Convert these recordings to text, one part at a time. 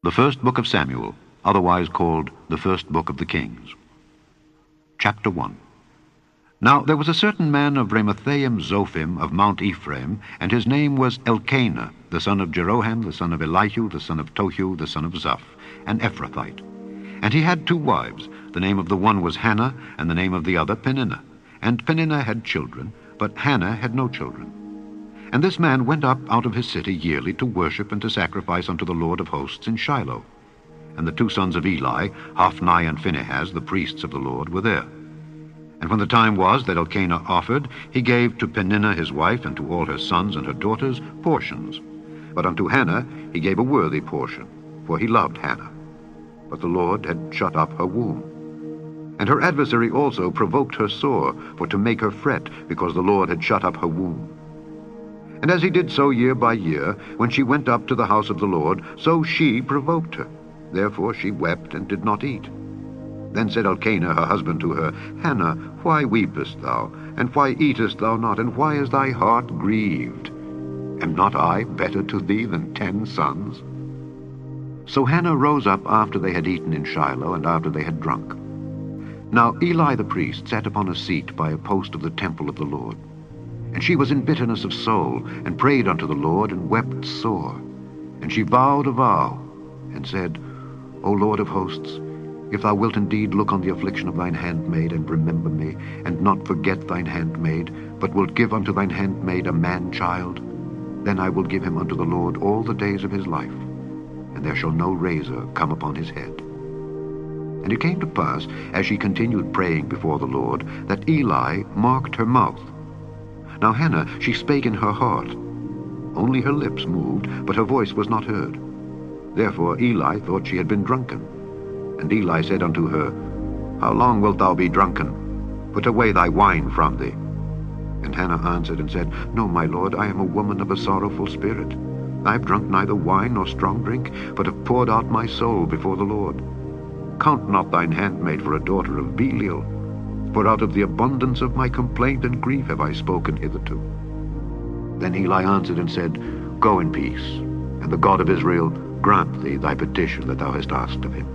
The first book of Samuel, otherwise called the first book of the Kings. Chapter 1. Now there was a certain man of Ramathaim Zophim of Mount Ephraim, and his name was Elkanah, the son of Jeroham, the son of Elihu, the son of Tohu, the son of Zuph, an Ephrathite. And he had 2 wives. The name of the one was Hannah, and the name of the other Peninnah. And Peninnah had children, but Hannah had no children. And this man went up out of his city yearly to worship and to sacrifice unto the Lord of hosts in Shiloh. And the 2 sons of Eli, Hophni and Phinehas, the priests of the Lord, were there. And when the time was that Elkanah offered, he gave to Peninnah his wife and to all her sons and her daughters portions. But unto Hannah he gave a worthy portion, for he loved Hannah. But the Lord had shut up her womb. And her adversary also provoked her sore, for to make her fret, because the Lord had shut up her womb. And as he did so year by year, when she went up to the house of the Lord, so she provoked her. Therefore she wept and did not eat. Then said Elkanah her husband to her, Hannah, why weepest thou? And why eatest thou not? And why is thy heart grieved? Am not I better to thee than 10 sons? So Hannah rose up after they had eaten in Shiloh, and after they had drunk. Now Eli the priest sat upon a seat by a post of the temple of the Lord. And she was in bitterness of soul, and prayed unto the Lord, and wept sore. And she vowed a vow, and said, O Lord of hosts, if thou wilt indeed look on the affliction of thine handmaid, and remember me, and not forget thine handmaid, but wilt give unto thine handmaid a man-child, then I will give him unto the Lord all the days of his life, and there shall no razor come upon his head. And it came to pass, as she continued praying before the Lord, that Eli marked her mouth. Now Hannah, she spake in her heart. Only her lips moved, but her voice was not heard. Therefore Eli thought she had been drunken. And Eli said unto her, How long wilt thou be drunken? Put away thy wine from thee. And Hannah answered and said, No, my lord, I am a woman of a sorrowful spirit. I have drunk neither wine nor strong drink, but have poured out my soul before the Lord. Count not thine handmaid for a daughter of Belial, for out of the abundance of my complaint and grief have I spoken hitherto. Then Eli answered and said, Go in peace, and the God of Israel grant thee thy petition that thou hast asked of him.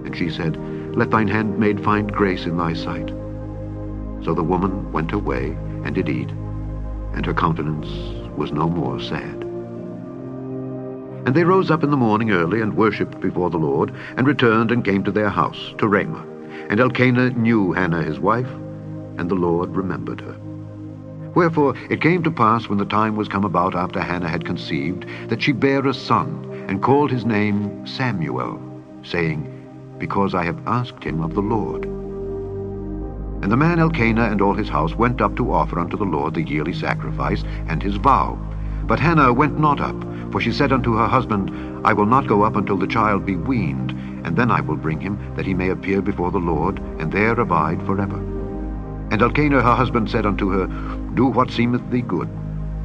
And she said, Let thine handmaid find grace in thy sight. So the woman went her way, and did eat, and her countenance was no more sad. And they rose up in the morning early, and worshipped before the Lord, and returned and came to their house, to Ramah. And Elkanah knew Hannah his wife, and the Lord remembered her. Wherefore it came to pass, when the time was come about after Hannah had conceived, that she bare a son, and called his name Samuel, saying, Because I have asked him of the Lord. And the man Elkanah and all his house went up to offer unto the Lord the yearly sacrifice and his vow. But Hannah went not up, for she said unto her husband, I will not go up until the child be weaned, and then I will bring him, that he may appear before the Lord, and there abide forever. And Elkanah her husband said unto her, Do what seemeth thee good.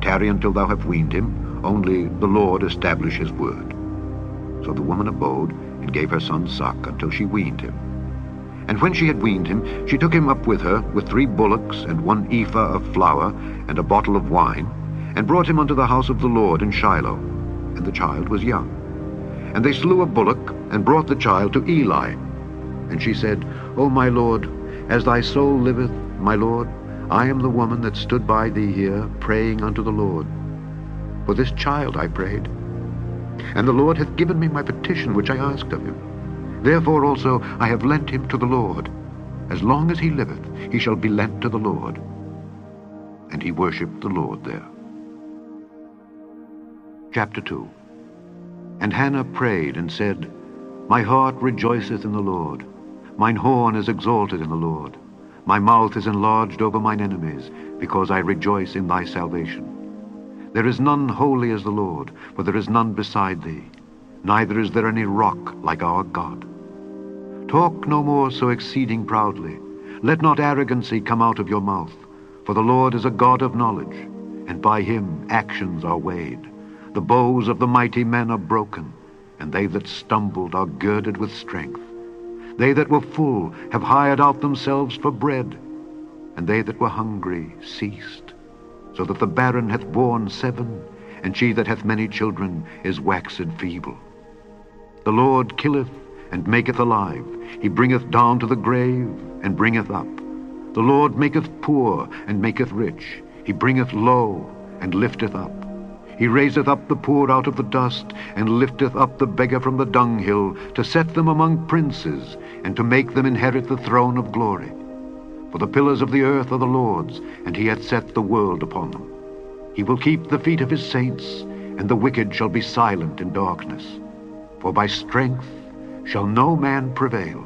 Tarry until thou have weaned him, only the Lord establish his word. So the woman abode, and gave her son suck, until she weaned him. And when she had weaned him, she took him up with her, with 3 bullocks, and 1 ephah of flour, and a bottle of wine, and brought him unto the house of the Lord in Shiloh. And the child was young. And they slew a bullock, and brought the child to Eli. And she said, O my lord, as thy soul liveth, my lord, I am the woman that stood by thee here, praying unto the Lord. For this child I prayed. And the Lord hath given me my petition which I asked of him. Therefore also I have lent him to the Lord. As long as he liveth, he shall be lent to the Lord. And he worshipped the Lord there. Chapter 2. And Hannah prayed and said, My heart rejoiceth in the Lord. Mine horn is exalted in the Lord. My mouth is enlarged over mine enemies, because I rejoice in thy salvation. There is none holy as the Lord, for there is none beside thee. Neither is there any rock like our God. Talk no more so exceeding proudly. Let not arrogancy come out of your mouth. For the Lord is a God of knowledge, and by him actions are weighed. The bows of the mighty men are broken, and they that stumbled are girded with strength. They that were full have hired out themselves for bread, and they that were hungry ceased. So that the barren hath borne 7, and she that hath many children is waxed feeble. The Lord killeth and maketh alive. He bringeth down to the grave and bringeth up. The Lord maketh poor and maketh rich. He bringeth low and lifteth up. He raiseth up the poor out of the dust, and lifteth up the beggar from the dunghill, to set them among princes, and to make them inherit the throne of glory. For the pillars of the earth are the Lord's, and he hath set the world upon them. He will keep the feet of his saints, and the wicked shall be silent in darkness. For by strength shall no man prevail.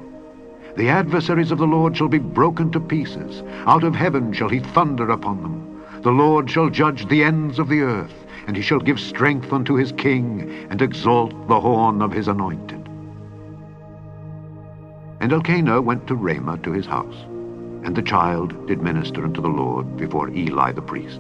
The adversaries of the Lord shall be broken to pieces. Out of heaven shall he thunder upon them. The Lord shall judge the ends of the earth, and he shall give strength unto his king, and exalt the horn of his anointed. And Elkanah went to Ramah to his house, and the child did minister unto the Lord before Eli the priest.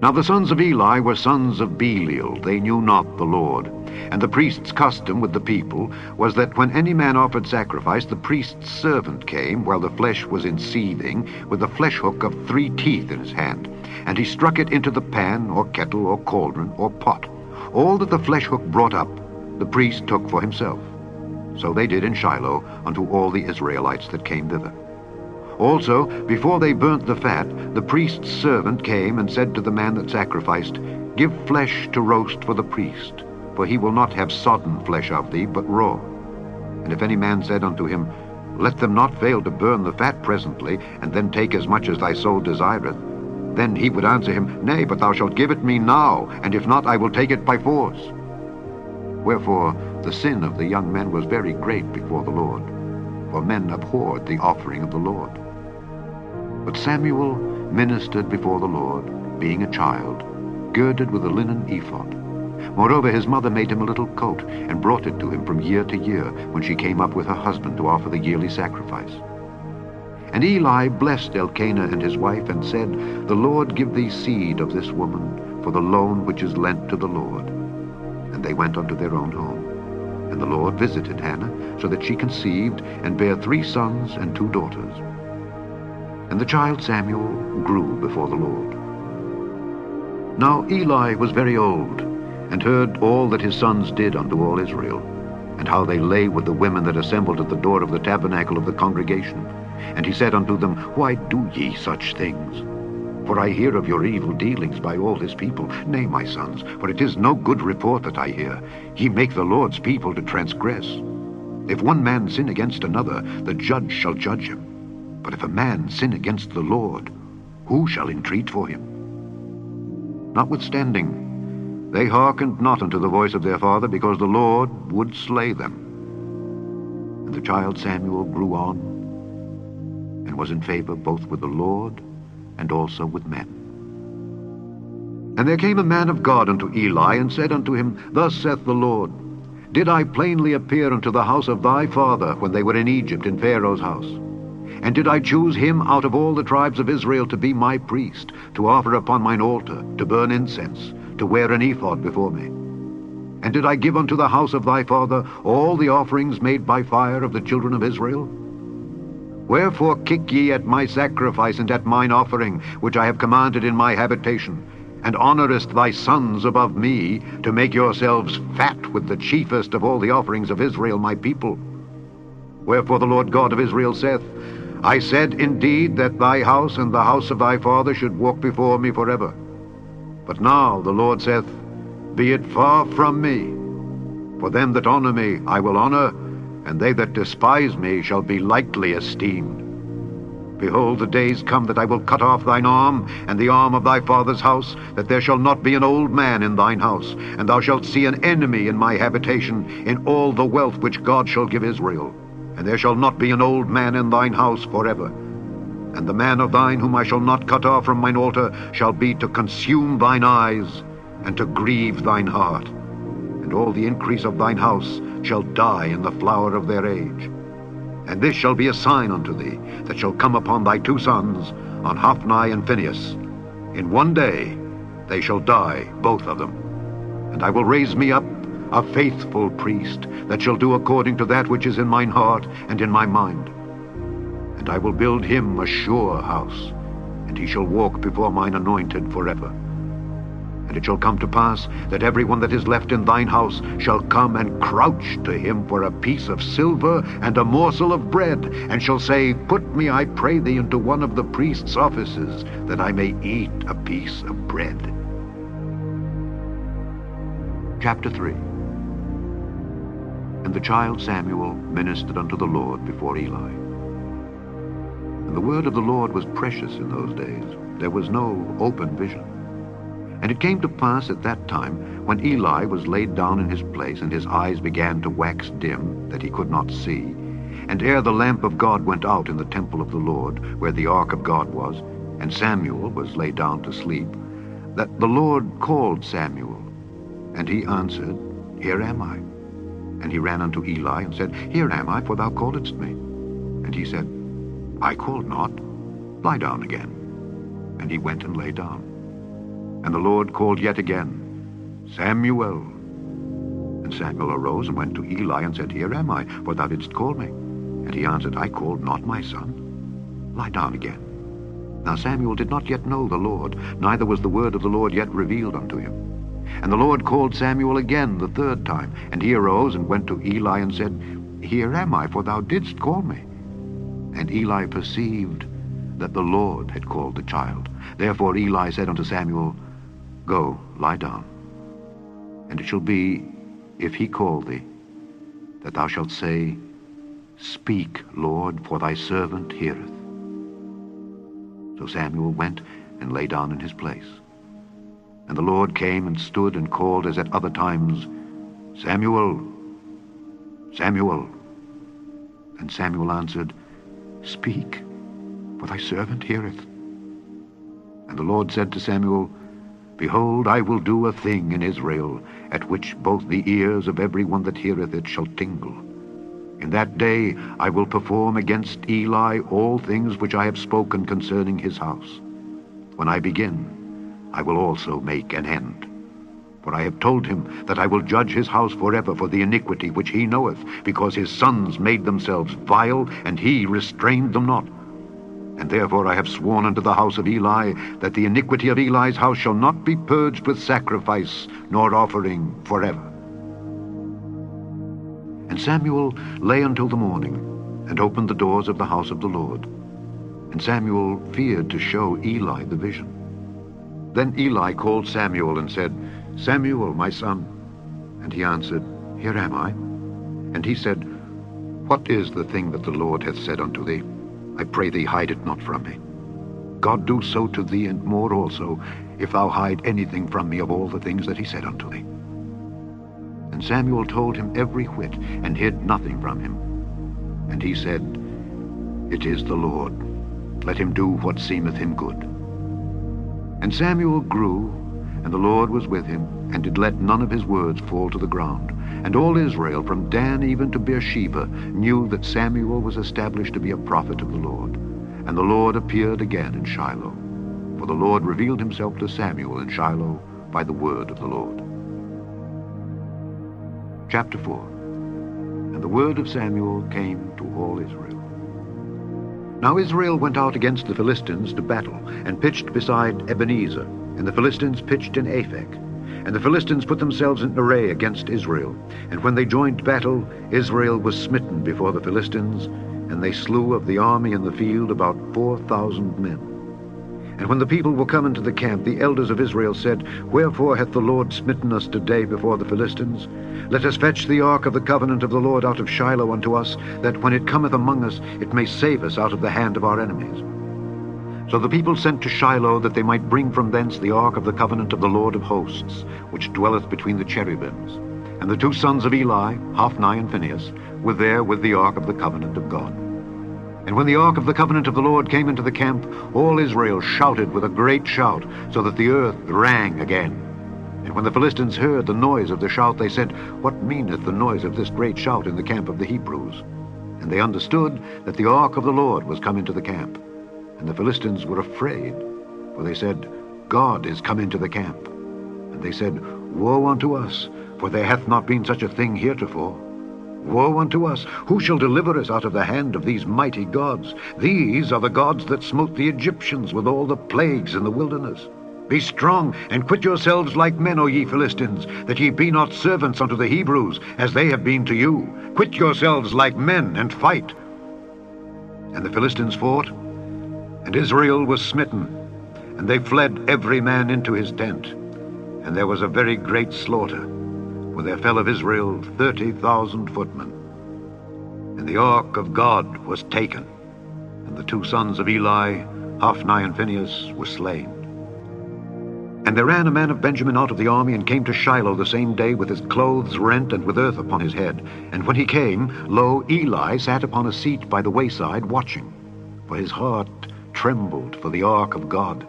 Now the sons of Eli were sons of Belial. They knew not the Lord. And the priest's custom with the people was that when any man offered sacrifice, the priest's servant came, while the flesh was in seething, with a flesh hook of 3 teeth in his hand. And he struck it into the pan, or kettle, or cauldron, or pot. All that the flesh hook brought up, the priest took for himself. So they did in Shiloh unto all the Israelites that came thither. Also, before they burnt the fat, the priest's servant came and said to the man that sacrificed, Give flesh to roast for the priest, for he will not have sodden flesh of thee, but raw. And if any man said unto him, Let them not fail to burn the fat presently, and then take as much as thy soul desireth, then he would answer him, Nay, but thou shalt give it me now, and if not, I will take it by force. Wherefore the sin of the young men was very great before the Lord, for men abhorred the offering of the Lord. But Samuel ministered before the Lord, being a child, girded with a linen ephod. Moreover, his mother made him a little coat, and brought it to him from year to year, when she came up with her husband to offer the yearly sacrifice. And Eli blessed Elkanah and his wife, and said, The Lord give thee seed of this woman, for the loan which is lent to the Lord. And they went unto their own home. And the Lord visited Hannah, so that she conceived, and bare 3 sons and 2 daughters. And the child Samuel grew before the Lord. Now Eli was very old, and heard all that his sons did unto all Israel, and how they lay with the women that assembled at the door of the tabernacle of the congregation. And he said unto them, Why do ye such things? For I hear of your evil dealings by all this people. Nay, my sons, for it is no good report that I hear. Ye make the Lord's people to transgress. If one man sin against another, the judge shall judge him. But if a man sin against the Lord, who shall entreat for him? Notwithstanding, they hearkened not unto the voice of their father, because the Lord would slay them. And the child Samuel grew on, and was in favor both with the Lord and also with men. And there came a man of God unto Eli, and said unto him, Thus saith the Lord, Did I plainly appear unto the house of thy father when they were in Egypt in Pharaoh's house? And did I choose him out of all the tribes of Israel to be my priest, to offer upon mine altar, to burn incense, to wear an ephod before me? And did I give unto the house of thy father all the offerings made by fire of the children of Israel? Wherefore kick ye at my sacrifice and at mine offering, which I have commanded in my habitation, and honourest thy sons above me, to make yourselves fat with the chiefest of all the offerings of Israel my people? Wherefore the Lord God of Israel saith, I said indeed that thy house and the house of thy father should walk before me forever. But now the Lord saith, Be it far from me. For them that honour me I will honour, and they that despise me shall be lightly esteemed. Behold, the days come that I will cut off thine arm, and the arm of thy father's house, that there shall not be an old man in thine house, and thou shalt see an enemy in my habitation, in all the wealth which God shall give Israel. And there shall not be an old man in thine house forever. And the man of thine whom I shall not cut off from mine altar shall be to consume thine eyes, and to grieve thine heart. And all the increase of thine house shall die in the flower of their age. And this shall be a sign unto thee, that shall come upon thy 2 sons, on Hophni and Phinehas. In one day they shall die, both of them. And I will raise me up a faithful priest, that shall do according to that which is in mine heart and in my mind. And I will build him a sure house, and he shall walk before mine anointed forever. And it shall come to pass that every one that is left in thine house shall come and crouch to him for a piece of silver and a morsel of bread, and shall say, Put me, I pray thee, into one of the priest's offices, that I may eat a piece of bread. Chapter 3. And the child Samuel ministered unto the Lord before Eli. And the word of the Lord was precious in those days. There was no open vision. And it came to pass at that time, when Eli was laid down in his place, and his eyes began to wax dim, that he could not see, and ere the lamp of God went out in the temple of the Lord, where the ark of God was, and Samuel was laid down to sleep, that the Lord called Samuel. And he answered, Here am I. And he ran unto Eli, and said, Here am I, for thou calledst me. And he said, I called not. Lie down again. And he went and lay down. And the Lord called yet again, Samuel. And Samuel arose and went to Eli, and said, Here am I, for thou didst call me. And he answered, I called not, my son. Lie down again. Now Samuel did not yet know the Lord, neither was the word of the Lord yet revealed unto him. And the Lord called Samuel again the third time. And he arose and went to Eli, and said, Here am I, for thou didst call me. And Eli perceived that the Lord had called the child. Therefore Eli said unto Samuel, Go, lie down. And it shall be, if he call thee, that thou shalt say, Speak, Lord, for thy servant heareth. So Samuel went and lay down in his place. And the Lord came and stood and called as at other times, Samuel, Samuel. And Samuel answered, Speak, for thy servant heareth. And the Lord said to Samuel, Behold, I will do a thing in Israel, at which both the ears of every one that heareth it shall tingle. In that day I will perform against Eli all things which I have spoken concerning his house. When I begin, I will also make an end. For I have told him that I will judge his house forever for the iniquity which he knoweth, because his sons made themselves vile, and he restrained them not. And therefore I have sworn unto the house of Eli, that the iniquity of Eli's house shall not be purged with sacrifice nor offering forever. And Samuel lay until the morning, and opened the doors of the house of the Lord. And Samuel feared to show Eli the vision. Then Eli called Samuel, and said, Samuel, my son. And he answered, Here am I. And he said, What is the thing that the Lord hath said unto thee? I pray thee, hide it not from me. God do so to thee, and more also, if thou hide anything from me of all the things that he said unto thee. And Samuel told him every whit, and hid nothing from him. And he said, It is the Lord. Let him do what seemeth him good. And Samuel grew, and the Lord was with him, and did let none of his words fall to the ground. And all Israel, from Dan even to Beersheba, knew that Samuel was established to be a prophet of the Lord. And the Lord appeared again in Shiloh. For the Lord revealed himself to Samuel in Shiloh by the word of the Lord. Chapter 4. And the word of Samuel came to all Israel. Now Israel went out against the Philistines to battle, and pitched beside Ebenezer, and the Philistines pitched in Aphek. And the Philistines put themselves in array against Israel. And when they joined battle, Israel was smitten before the Philistines, and they slew of the army in the field about 4,000 men. And when the people were come into the camp, the elders of Israel said, Wherefore hath the Lord smitten us today before the Philistines? Let us fetch the ark of the covenant of the Lord out of Shiloh unto us, that when it cometh among us, it may save us out of the hand of our enemies. So the people sent to Shiloh, that they might bring from thence the ark of the covenant of the Lord of hosts, which dwelleth between the cherubims. And the two sons of Eli, Hophni and Phinehas, were there with the ark of the covenant of God. And when the ark of the covenant of the Lord came into the camp, all Israel shouted with a great shout, so that the earth rang again. And when the Philistines heard the noise of the shout, they said, What meaneth the noise of this great shout in the camp of the Hebrews? And they understood that the ark of the Lord was come into the camp. And the Philistines were afraid, for they said, God is come into the camp. And they said, Woe unto us, for there hath not been such a thing heretofore. Woe unto us! Who shall deliver us out of the hand of these mighty gods? These are the gods that smote the Egyptians with all the plagues in the wilderness. Be strong, and quit yourselves like men, O ye Philistines, that ye be not servants unto the Hebrews, as they have been to you. Quit yourselves like men, and fight. And the Philistines fought, and Israel was smitten, and they fled every man into his tent. And there was a very great slaughter, for there fell of Israel 30,000 footmen. And the ark of God was taken, and the two sons of Eli, Hophni and Phinehas, were slain. And there ran a man of Benjamin out of the army, and came to Shiloh the same day, with his clothes rent, and with earth upon his head. And when he came, lo, Eli sat upon a seat by the wayside, watching. For his heart trembled for the ark of God.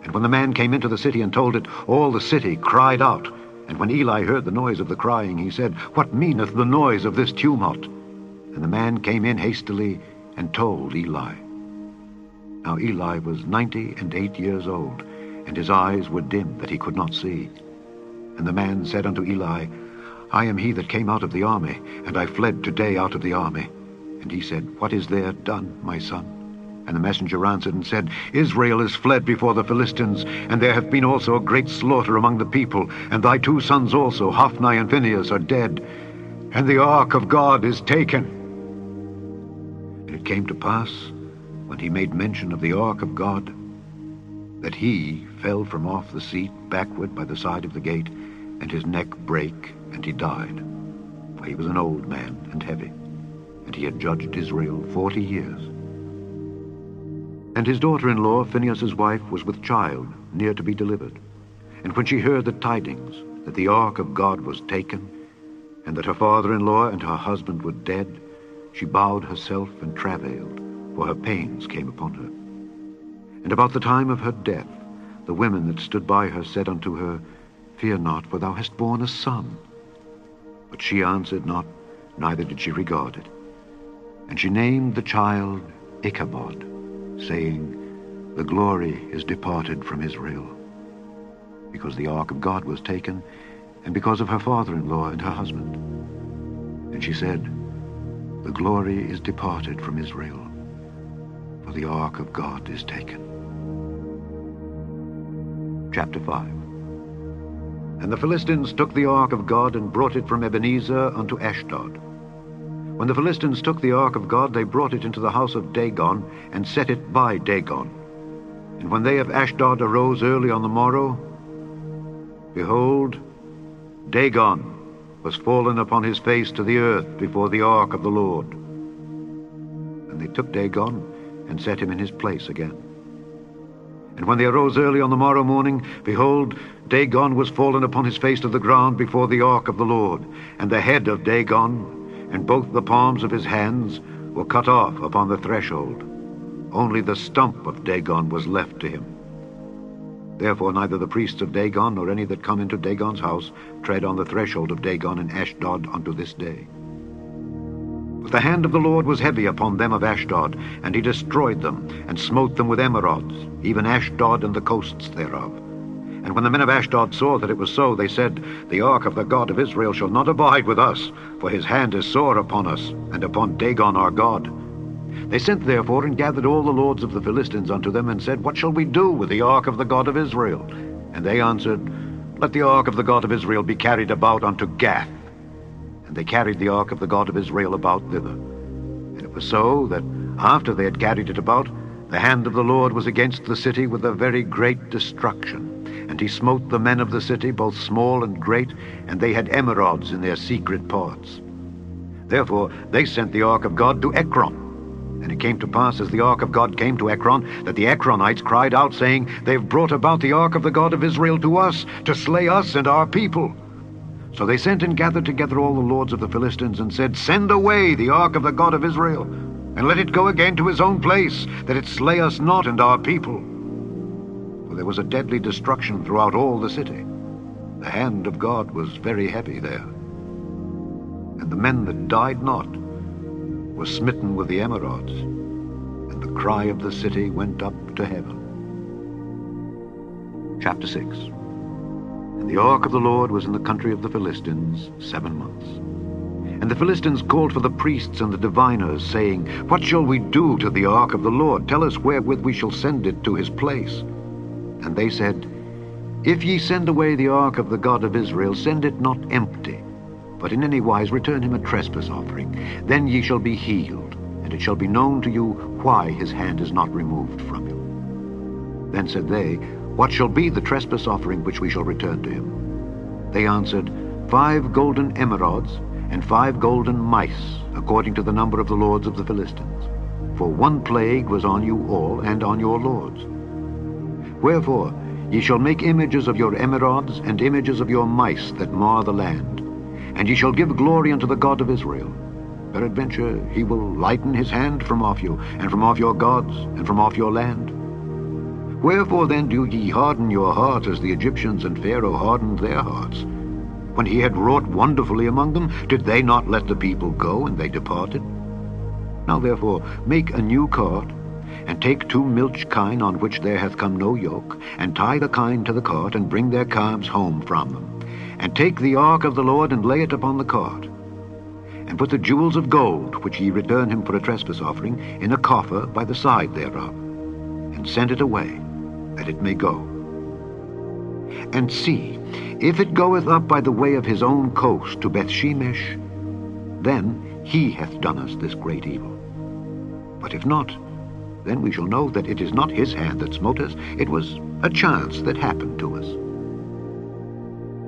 And when the man came into the city and told it, all the city cried out. And when Eli heard the noise of the crying, he said, What meaneth the noise of this tumult? And the man came in hastily, and told Eli. Now Eli was 98 years old, and his eyes were dim, that he could not see. And the man said unto Eli, I am he that came out of the army, and I fled today out of the army. And he said, What is there done, my son? And the messenger answered and said, Israel is fled before the Philistines, and there hath been also a great slaughter among the people, and thy two sons also, Hophni and Phinehas, are dead, and the ark of God is taken. And it came to pass, when he made mention of the ark of God, that he fell from off the seat backward by the side of the gate, and his neck brake, and he died. For he was an old man and heavy, and he had judged Israel 40 years. And his daughter-in-law, Phinehas' wife, was with child, near to be delivered. And when she heard the tidings, that the ark of God was taken, and that her father-in-law and her husband were dead, she bowed herself and travailed, for her pains came upon her. And about the time of her death, the women that stood by her said unto her, Fear not, for thou hast borne a son. But she answered not, neither did she regard it. And she named the child Ichabod, saying, The glory is departed from Israel, because the ark of God was taken, and because of her father-in-law and her husband. And she said, The glory is departed from Israel, for the ark of God is taken. Chapter 5. And the Philistines took the ark of God, and brought it from Ebenezer unto Ashdod. When the Philistines took the ark of God, they brought it into the house of Dagon, and set it by Dagon. And when they of Ashdod arose early on the morrow, behold, Dagon was fallen upon his face to the earth before the ark of the Lord. And they took Dagon, and set him in his place again. And when they arose early on the morrow morning, behold, Dagon was fallen upon his face to the ground before the ark of the Lord. And the head of Dagon, and both the palms of his hands, were cut off upon the threshold. Only the stump of Dagon was left to him. Therefore neither the priests of Dagon, nor any that come into Dagon's house, tread on the threshold of Dagon in Ashdod unto this day. But the hand of the Lord was heavy upon them of Ashdod, and he destroyed them, and smote them with emerods, even Ashdod and the coasts thereof. And when the men of Ashdod saw that it was so, they said, The ark of the God of Israel shall not abide with us, for his hand is sore upon us, and upon Dagon our God. They sent therefore and gathered all the lords of the Philistines unto them, and said, What shall we do with the ark of the God of Israel? And they answered, Let the ark of the God of Israel be carried about unto Gath. And they carried the ark of the God of Israel about thither. And it was so that, after they had carried it about, the hand of the Lord was against the city with a very great destruction. And he smote the men of the city, both small and great, and they had emerods in their secret parts. Therefore they sent the ark of God to Ekron. And it came to pass, as the ark of God came to Ekron, that the Ekronites cried out, saying, They have brought about the ark of the God of Israel to us, to slay us and our people. So they sent and gathered together all the lords of the Philistines, and said, Send away the ark of the God of Israel, and let it go again to his own place, that it slay us not and our people. For there was a deadly destruction throughout all the city. The hand of God was very heavy there. And the men that died not were smitten with the emerods, and the cry of the city went up to heaven. Chapter 6. And the ark of the Lord was in the country of the Philistines 7 months. And the Philistines called for the priests and the diviners, saying, What shall we do to the ark of the Lord? Tell us wherewith we shall send it to his place. And they said, If ye send away the ark of the God of Israel, send it not empty, but in any wise return him a trespass offering. Then ye shall be healed, and it shall be known to you why his hand is not removed from you. Then said they, What shall be the trespass offering which we shall return to him? They answered, 5 golden emerods, and 5 golden mice, according to the number of the lords of the Philistines. For one plague was on you all, and on your lords. Wherefore ye shall make images of your emerods, and images of your mice that mar the land. And ye shall give glory unto the God of Israel. Peradventure he will lighten his hand from off you, and from off your gods, and from off your land. Wherefore then do ye harden your heart as the Egyptians and Pharaoh hardened their hearts? When he had wrought wonderfully among them, did they not let the people go, and they departed? Now therefore make a new cart, and take 2 milch kine on which there hath come no yoke, and tie the kine to the cart, and bring their calves home from them. And take the ark of the Lord, and lay it upon the cart. And put the jewels of gold, which ye return him for a trespass offering, in a coffer by the side thereof, and send it away, that it may go. And see, if it goeth up by the way of his own coast to Bethshemesh, then he hath done us this great evil. But if not, then we shall know that it is not his hand that smote us, it was a chance that happened to us.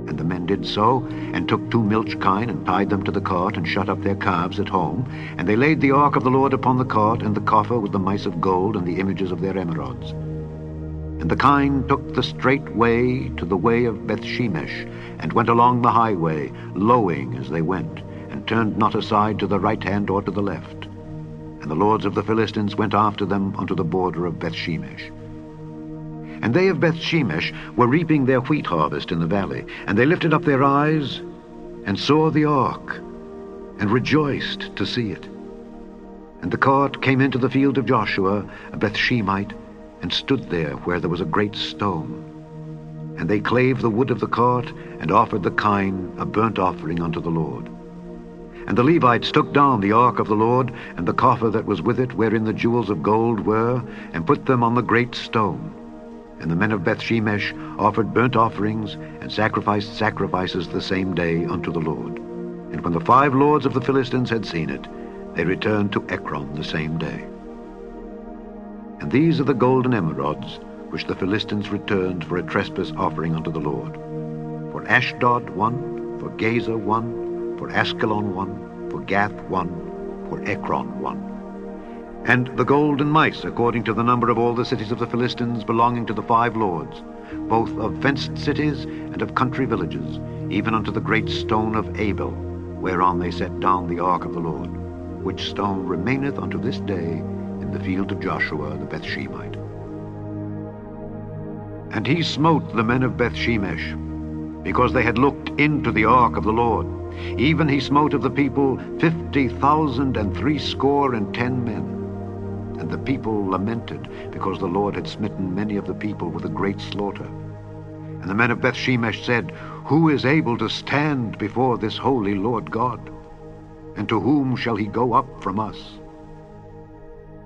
And the men did so, and took 2 milch kine, and tied them to the cart, and shut up their calves at home. And they laid the ark of the Lord upon the cart, and the coffer with the mice of gold, and the images of their emerods. And the kine took the straight way to the way of Bethshemesh, and went along the highway, lowing as they went, and turned not aside to the right hand or to the left. And the lords of the Philistines went after them unto the border of Bethshemesh. And they of Bethshemesh were reaping their wheat harvest in the valley, and they lifted up their eyes, and saw the ark, and rejoiced to see it. And the cart came into the field of Joshua, a Bethshemite, and stood there where there was a great stone. And they clave the wood of the cart, and offered the kine a burnt offering unto the Lord. And the Levites took down the ark of the Lord, and the coffer that was with it, wherein the jewels of gold were, and put them on the great stone. And the men of Bethshemesh offered burnt offerings, and sacrificed sacrifices the same day unto the Lord. And when the 5 lords of the Philistines had seen it, they returned to Ekron the same day. And these are the golden emerods, which the Philistines returned for a trespass offering unto the Lord. For Ashdod 1, for Gaza 1, for Askelon 1, for Gath 1, for Ekron 1. And the golden mice, according to the number of all the cities of the Philistines belonging to the 5 lords, both of fenced cities and of country villages, even unto the great stone of Abel, whereon they set down the ark of the Lord, which stone remaineth unto this day in the field of Joshua the Bethshemite. And he smote the men of Bethshemesh, because they had looked into the ark of the Lord. Even he smote of the people 50,010 men. And the people lamented, because the Lord had smitten many of the people with a great slaughter. And the men of Bethshemesh said, Who is able to stand before this holy Lord God? And to whom shall he go up from us?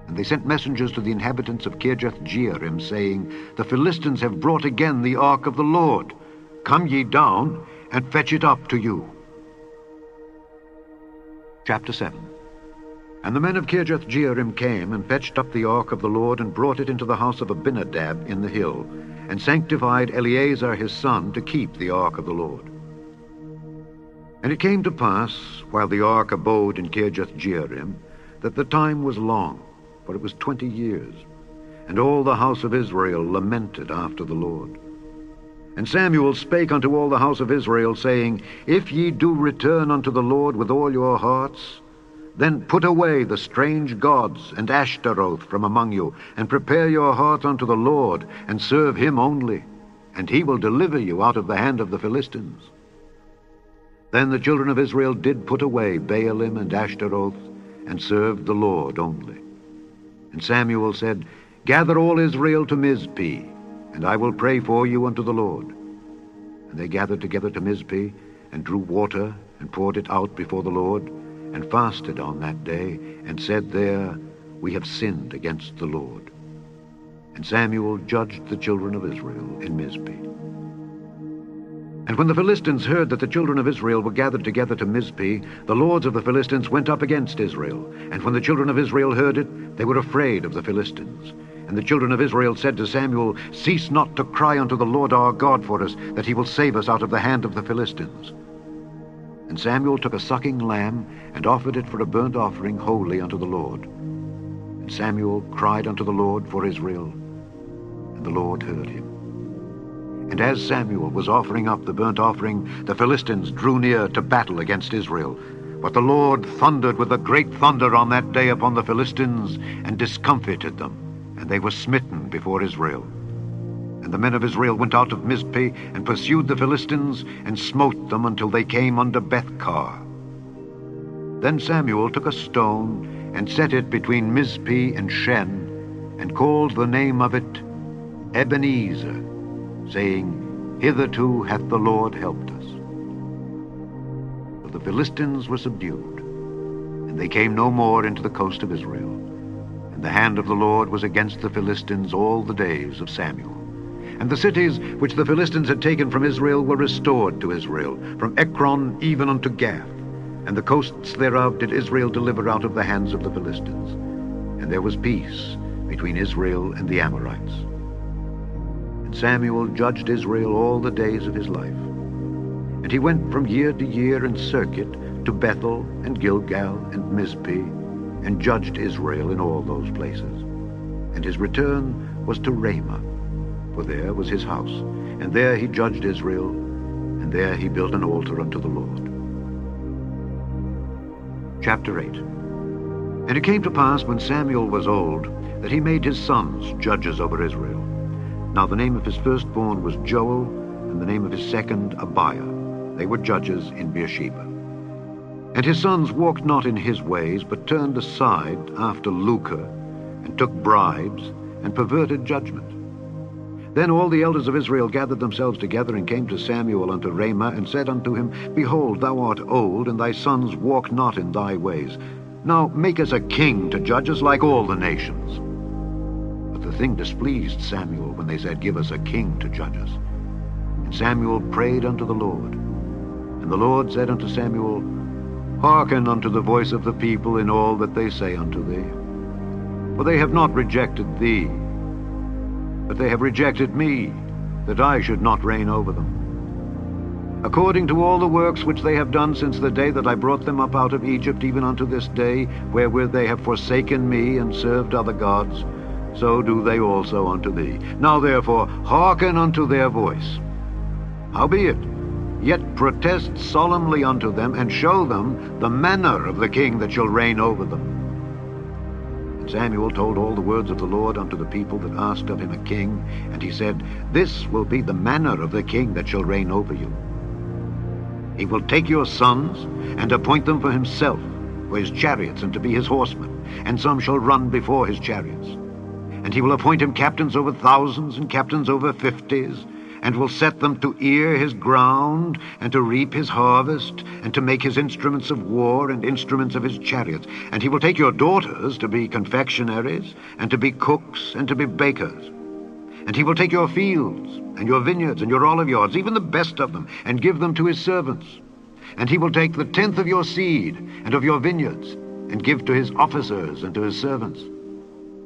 And they sent messengers to the inhabitants of Kirjath-jearim, saying, The Philistines have brought again the ark of the Lord. Come ye down, and fetch it up to you. Chapter 7. And the men of Kirjath-jearim came, and fetched up the ark of the Lord, and brought it into the house of Abinadab in the hill, and sanctified Eleazar his son to keep the ark of the Lord. And it came to pass, while the ark abode in Kirjath-jearim, that the time was long, for it was 20 years, and all the house of Israel lamented after the Lord. And Samuel spake unto all the house of Israel, saying, If ye do return unto the Lord with all your hearts, then put away the strange gods and Ashtaroth from among you, and prepare your heart unto the Lord, and serve him only, and he will deliver you out of the hand of the Philistines. Then the children of Israel did put away Baalim and Ashtaroth, and served the Lord only. And Samuel said, Gather all Israel to Mizpeh, and I will pray for you unto the Lord. And they gathered together to Mizpeh, and drew water, and poured it out before the Lord, and fasted on that day, and said there, We have sinned against the Lord. And Samuel judged the children of Israel in Mizpeh. And when the Philistines heard that the children of Israel were gathered together to Mizpeh, the lords of the Philistines went up against Israel. And when the children of Israel heard it, they were afraid of the Philistines. And the children of Israel said to Samuel, "Cease not to cry unto the Lord our God for us, that he will save us out of the hand of the Philistines." And Samuel took a sucking lamb, and offered it for a burnt offering wholly unto the Lord. And Samuel cried unto the Lord for Israel, and the Lord heard him. And as Samuel was offering up the burnt offering, the Philistines drew near to battle against Israel. But the Lord thundered with a great thunder on that day upon the Philistines, and discomfited them, and they were smitten before Israel. And the men of Israel went out of Mizpeh, and pursued the Philistines, and smote them until they came unto Bethkar. Then Samuel took a stone, and set it between Mizpeh and Shen, and called the name of it Ebenezer, saying, Hitherto hath the Lord helped us. So the Philistines were subdued, and they came no more into the coast of Israel. And the hand of the Lord was against the Philistines all the days of Samuel. And the cities which the Philistines had taken from Israel were restored to Israel, from Ekron even unto Gath. And the coasts thereof did Israel deliver out of the hands of the Philistines. And there was peace between Israel and the Amorites. And Samuel judged Israel all the days of his life. And he went from year to year in circuit to Bethel and Gilgal and Mizpeh, and judged Israel in all those places. And his return was to Ramah, for there was his house, and there he judged Israel, and there he built an altar unto the Lord. Chapter 8. And it came to pass, when Samuel was old, that he made his sons judges over Israel. Now the name of his firstborn was Joel, and the name of his second Abiah. They were judges in Beersheba. And his sons walked not in his ways, but turned aside after lucre, and took bribes, and perverted judgment. Then all the elders of Israel gathered themselves together, and came to Samuel unto Ramah, and said unto him, Behold, thou art old, and thy sons walk not in thy ways. Now make us a king to judge us like all the nations. But the thing displeased Samuel when they said, Give us a king to judge us. And Samuel prayed unto the Lord. And the Lord said unto Samuel, Hearken unto the voice of the people in all that they say unto thee. For they have not rejected thee, but they have rejected me, that I should not reign over them. According to all the works which they have done since the day that I brought them up out of Egypt, even unto this day, wherewith they have forsaken me and served other gods, so do they also unto thee. Now therefore hearken unto their voice. Howbeit, yet protest solemnly unto them, and show them the manner of the king that shall reign over them. And Samuel told all the words of the Lord unto the people that asked of him a king, and he said, This will be the manner of the king that shall reign over you. He will take your sons, and appoint them for himself, for his chariots, and to be his horsemen, and some shall run before his chariots. And he will appoint him captains over thousands, and captains over 50s, and will set them to ear his ground, and to reap his harvest, and to make his instruments of war, and instruments of his chariots. And he will take your daughters to be confectionaries, and to be cooks, and to be bakers. And he will take your fields, and your vineyards, and your oliveyards, even the best of them, and give them to his servants. And he will take the 10th of your seed, and of your vineyards, and give to his officers and to his servants.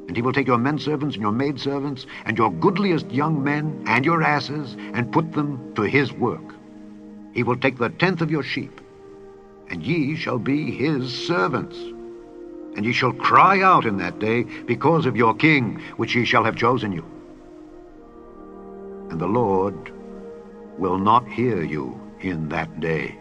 And he will take your menservants and your maidservants, and your goodliest young men, and your asses, and put them to his work. He will take the 10th of your sheep, and ye shall be his servants. And ye shall cry out in that day because of your king, which ye shall have chosen you. And the Lord will not hear you in that day.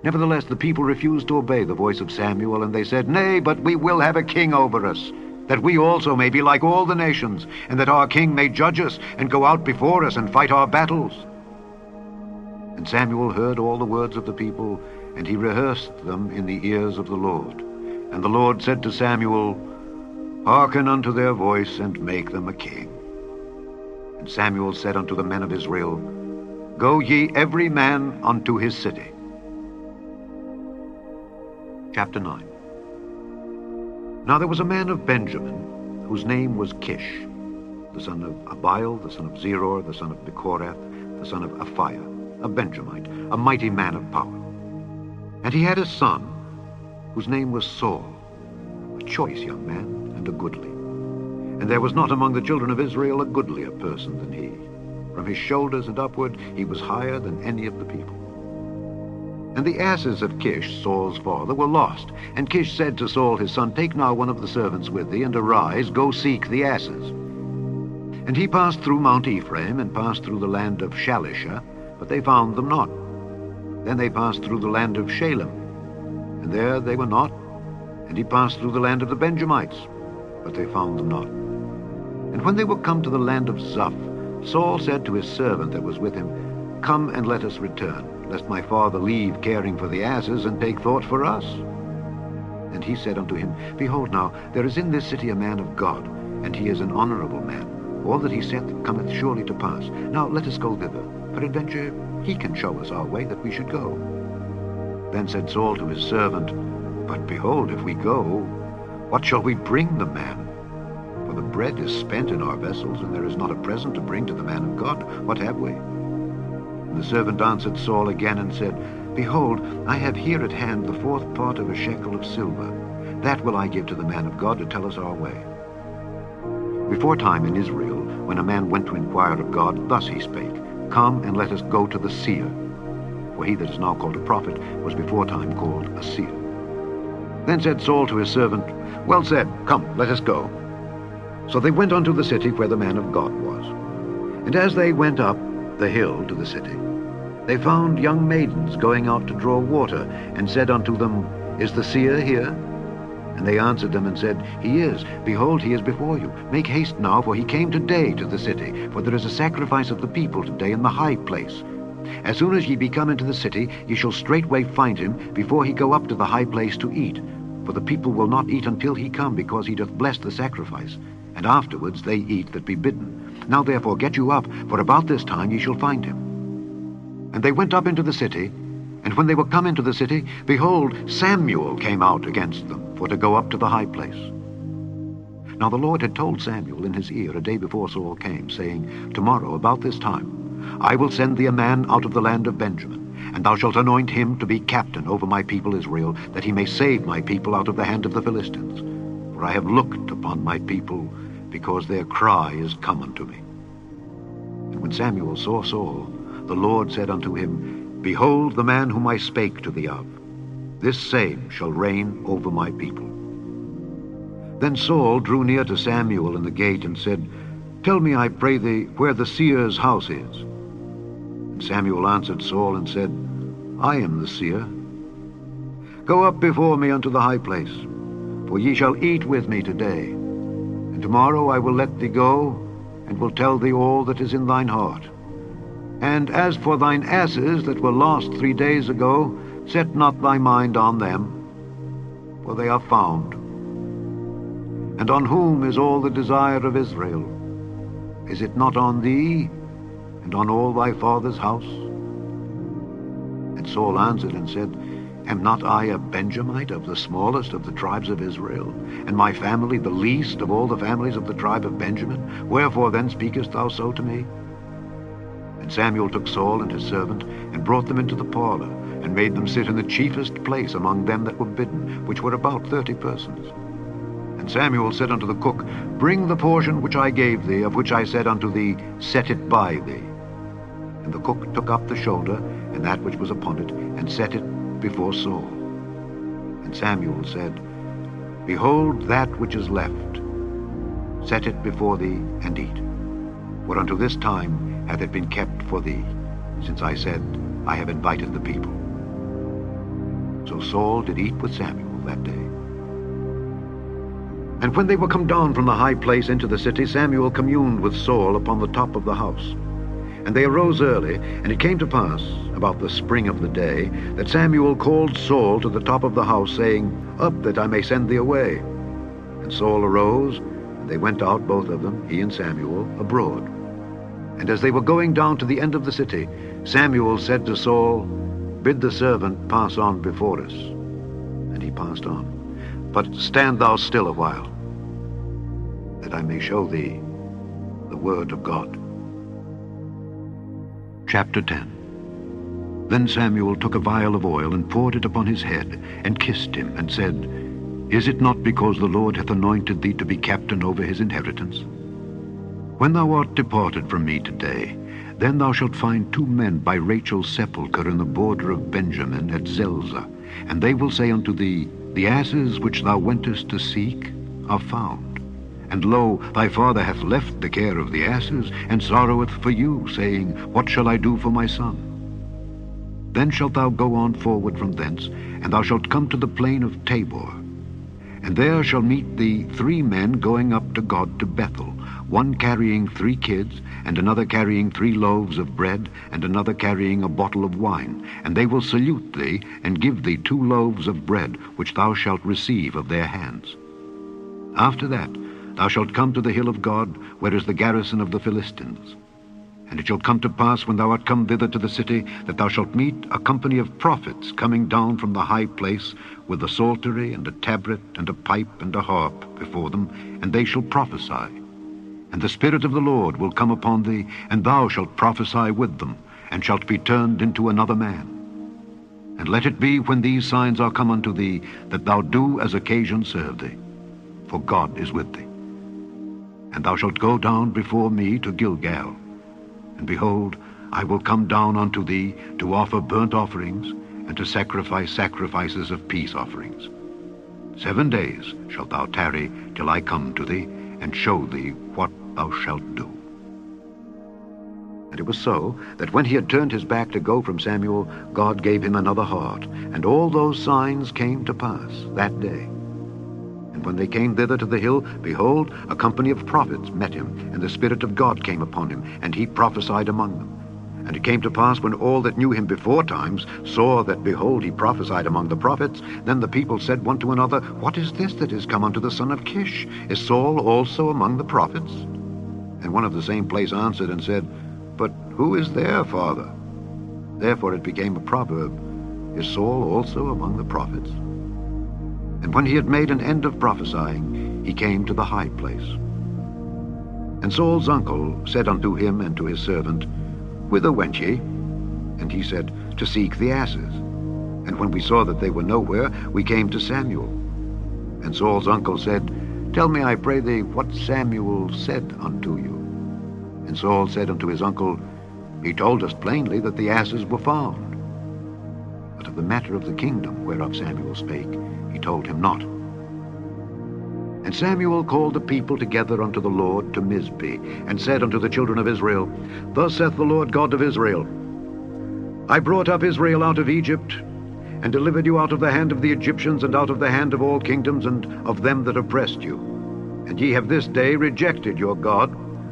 Nevertheless, the people refused to obey the voice of Samuel, and they said, Nay, but we will have a king over us, that we also may be like all the nations, and that our king may judge us, and go out before us, and fight our battles. And Samuel heard all the words of the people, and he rehearsed them in the ears of the Lord. And the Lord said to Samuel, Hearken unto their voice, and make them a king. And Samuel said unto the men of Israel, Go ye every man unto his city. Chapter 9. Now there was a man of Benjamin, whose name was Kish, the son of Abiel, the son of Zeror, the son of Bechorath, the son of Aphiah, a Benjamite, a mighty man of power. And he had a son, whose name was Saul, a choice young man and a goodly. And there was not among the children of Israel a goodlier person than he. From his shoulders and upward he was higher than any of the people. And the asses of Kish, Saul's father, were lost. And Kish said to Saul his son, Take now one of the servants with thee, and arise, go seek the asses. And he passed through Mount Ephraim, and passed through the land of Shalisha, but they found them not. Then they passed through the land of Shalem, and there they were not. And he passed through the land of the Benjamites, but they found them not. And when they were come to the land of Zuph, Saul said to his servant that was with him, Come and let us return, lest my father leave caring for the asses, and take thought for us. And he said unto him, Behold now, there is in this city a man of God, and he is an honorable man. All that he saith cometh surely to pass. Now let us go thither. Peradventure he can show us our way that we should go. Then said Saul to his servant, But behold, if we go, what shall we bring the man? For the bread is spent in our vessels, and there is not a present to bring to the man of God. What have we? And the servant answered Saul again and said, Behold, I have here at hand the 4th part of a shekel of silver. That will I give to the man of God to tell us our way. Before time in Israel, when a man went to inquire of God, thus he spake, Come and let us go to the seer. For he that is now called a prophet was before time called a seer. Then said Saul to his servant, Well said, come, let us go. So they went unto the city where the man of God was. And as they went up the hill to the city, they found young maidens going out to draw water, and said unto them, Is the seer here? And they answered them and said, He is. Behold, he is before you. Make haste now, for he came today to the city. For there is a sacrifice of the people today in the high place. As soon as ye be come into the city, ye shall straightway find him, before he go up to the high place to eat. For the people will not eat until he come, because he doth bless the sacrifice. And afterwards they eat that be bidden. Now therefore get you up, for about this time ye shall find him. And they went up into the city, and when they were come into the city, behold, Samuel came out against them, for to go up to the high place. Now the Lord had told Samuel in his ear a day before Saul came, saying, Tomorrow, about this time, I will send thee a man out of the land of Benjamin, and thou shalt anoint him to be captain over my people Israel, that he may save my people out of the hand of the Philistines. For I have looked upon my people, because their cry is come unto me. And when Samuel saw Saul, the Lord said unto him, Behold the man whom I spake to thee of. This same shall reign over my people. Then Saul drew near to Samuel in the gate, and said, Tell me, I pray thee, where the seer's house is. And Samuel answered Saul and said, I am the seer. Go up before me unto the high place, for ye shall eat with me today. And tomorrow I will let thee go, and will tell thee all that is in thine heart. And as for thine asses that were lost 3 days ago, set not thy mind on them, for they are found. And on whom is all the desire of Israel? Is it not on thee, and on all thy father's house? And Saul answered and said, Am not I a Benjamite, of the smallest of the tribes of Israel, and my family the least of all the families of the tribe of Benjamin? Wherefore then speakest thou so to me? And Samuel took Saul and his servant, and brought them into the parlor, and made them sit in the chiefest place among them that were bidden, which were about 30 persons. And Samuel said unto the cook, Bring the portion which I gave thee, of which I said unto thee, Set it by thee. And the cook took up the shoulder, and that which was upon it, and set it before Saul. And Samuel said, Behold that which is left. Set it before thee, and eat. For unto this time hath it been kept for thee, since I said, I have invited the people. So Saul did eat with Samuel that day. And when they were come down from the high place into the city, Samuel communed with Saul upon the top of the house. And they arose early, and it came to pass, about the spring of the day, that Samuel called Saul to the top of the house, saying, Up, that I may send thee away. And Saul arose, and they went out, both of them, he and Samuel, abroad. And as they were going down to the end of the city, Samuel said to Saul, Bid the servant pass on before us. And he passed on. But stand thou still a while, that I may show thee the word of God. Chapter 10. Then Samuel took a vial of oil and poured it upon his head, and kissed him, and said, Is it not because the Lord hath anointed thee to be captain over his inheritance? When thou art departed from me today, then thou shalt find 2 men by Rachel's sepulchre in the border of Benjamin at Zelzah, and they will say unto thee, The asses which thou wentest to seek are found. And lo, thy father hath left the care of the asses, and sorroweth for you, saying, What shall I do for my son? Then shalt thou go on forward from thence, and thou shalt come to the plain of Tabor. And there shall meet thee 3 men going up to God to Bethel, one carrying 3 kids, and another carrying 3 loaves of bread, and another carrying a bottle of wine. And they will salute thee, and give thee 2 loaves of bread, which thou shalt receive of their hands. After that thou shalt come to the hill of God, where is the garrison of the Philistines. And it shall come to pass, when thou art come thither to the city, that thou shalt meet a company of prophets coming down from the high place, with a psaltery, and a tabret, and a pipe, and a harp before them, and they shall prophesy. And the Spirit of the Lord will come upon thee, and thou shalt prophesy with them, and shalt be turned into another man. And let it be, when these signs are come unto thee, that thou do as occasion serve thee, for God is with thee. And thou shalt go down before me to Gilgal. And behold, I will come down unto thee to offer burnt offerings, and to sacrifice sacrifices of peace offerings. 7 days shalt thou tarry till I come to thee, and show thee what thou shalt do. And it was so, that when he had turned his back to go from Samuel, God gave him another heart, and all those signs came to pass that day. And when they came thither to the hill, behold, a company of prophets met him, and the Spirit of God came upon him, and he prophesied among them. And it came to pass, when all that knew him before times saw that, behold, he prophesied among the prophets, then the people said one to another, What is this that is come unto the son of Kish? Is Saul also among the prophets? And one of the same place answered and said, But who is their father? Therefore it became a proverb, Is Saul also among the prophets? And when he had made an end of prophesying, he came to the high place. And Saul's uncle said unto him and to his servant, Whither went ye? And he said, To seek the asses. And when we saw that they were nowhere, we came to Samuel. And Saul's uncle said, Tell me, I pray thee, what Samuel said unto you. And Saul said unto his uncle, He told us plainly that the asses were found. But of the matter of the kingdom whereof Samuel spake, he told him not. And Samuel called the people together unto the Lord to Mizpeh, and said unto the children of Israel, Thus saith the Lord God of Israel, I brought up Israel out of Egypt, and delivered you out of the hand of the Egyptians, and out of the hand of all kingdoms, and of them that oppressed you. And ye have this day rejected your God,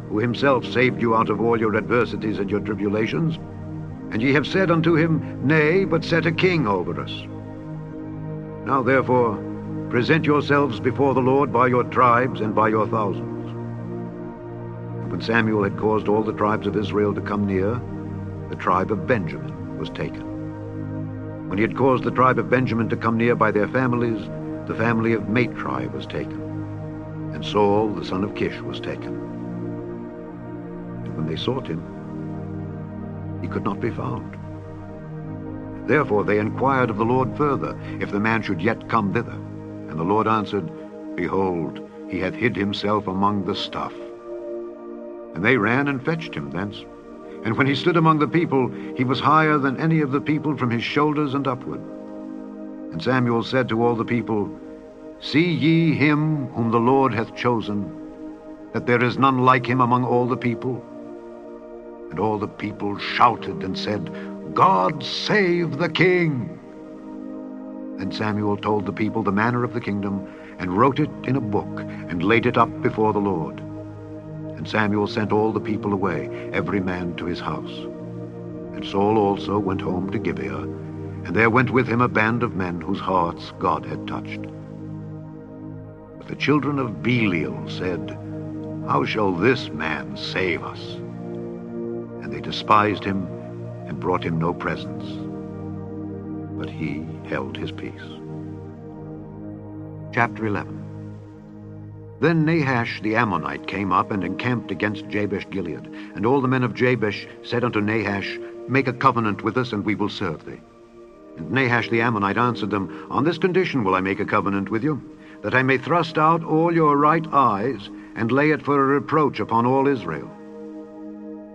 who himself saved you out of all your adversities and your tribulations. And ye have said unto him, Nay, but set a king over us. Now therefore, present yourselves before the Lord by your tribes and by your thousands. And when Samuel had caused all the tribes of Israel to come near, the tribe of Benjamin was taken. When he had caused the tribe of Benjamin to come near by their families, the family of Matri was taken. And Saul, the son of Kish, was taken. And when they sought him, he could not be found. Therefore they inquired of the Lord further, if the man should yet come thither. And the Lord answered, Behold, he hath hid himself among the stuff. And they ran and fetched him thence. And when he stood among the people, he was higher than any of the people from his shoulders and upward. And Samuel said to all the people, See ye him whom the Lord hath chosen, that there is none like him among all the people? And all the people shouted and said, God save the king! Then Samuel told the people the manner of the kingdom, and wrote it in a book, and laid it up before the Lord. And Samuel sent all the people away, every man to his house. And Saul also went home to Gibeah, and there went with him a band of men whose hearts God had touched. But the children of Belial said, How shall this man save us? And they despised him, and brought him no presents. But he held his peace. Chapter 11. Then Nahash the Ammonite came up and encamped against Jabesh-Gilead. And all the men of Jabesh said unto Nahash, Make a covenant with us, and we will serve thee. And Nahash the Ammonite answered them, On this condition will I make a covenant with you, that I may thrust out all your right eyes, and lay it for a reproach upon all Israel.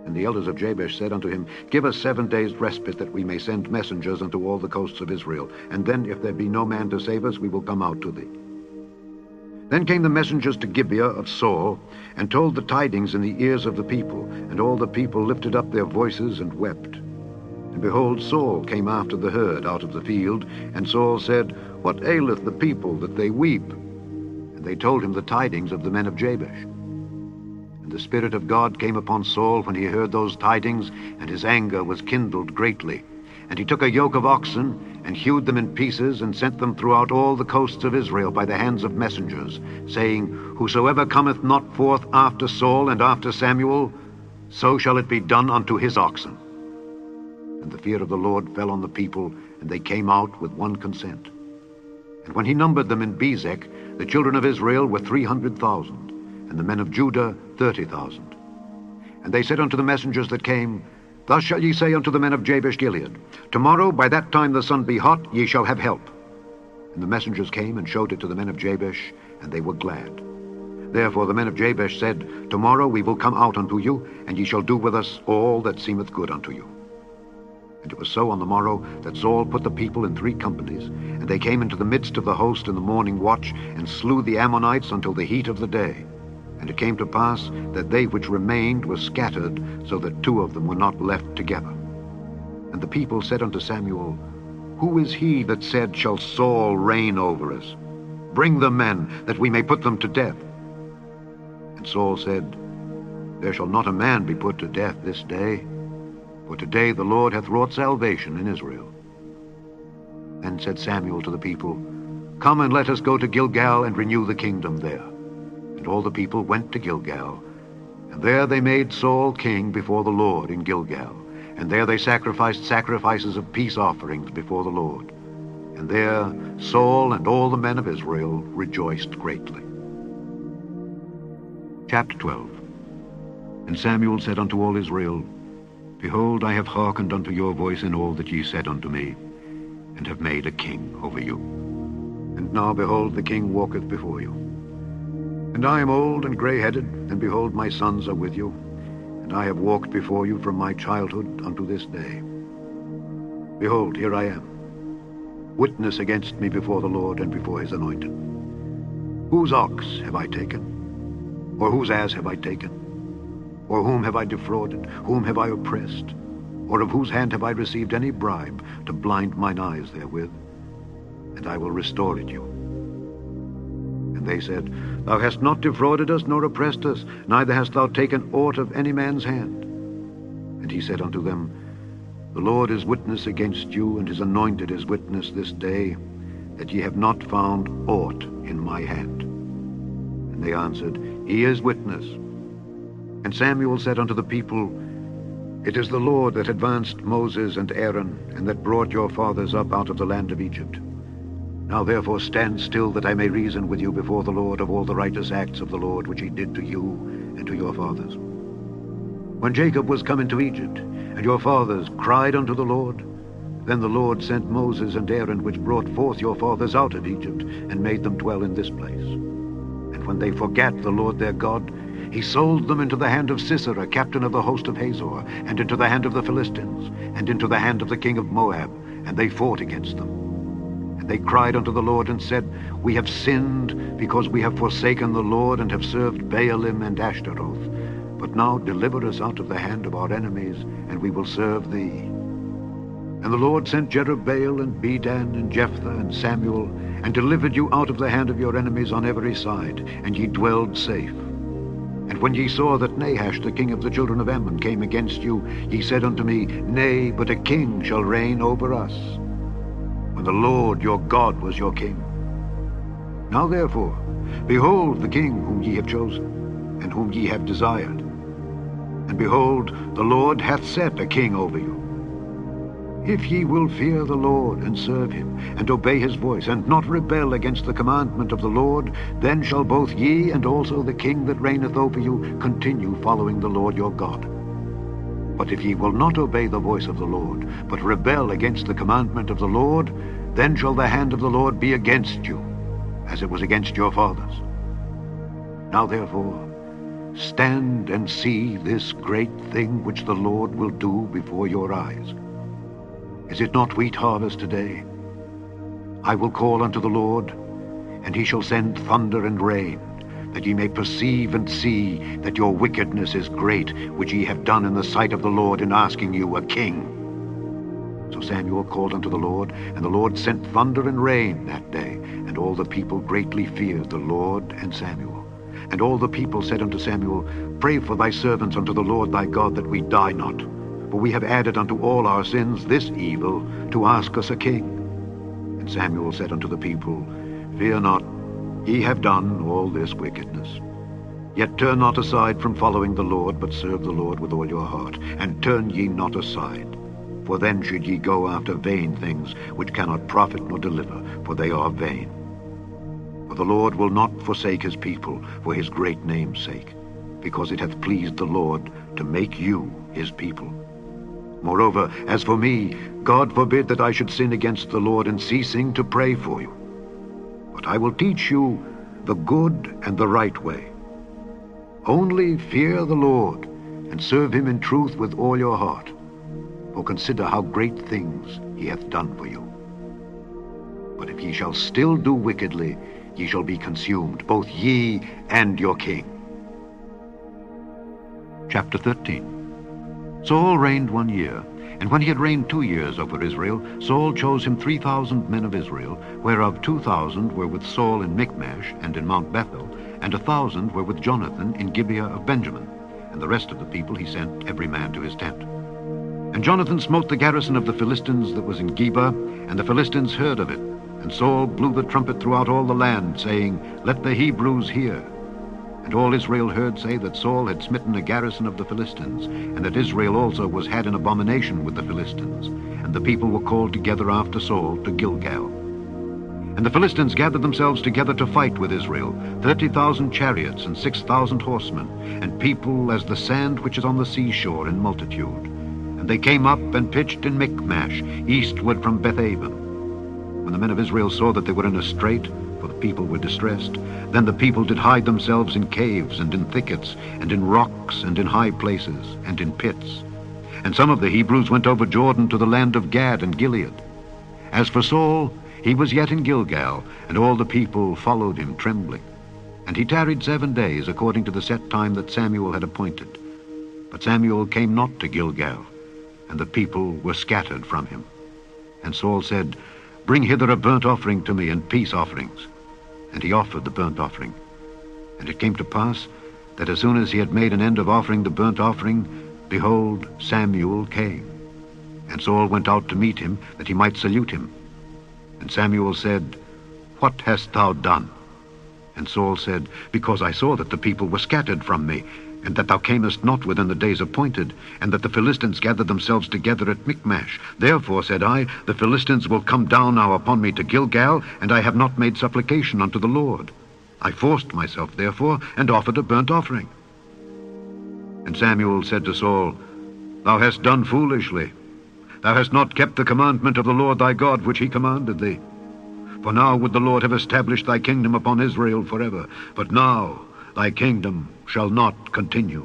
And the elders of Jabesh said unto him, Give us 7 days' respite, that we may send messengers unto all the coasts of Israel. And then, if there be no man to save us, we will come out to thee. Then came the messengers to Gibeah of Saul, and told the tidings in the ears of the people. And all the people lifted up their voices and wept. And behold, Saul came after the herd out of the field. And Saul said, What aileth the people that they weep? And they told him the tidings of the men of Jabesh. And the Spirit of God came upon Saul when he heard those tidings, and his anger was kindled greatly. And he took a yoke of oxen, and hewed them in pieces, and sent them throughout all the coasts of Israel by the hands of messengers, saying, Whosoever cometh not forth after Saul and after Samuel, so shall it be done unto his oxen. And the fear of the Lord fell on the people, and they came out with one consent. And when he numbered them in Bezek, the children of Israel were 300,000, and the men of Judah 30,000. And they said unto the messengers that came, Thus shall ye say unto the men of Jabesh-Gilead, Tomorrow by that time the sun be hot, ye shall have help. And the messengers came and showed it to the men of Jabesh, and they were glad. Therefore the men of Jabesh said, Tomorrow we will come out unto you, and ye shall do with us all that seemeth good unto you. And it was so on the morrow that Saul put the people in 3 companies, and they came into the midst of the host in the morning watch, and slew the Ammonites until the heat of the day. And it came to pass that they which remained were scattered, so that 2 of them were not left together. And the people said unto Samuel, Who is he that said, Shall Saul reign over us? Bring the men, that we may put them to death. And Saul said, There shall not a man be put to death this day, for today the Lord hath wrought salvation in Israel. Then said Samuel to the people, Come and let us go to Gilgal and renew the kingdom there. And all the people went to Gilgal, and there they made Saul king before the Lord in Gilgal. And there they sacrificed sacrifices of peace offerings before the Lord. And there Saul and all the men of Israel rejoiced greatly. Chapter 12. And Samuel said unto all Israel, Behold, I have hearkened unto your voice in all that ye said unto me, and have made a king over you. And now, behold, the king walketh before you. And I am old and gray-headed, and behold, my sons are with you, and I have walked before you from my childhood unto this day. Behold, here I am. Witness against me before the Lord and before his anointed. Whose ox have I taken? Or whose ass have I taken? Or whom have I defrauded? Whom have I oppressed? Or of whose hand have I received any bribe to blind mine eyes therewith? And I will restore it you. And they said, Thou hast not defrauded us, nor oppressed us, neither hast thou taken aught of any man's hand. And he said unto them, The Lord is witness against you, and his anointed is witness this day, that ye have not found aught in my hand. And they answered, He is witness. And Samuel said unto the people, It is the Lord that advanced Moses and Aaron, and that brought your fathers up out of the land of Egypt. Now therefore stand still, that I may reason with you before the Lord of all the righteous acts of the Lord which he did to you and to your fathers. When Jacob was come into Egypt, and your fathers cried unto the Lord, then the Lord sent Moses and Aaron, which brought forth your fathers out of Egypt, and made them dwell in this place. And when they forgat the Lord their God, he sold them into the hand of Sisera, captain of the host of Hazor, and into the hand of the Philistines, and into the hand of the king of Moab, and they fought against them. And they cried unto the Lord, and said, We have sinned, because we have forsaken the Lord, and have served Baalim and Ashtaroth. But now deliver us out of the hand of our enemies, and we will serve thee. And the Lord sent Jerubbaal, and Bedan, and Jephthah, and Samuel, and delivered you out of the hand of your enemies on every side, and ye dwelled safe. And when ye saw that Nahash the king of the children of Ammon came against you, ye said unto me, Nay, but a king shall reign over us, when the Lord your God was your king. Now therefore, behold the king whom ye have chosen, and whom ye have desired. And behold, the Lord hath set a king over you. If ye will fear the Lord, and serve him, and obey his voice, and not rebel against the commandment of the Lord, then shall both ye and also the king that reigneth over you continue following the Lord your God. But if ye will not obey the voice of the Lord, but rebel against the commandment of the Lord, then shall the hand of the Lord be against you, as it was against your fathers. Now therefore, stand and see this great thing which the Lord will do before your eyes. Is it not wheat harvest today? I will call unto the Lord, and he shall send thunder and rain, that ye may perceive and see that your wickedness is great, which ye have done in the sight of the Lord in asking you a king. So Samuel called unto the Lord, and the Lord sent thunder and rain that day, and all the people greatly feared the Lord and Samuel. And all the people said unto Samuel, Pray for thy servants unto the Lord thy God, that we die not. For we have added unto all our sins this evil, to ask us a king. And Samuel said unto the people, Fear not, ye have done all this wickedness. Yet turn not aside from following the Lord, but serve the Lord with all your heart, and turn ye not aside. For then should ye go after vain things, which cannot profit nor deliver, for they are vain. For the Lord will not forsake his people for his great name's sake, because it hath pleased the Lord to make you his people. Moreover, as for me, God forbid that I should sin against the Lord in ceasing to pray for you. But I will teach you the good and the right way. Only fear the Lord, and serve him in truth with all your heart. For consider how great things he hath done for you. But if ye shall still do wickedly, ye shall be consumed, both ye and your king. Chapter 13. Saul reigned 1 year, and when he had reigned 2 years over Israel, Saul chose him 3,000 men of Israel, whereof 2,000 were with Saul in Michmash and in Mount Bethel, and 1,000 were with Jonathan in Gibeah of Benjamin. And the rest of the people he sent every man to his tent. And Jonathan smote the garrison of the Philistines that was in Geba, and the Philistines heard of it. And Saul blew the trumpet throughout all the land, saying, Let the Hebrews hear. And all Israel heard say that Saul had smitten a garrison of the Philistines, and that Israel also was had an abomination with the Philistines. And the people were called together after Saul to Gilgal. And the Philistines gathered themselves together to fight with Israel, 30,000 chariots and 6,000 horsemen, and people as the sand which is on the seashore in multitude. And they came up and pitched in Michmash, eastward from Bethaven. When the men of Israel saw that they were in a strait, for the people were distressed, then the people did hide themselves in caves and in thickets, and in rocks and in high places, and in pits. And some of the Hebrews went over Jordan to the land of Gad and Gilead. As for Saul, he was yet in Gilgal, and all the people followed him trembling. And he tarried 7 days, according to the set time that Samuel had appointed. But Samuel came not to Gilgal, and the people were scattered from him. And Saul said, Bring hither a burnt offering to me, and peace offerings. And he offered the burnt offering. And it came to pass, that as soon as he had made an end of offering the burnt offering, behold, Samuel came. And Saul went out to meet him, that he might salute him. And Samuel said, What hast thou done? And Saul said, Because I saw that the people were scattered from me, and that thou camest not within the days appointed, and that the Philistines gathered themselves together at Michmash. Therefore, said I, the Philistines will come down now upon me to Gilgal, and I have not made supplication unto the Lord. I forced myself, therefore, and offered a burnt offering. And Samuel said to Saul, Thou hast done foolishly. Thou hast not kept the commandment of the Lord thy God, which he commanded thee. For now would the Lord have established thy kingdom upon Israel forever. But now thy kingdom shall not continue.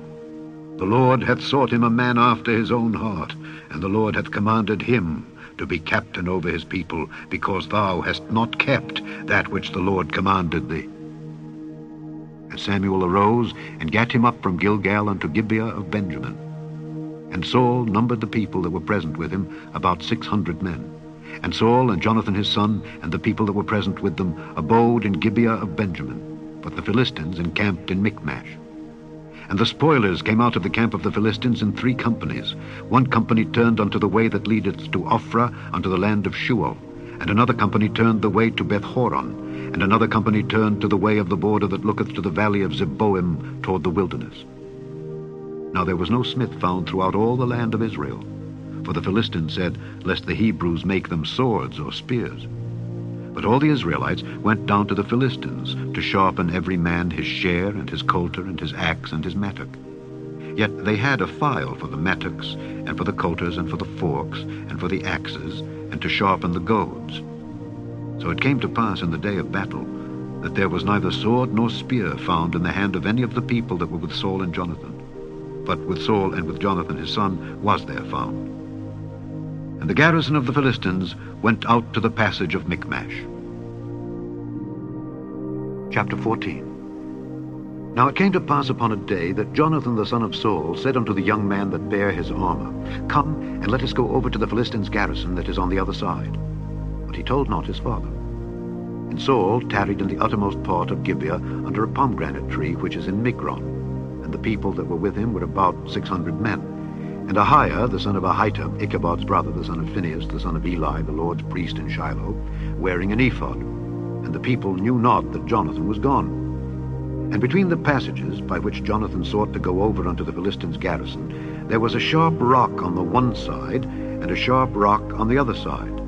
The Lord hath sought him a man after his own heart, and the Lord hath commanded him to be captain over his people, because thou hast not kept that which the Lord commanded thee. And Samuel arose, and gat him up from Gilgal unto Gibeah of Benjamin. And Saul numbered the people that were present with him, about 600 men. And Saul and Jonathan his son, and the people that were present with them, abode in Gibeah of Benjamin, but the Philistines encamped in Michmash. And the spoilers came out of the camp of the Philistines in 3 companies. 1 company turned unto the way that leadeth to Ophrah, unto the land of Shual. And another company turned the way to Beth-horon. And another company turned to the way of the border that looketh to the valley of Zeboim, toward the wilderness. Now there was no smith found throughout all the land of Israel. for the Philistines said, "Lest the Hebrews make them swords or spears." But all the Israelites went down to the Philistines to sharpen every man his share and his coulter and his axe and his mattock. Yet they had a file for the mattocks and for the coulters and for the forks and for the axes and to sharpen the goads. So it came to pass in the day of battle that there was neither sword nor spear found in the hand of any of the people that were with Saul and Jonathan. But with Saul and with Jonathan his son was there found. And the garrison of the Philistines went out to the passage of Michmash. Chapter 14. Now it came to pass upon a day that Jonathan the son of Saul said unto the young man that bare his armor, "Come, and let us go over to the Philistines' garrison that is on the other side." But he told not his father. And Saul tarried in the uttermost part of Gibeah under a pomegranate tree which is in Migron. And the people that were with him were about 600 men. And Ahiah, the son of Ahitub, Ichabod's brother, the son of Phinehas, the son of Eli, the Lord's priest in Shiloh, wearing an ephod. And the people knew not that Jonathan was gone. And between the passages by which Jonathan sought to go over unto the Philistines' garrison, there was a sharp rock on the one side, and a sharp rock on the other side.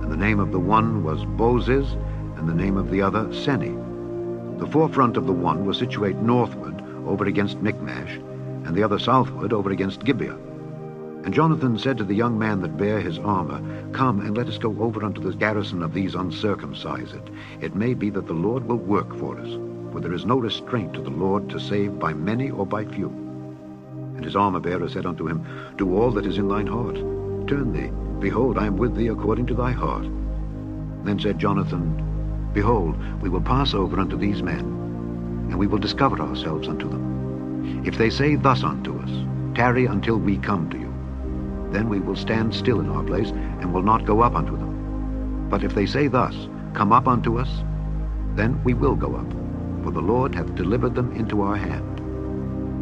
And the name of the one was Bozez, and the name of the other Seni. The forefront of the one was situate northward, over against Michmash, and the other southward, over against Gibeah. And Jonathan said to the young man that bare his armor, "Come, and let us go over unto the garrison of these uncircumcised. It may be that the Lord will work for us, for there is no restraint to the Lord to save by many or by few." And his armor-bearer said unto him, "Do all that is in thine heart. Turn thee. Behold, I am with thee according to thy heart." Then said Jonathan, "Behold, we will pass over unto these men, and we will discover ourselves unto them. If they say thus unto us, Tarry until we come to you, then we will stand still in our place, and will not go up unto them. But if they say thus, Come up unto us, then we will go up, for the Lord hath delivered them into our hand,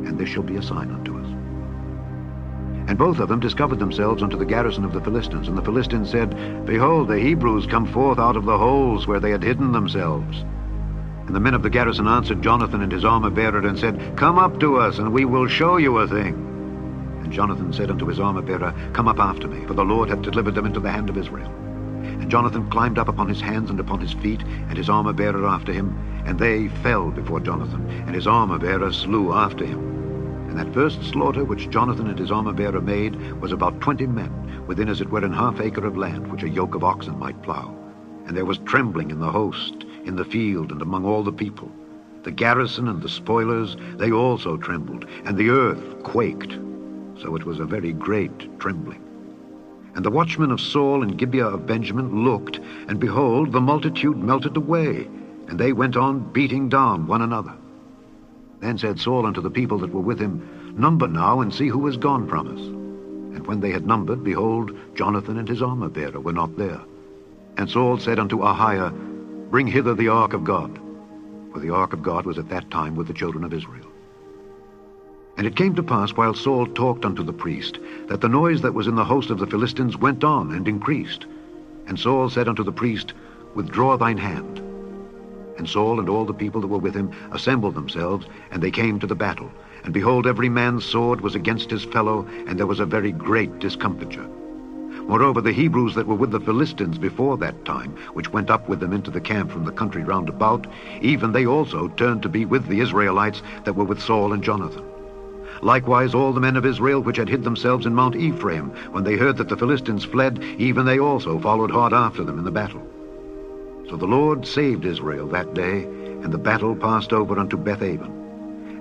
and this shall be a sign unto us." And both of them discovered themselves unto the garrison of the Philistines. And the Philistines said, "Behold, the Hebrews come forth out of the holes where they had hidden themselves." And the men of the garrison answered Jonathan and his armor-bearer, and said, "Come up to us, and we will show you a thing." And Jonathan said unto his armor-bearer, "Come up after me, for the Lord hath delivered them into the hand of Israel." And Jonathan climbed up upon his hands and upon his feet, and his armor-bearer after him, and they fell before Jonathan, and his armor-bearer slew after him. And that first slaughter which Jonathan and his armor-bearer made was about 20 men, within as it were an half acre of land, which a yoke of oxen might plow. And there was trembling in the host, in the field, and among all the people. The garrison and the spoilers, they also trembled, and the earth quaked. So it was a very great trembling. And the watchmen of Saul and Gibeah of Benjamin looked, and behold, the multitude melted away, and they went on beating down one another. Then said Saul unto the people that were with him, "Number now, and see who is gone from us." And when they had numbered, behold, Jonathan and his armor-bearer were not there. And Saul said unto Ahiah, "Bring hither the ark of God." For the ark of God was at that time with the children of Israel. And it came to pass, while Saul talked unto the priest, that the noise that was in the host of the Philistines went on and increased. And Saul said unto the priest, "Withdraw thine hand." And Saul and all the people that were with him assembled themselves, and they came to the battle. And behold, every man's sword was against his fellow, and there was a very great discomfiture. Moreover, the Hebrews that were with the Philistines before that time, which went up with them into the camp from the country round about, even they also turned to be with the Israelites that were with Saul and Jonathan. Likewise all the men of Israel which had hid themselves in Mount Ephraim, when they heard that the Philistines fled, even they also followed hard after them in the battle. So the Lord saved Israel that day, and the battle passed over unto Bethaven.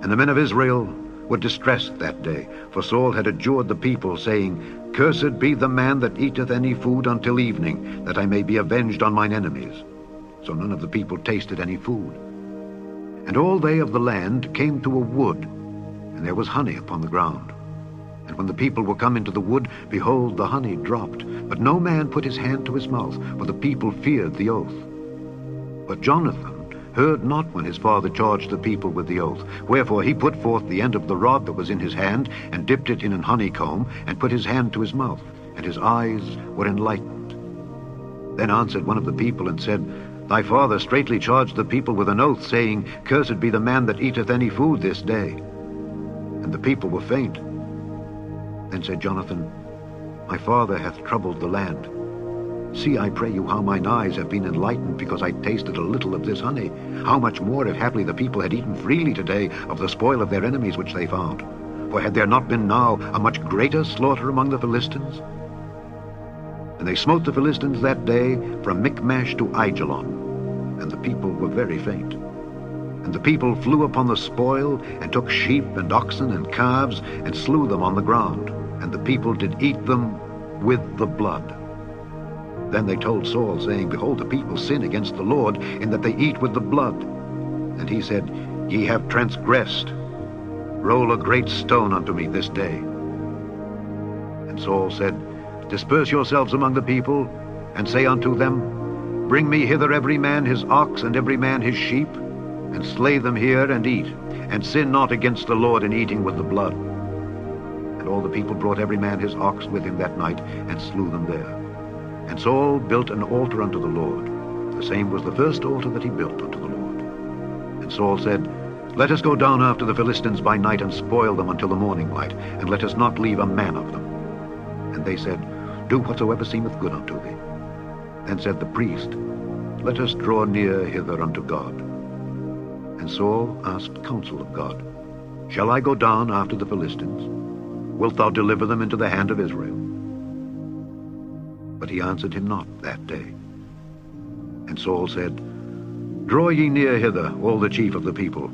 And the men of Israel were distressed that day, for Saul had adjured the people, saying, "Cursed be the man that eateth any food until evening, that I may be avenged on mine enemies." So none of the people tasted any food. And all they of the land came to a wood, and there was honey upon the ground. And when the people were come into the wood, behold, the honey dropped, but no man put his hand to his mouth, for the people feared the oath. But Jonathan heard not when his father charged the people with the oath. Wherefore he put forth the end of the rod that was in his hand, and dipped it in an honeycomb, and put his hand to his mouth, and his eyes were enlightened. Then answered one of the people, and said, "Thy father straitly charged the people with an oath, saying, Cursed be the man that eateth any food this day. And the people were faint. Then said Jonathan, My father hath troubled the land. See, I pray you, how mine eyes have been enlightened, because I tasted a little of this honey. How much more if haply the people had eaten freely today of the spoil of their enemies which they found? For had there not been now a much greater slaughter among the Philistines? And they smote the Philistines that day from Michmash to Aijalon, and the people were very faint. And the people flew upon the spoil, and took sheep and oxen and calves, and slew them on the ground. And the people did eat them with the blood. Then they told Saul, saying, Behold, the people sin against the Lord, in that they eat with the blood. And he said, Ye have transgressed. Roll a great stone unto me this day. And Saul said, Disperse yourselves among the people, and say unto them, Bring me hither every man his ox, and every man his sheep, and slay them here, and eat, and sin not against the Lord in eating with the blood. And all the people brought every man his ox with him that night, and slew them there. And Saul built an altar unto the Lord. The same was the first altar that he built unto the Lord. And Saul said, Let us go down after the Philistines by night, and spoil them until the morning light, and let us not leave a man of them. And they said, Do whatsoever seemeth good unto thee. Then said the priest, Let us draw near hither unto God. And Saul asked counsel of God, Shall I go down after the Philistines? Wilt thou deliver them into the hand of Israel? But he answered him not that day. And Saul said, Draw ye near hither, all the chief of the people,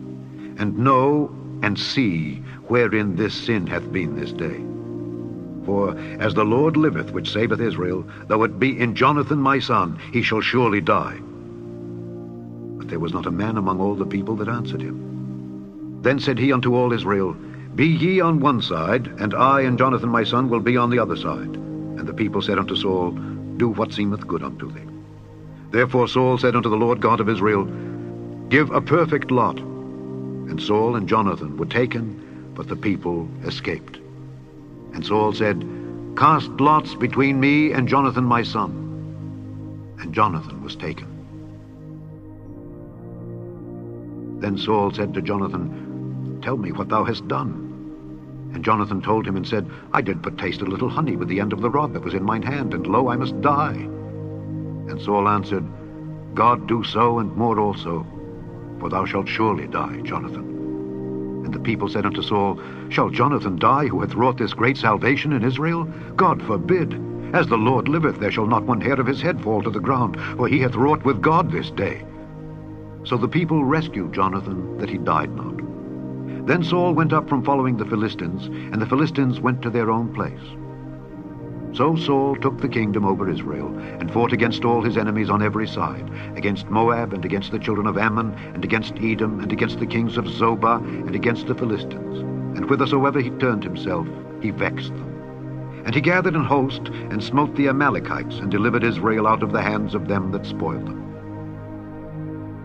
and know and see wherein this sin hath been this day. For as the Lord liveth, which saveth Israel, though it be in Jonathan my son, he shall surely die. But there was not a man among all the people that answered him. Then said he unto all Israel, Be ye on one side, and I and Jonathan my son will be on the other side. And the people said unto Saul, Do what seemeth good unto thee. Therefore Saul said unto the Lord God of Israel, Give a perfect lot. And Saul and Jonathan were taken, but the people escaped. And Saul said, Cast lots between me and Jonathan my son. And Jonathan was taken. Then Saul said to Jonathan, Tell me what thou hast done. And Jonathan told him and said, I did but taste a little honey with the end of the rod that was in mine hand, and lo, I must die. And Saul answered, God do so, and more also, for thou shalt surely die, Jonathan. And the people said unto Saul, Shall Jonathan die, who hath wrought this great salvation in Israel? God forbid. As the Lord liveth, there shall not one hair of his head fall to the ground, for he hath wrought with God this day. So the people rescued Jonathan, that he died not. Then Saul went up from following the Philistines, and the Philistines went to their own place. So Saul took the kingdom over Israel, and fought against all his enemies on every side, against Moab, and against the children of Ammon, and against Edom, and against the kings of Zobah, and against the Philistines. And whithersoever he turned himself, he vexed them. And he gathered an host, and smote the Amalekites, and delivered Israel out of the hands of them that spoiled them.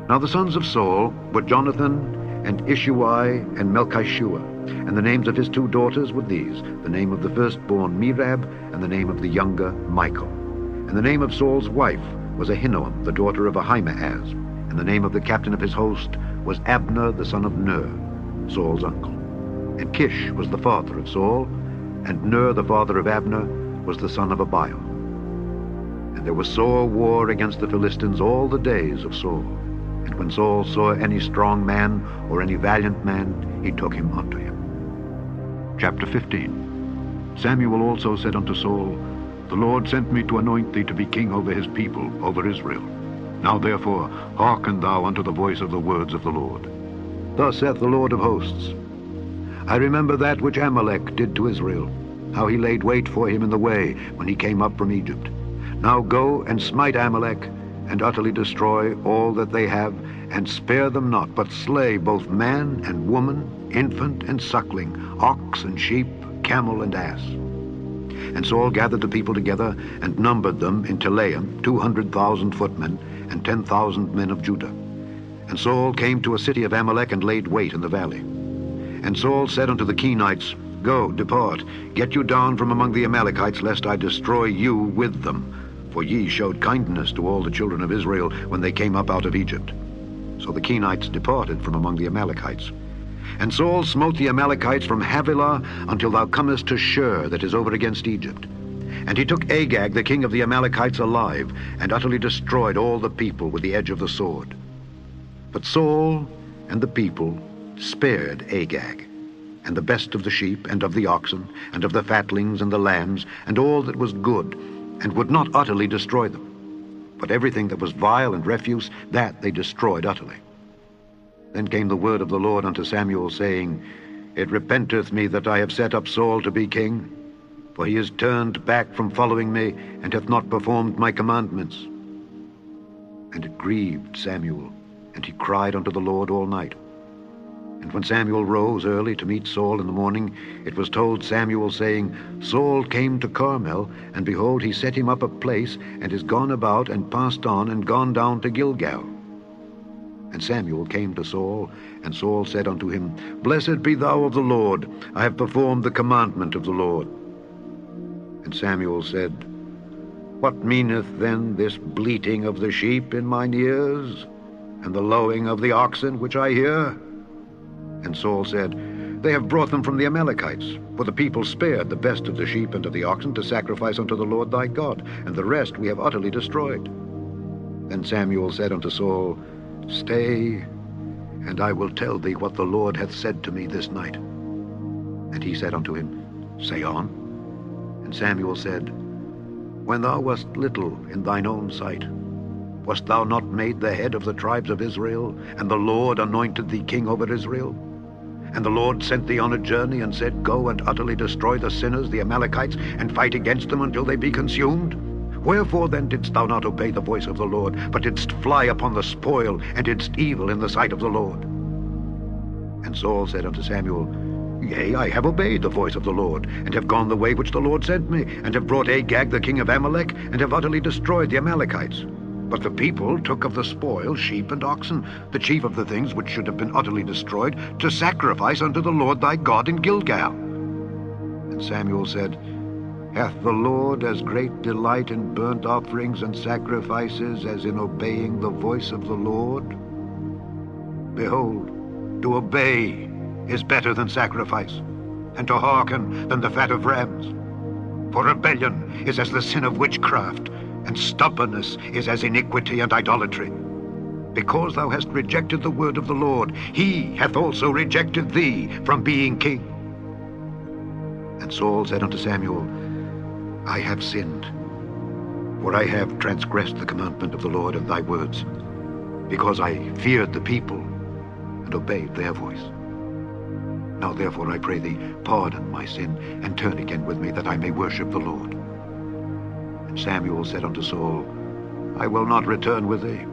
Now the sons of Saul were Jonathan, and Ishuai, and Melchishua, and the names of his two daughters were these, the name of the firstborn Merab, and the name of the younger Michal. And the name of Saul's wife was Ahinoam, the daughter of Ahimaaz, and the name of the captain of his host was Abner, the son of Ner, Saul's uncle. And Kish was the father of Saul, and Ner, the father of Abner, was the son of Abiel. And there was sore war against the Philistines all the days of Saul. And when Saul saw any strong man or any valiant man, he took him unto him. Chapter 15. Samuel also said unto Saul, The Lord sent me to anoint thee to be king over his people, over Israel. Now therefore hearken thou unto the voice of the words of the Lord. Thus saith the Lord of hosts, I remember that which Amalek did to Israel, how he laid wait for him in the way when he came up from Egypt. Now go and smite Amalek, and utterly destroy all that they have, and spare them not, but slay both man and woman, infant and suckling, ox and sheep, camel and ass. And Saul gathered the people together, and numbered them in Telaim 200,000 footmen, and 10,000 men of Judah. And Saul came to a city of Amalek, and laid wait in the valley. And Saul said unto the Kenites, Go, depart, get you down from among the Amalekites, lest I destroy you with them. For ye showed kindness to all the children of Israel when they came up out of Egypt. So the Kenites departed from among the Amalekites. And Saul smote the Amalekites from Havilah until thou comest to Shur, that is over against Egypt. And he took Agag, the king of the Amalekites, alive, and utterly destroyed all the people with the edge of the sword. But Saul and the people spared Agag, and the best of the sheep, and of the oxen, and of the fatlings and the lambs, and all that was good, and would not utterly destroy them. But everything that was vile and refuse, that they destroyed utterly. Then came the word of the Lord unto Samuel, saying, It repenteth me that I have set up Saul to be king, for he is turned back from following me, and hath not performed my commandments. And it grieved Samuel, and he cried unto the Lord all night. And when Samuel rose early to meet Saul in the morning, it was told Samuel, saying, Saul came to Carmel, and behold, he set him up a place, and is gone about, and passed on, and gone down to Gilgal. And Samuel came to Saul, and Saul said unto him, Blessed be thou of the Lord, I have performed the commandment of the Lord. And Samuel said, What meaneth then this bleating of the sheep in mine ears, and the lowing of the oxen which I hear? And Saul said, They have brought them from the Amalekites, for the people spared the best of the sheep and of the oxen to sacrifice unto the Lord thy God, and the rest we have utterly destroyed. Then Samuel said unto Saul, Stay, and I will tell thee what the Lord hath said to me this night. And he said unto him, Say on. And Samuel said, When thou wast little in thine own sight, wast thou not made the head of the tribes of Israel, and the Lord anointed thee king over Israel? And the Lord sent thee on a journey, and said, Go and utterly destroy the sinners, the Amalekites, and fight against them until they be consumed? Wherefore then didst thou not obey the voice of the Lord, but didst fly upon the spoil, and didst evil in the sight of the Lord? And Saul said unto Samuel, Yea, I have obeyed the voice of the Lord, and have gone the way which the Lord sent me, and have brought Agag the king of Amalek, and have utterly destroyed the Amalekites. But the people took of the spoil sheep and oxen, the chief of the things which should have been utterly destroyed, to sacrifice unto the Lord thy God in Gilgal. And Samuel said, Hath the Lord as great delight in burnt offerings and sacrifices as in obeying the voice of the Lord? Behold, to obey is better than sacrifice, and to hearken than the fat of rams. For rebellion is as the sin of witchcraft, and stubbornness is as iniquity and idolatry. Because thou hast rejected the word of the Lord, he hath also rejected thee from being king. And Saul said unto Samuel, I have sinned, for I have transgressed the commandment of the Lord and thy words, because I feared the people and obeyed their voice. Now therefore I pray thee, pardon my sin, and turn again with me, that I may worship the Lord. And Samuel said unto Saul, I will not return with thee,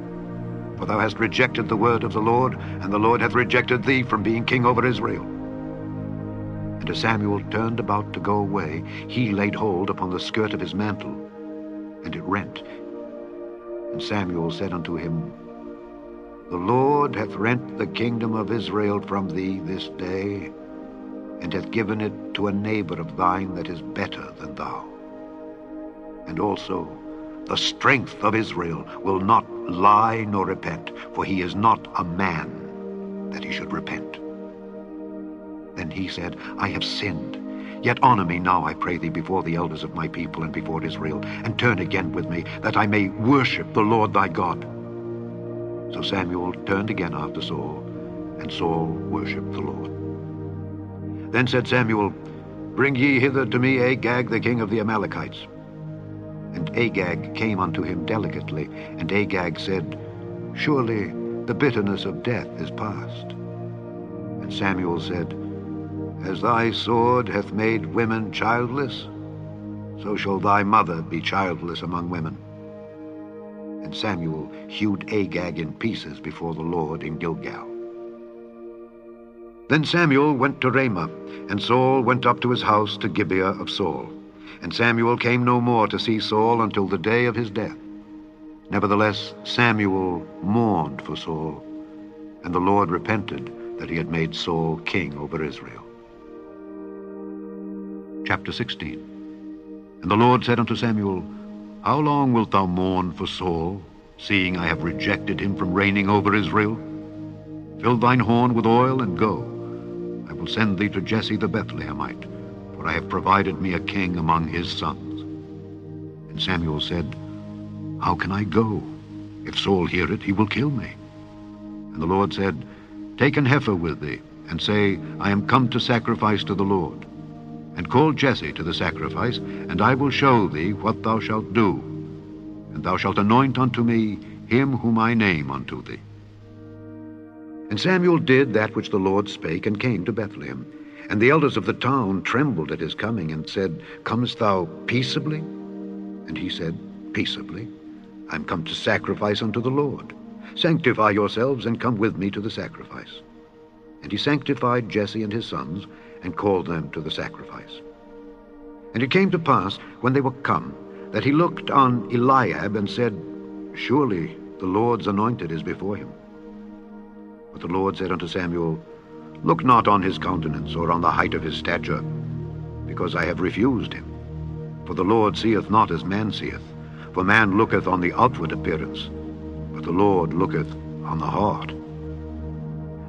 for thou hast rejected the word of the Lord, and the Lord hath rejected thee from being king over Israel. And as Samuel turned about to go away, he laid hold upon the skirt of his mantle, and it rent. And Samuel said unto him, The Lord hath rent the kingdom of Israel from thee this day, and hath given it to a neighbor of thine that is better than thou. And also the strength of Israel will not lie nor repent, for he is not a man that he should repent. Then he said, I have sinned. Yet honor me now, I pray thee, before the elders of my people and before Israel, and turn again with me, that I may worship the Lord thy God. So Samuel turned again after Saul, and Saul worshipped the Lord. Then said Samuel, Bring ye hither to me Agag the king of the Amalekites. And Agag came unto him delicately, and Agag said, Surely the bitterness of death is past. And Samuel said, As thy sword hath made women childless, so shall thy mother be childless among women. And Samuel hewed Agag in pieces before the Lord in Gilgal. Then Samuel went to Ramah, and Saul went up to his house to Gibeah of Saul. And Samuel came no more to see Saul until the day of his death. Nevertheless, Samuel mourned for Saul, and the Lord repented that he had made Saul king over Israel. Chapter 16. And the Lord said unto Samuel, How long wilt thou mourn for Saul, seeing I have rejected him from reigning over Israel? Fill thine horn with oil, and go. I will send thee to Jesse the Bethlehemite, for I have provided me a king among his sons. And Samuel said, How can I go? If Saul hear it, he will kill me. And the Lord said, Take an heifer with thee, and say, I am come to sacrifice to the Lord. And call Jesse to the sacrifice, and I will show thee what thou shalt do. And thou shalt anoint unto me him whom I name unto thee. And Samuel did that which the Lord spake, and came to Bethlehem. And the elders of the town trembled at his coming, and said, Comest thou peaceably? And he said, Peaceably. I am come to sacrifice unto the Lord. Sanctify yourselves, and come with me to the sacrifice. And he sanctified Jesse and his sons, and called them to the sacrifice. And it came to pass, when they were come, that he looked on Eliab, and said, Surely the Lord's anointed is before him. But the Lord said unto Samuel, Look not on his countenance, or on the height of his stature, because I have refused him. For the Lord seeth not as man seeth, for man looketh on the outward appearance, but the Lord looketh on the heart.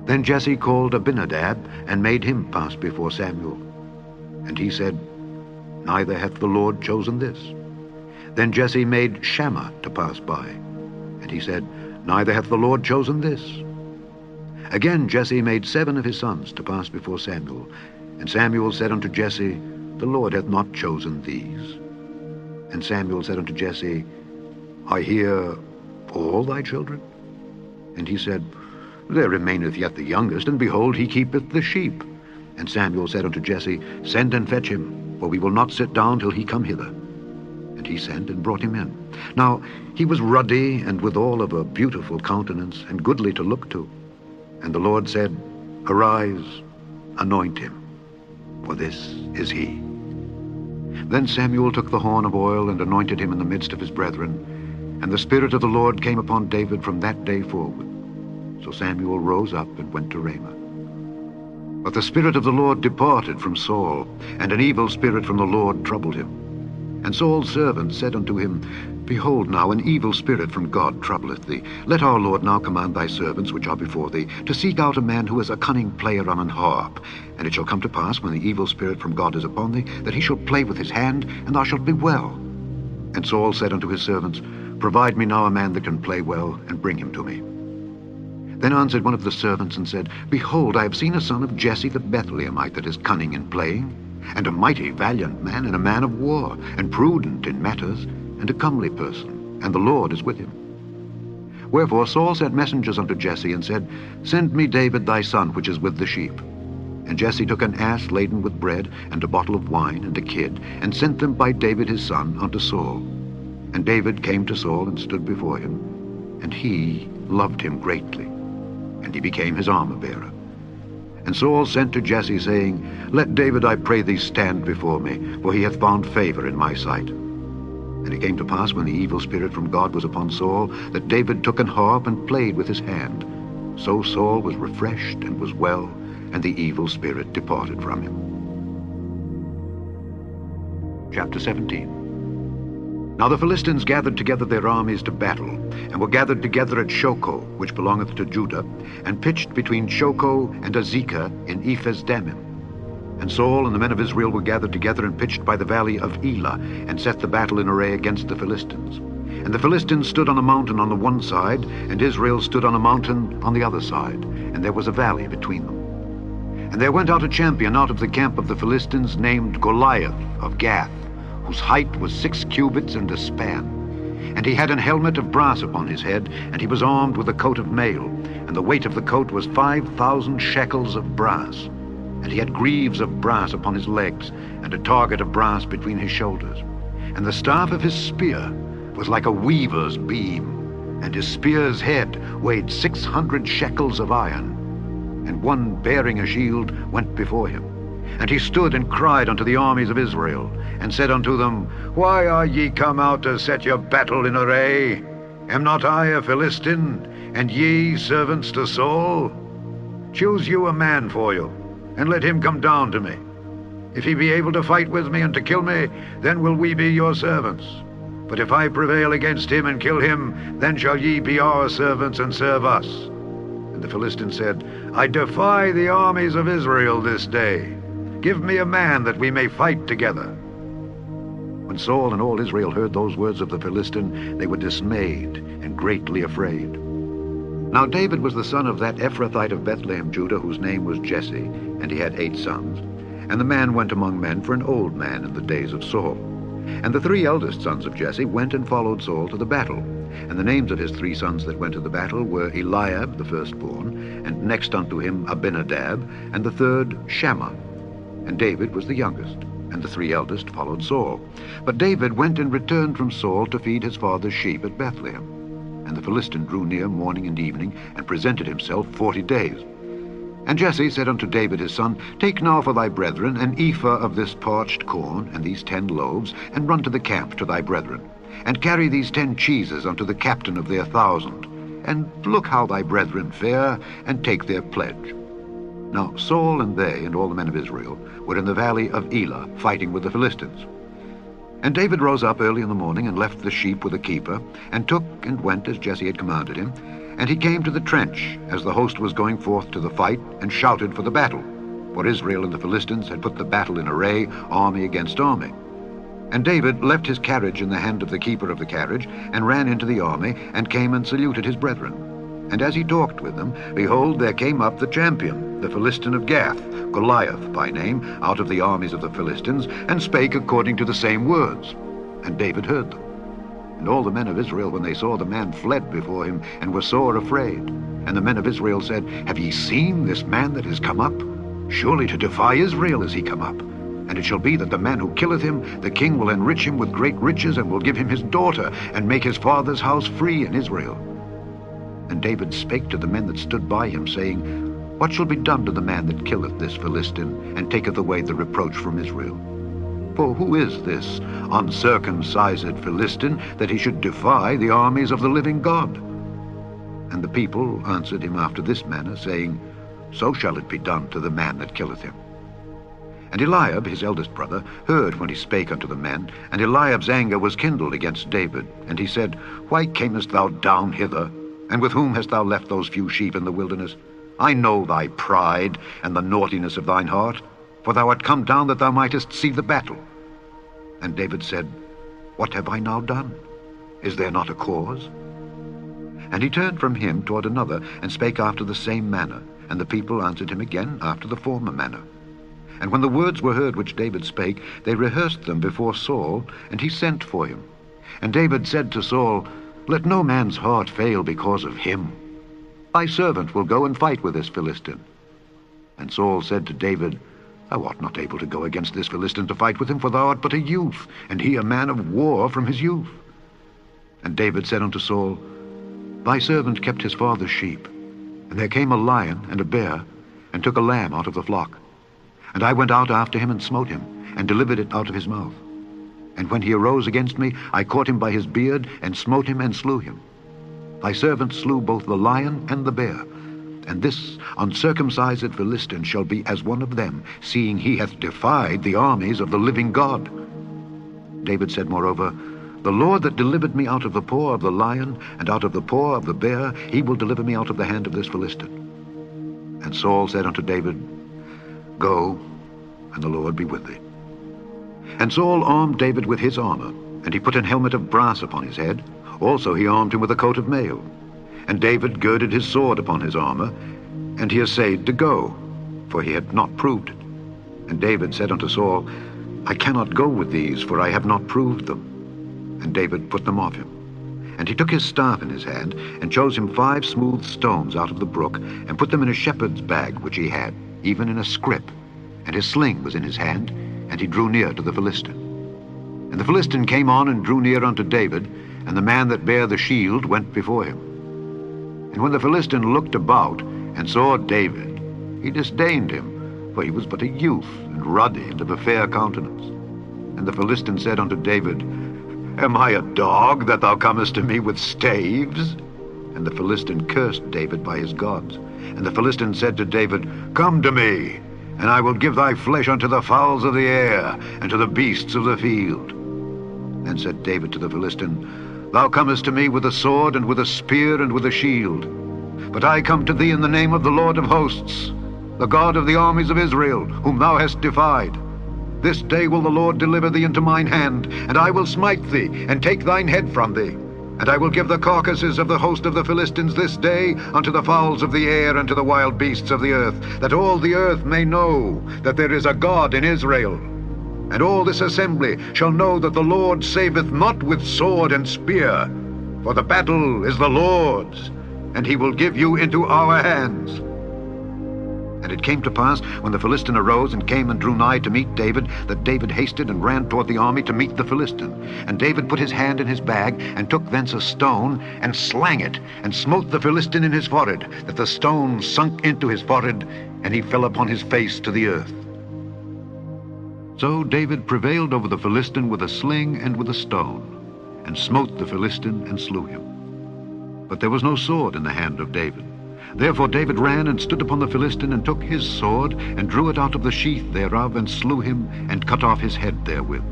Then Jesse called Abinadab, and made him pass before Samuel. And he said, Neither hath the Lord chosen this. Then Jesse made Shammah to pass by. And he said, Neither hath the Lord chosen this. Again Jesse made 7 of his sons to pass before Samuel. And Samuel said unto Jesse, The Lord hath not chosen these. And Samuel said unto Jesse, Are here all thy children? And he said, There remaineth yet the youngest, and behold, he keepeth the sheep. And Samuel said unto Jesse, Send and fetch him, for we will not sit down till he come hither. And he sent and brought him in. Now he was ruddy, and withal of a beautiful countenance, and goodly to look to. And the Lord said, Arise, anoint him, for this is he. Then Samuel took the horn of oil, and anointed him in the midst of his brethren. And the Spirit of the Lord came upon David from that day forward. So Samuel rose up and went to Ramah. But the Spirit of the Lord departed from Saul, and an evil spirit from the Lord troubled him. And Saul's servants said unto him, Behold now, an evil spirit from God troubleth thee. Let our Lord now command thy servants which are before thee, to seek out a man who is a cunning player on an harp. And it shall come to pass, when the evil spirit from God is upon thee, that he shall play with his hand, and thou shalt be well. And Saul said unto his servants, Provide me now a man that can play well, and bring him to me. Then answered one of the servants, and said, Behold, I have seen a son of Jesse the Bethlehemite that is cunning in playing, and a mighty valiant man, and a man of war, and prudent in matters, and a comely person, and the Lord is with him. Wherefore Saul sent messengers unto Jesse, and said, Send me David thy son, which is with the sheep. And Jesse took an ass laden with bread, and a bottle of wine, and a kid, and sent them by David his son unto Saul. And David came to Saul, and stood before him. And he loved him greatly, and he became his armor-bearer. And Saul sent to Jesse, saying, Let David, I pray thee, stand before me, for he hath found favor in my sight. And it came to pass, when the evil spirit from God was upon Saul, that David took an harp and played with his hand. So Saul was refreshed and was well, and the evil spirit departed from him. Chapter 17. Now the Philistines gathered together their armies to battle, and were gathered together at Shochoh, which belongeth to Judah, and pitched between Shochoh and Azekah in Ephes-dammim. And Saul and the men of Israel were gathered together and pitched by the valley of Elah, and set the battle in array against the Philistines. And the Philistines stood on a mountain on the one side, and Israel stood on a mountain on the other side, and there was a valley between them. And there went out a champion out of the camp of the Philistines, named Goliath of Gath, whose height was 6 cubits and a span. And he had an helmet of brass upon his head, and he was armed with a coat of mail, and the weight of the coat was 5,000 shekels of brass. And he had greaves of brass upon his legs, and a target of brass between his shoulders. And the staff of his spear was like a weaver's beam, and his spear's head weighed 600 shekels of iron. And one bearing a shield went before him. And he stood and cried unto the armies of Israel, and said unto them, Why are ye come out to set your battle in array? Am not I a Philistine, and ye servants to Saul? Choose you a man for you, and let him come down to me. If he be able to fight with me and to kill me, then will we be your servants. But if I prevail against him and kill him, then shall ye be our servants and serve us. And the Philistines said, I defy the armies of Israel this day. Give me a man that we may fight together. When Saul and all Israel heard those words of the Philistine, they were dismayed and greatly afraid. Now David was the son of that Ephrathite of Bethlehem, Judah, whose name was Jesse, and he had 8 sons. And the man went among men for an old man in the days of Saul. And the 3 eldest sons of Jesse went and followed Saul to the battle. And the names of his 3 sons that went to the battle were Eliab, the firstborn, and next unto him Abinadab, and the third Shammah. And David was the youngest, and the 3 eldest followed Saul. But David went and returned from Saul to feed his father's sheep at Bethlehem. And the Philistine drew near morning and evening, and presented himself 40 days. And Jesse said unto David his son, Take now for thy brethren an ephah of this parched corn, and these 10 loaves, and run to the camp to thy brethren. And carry these 10 cheeses unto the captain of their 1,000. And look how thy brethren fare, and take their pledge. Now Saul and they, and all the men of Israel, were in the valley of Elah, fighting with the Philistines. And David rose up early in the morning, and left the sheep with a keeper, and took and went as Jesse had commanded him. And he came to the trench, as the host was going forth to the fight, and shouted for the battle. For Israel and the Philistines had put the battle in array, army against army. And David left his carriage in the hand of the keeper of the carriage, and ran into the army, and came and saluted his brethren. And as he talked with them, behold, there came up the champion, the Philistine of Gath, Goliath by name, out of the armies of the Philistines, and spake according to the same words. And David heard them. And all the men of Israel, when they saw the man, fled before him, and were sore afraid. And the men of Israel said, Have ye seen this man that is come up? Surely to defy Israel is he come up. And it shall be that the man who killeth him, the king will enrich him with great riches, and will give him his daughter, and make his father's house free in Israel. And David spake to the men that stood by him, saying, What shall be done to the man that killeth this Philistine, and taketh away the reproach from Israel? For who is this uncircumcised Philistine, that he should defy the armies of the living God? And the people answered him after this manner, saying, So shall it be done to the man that killeth him. And Eliab, his eldest brother, heard when he spake unto the men, and Eliab's anger was kindled against David. And he said, Why camest thou down hither? And with whom hast thou left those few sheep in the wilderness? I know thy pride, and the naughtiness of thine heart, for thou art come down that thou mightest see the battle. And David said, What have I now done? Is there not a cause? And he turned from him toward another, and spake after the same manner. And the people answered him again after the former manner. And when the words were heard which David spake, they rehearsed them before Saul, and he sent for him. And David said to Saul, Let no man's heart fail because of him. Thy servant will go and fight with this Philistine. And Saul said to David, Thou art not able to go against this Philistine to fight with him, for thou art but a youth, and he a man of war from his youth. And David said unto Saul, Thy servant kept his father's sheep, and there came a lion and a bear, and took a lamb out of the flock. And I went out after him, and smote him, and delivered it out of his mouth. And when he arose against me, I caught him by his beard, and smote him, and slew him. Thy servant slew both the lion and the bear. And this uncircumcised Philistine shall be as one of them, seeing he hath defied the armies of the living God. David said moreover, The Lord that delivered me out of the paw of the lion, and out of the paw of the bear, he will deliver me out of the hand of this Philistine. And Saul said unto David, Go, and the Lord be with thee. And Saul armed David with his armor, and he put an helmet of brass upon his head. Also he armed him with a coat of mail. And David girded his sword upon his armor, and he essayed to go, for he had not proved it. And David said unto Saul, I cannot go with these, for I have not proved them. And David put them off him. And he took his staff in his hand, and chose him 5 smooth stones out of the brook, and put them in a shepherd's bag which he had, even in a scrip. And his sling was in his hand, and he drew near to the Philistine. And the Philistine came on and drew near unto David, and the man that bare the shield went before him. And when the Philistine looked about, and saw David, he disdained him, for he was but a youth, and ruddy, and of a fair countenance. And the Philistine said unto David, Am I a dog, that thou comest to me with staves? And the Philistine cursed David by his gods. And the Philistine said to David, Come to me, and I will give thy flesh unto the fowls of the air, and to the beasts of the field. Then said David to the Philistine, Thou comest to me with a sword, and with a spear, and with a shield. But I come to thee in the name of the Lord of hosts, the God of the armies of Israel, whom thou hast defied. This day will the Lord deliver thee into mine hand, and I will smite thee, and take thine head from thee. And I will give the carcasses of the host of the Philistines this day unto the fowls of the air and to the wild beasts of the earth, that all the earth may know that there is a God in Israel. And all this assembly shall know that the Lord saveth not with sword and spear, for the battle is the Lord's, and he will give you into our hands. And it came to pass, when the Philistine arose and came and drew nigh to meet David, that David hasted and ran toward the army to meet the Philistine. And David put his hand in his bag, and took thence a stone, and slang it, and smote the Philistine in his forehead, that the stone sunk into his forehead, and he fell upon his face to the earth. So David prevailed over the Philistine with a sling and with a stone, and smote the Philistine and slew him. But there was no sword in the hand of David. Therefore David ran and stood upon the Philistine, and took his sword, and drew it out of the sheath thereof, and slew him, and cut off his head therewith.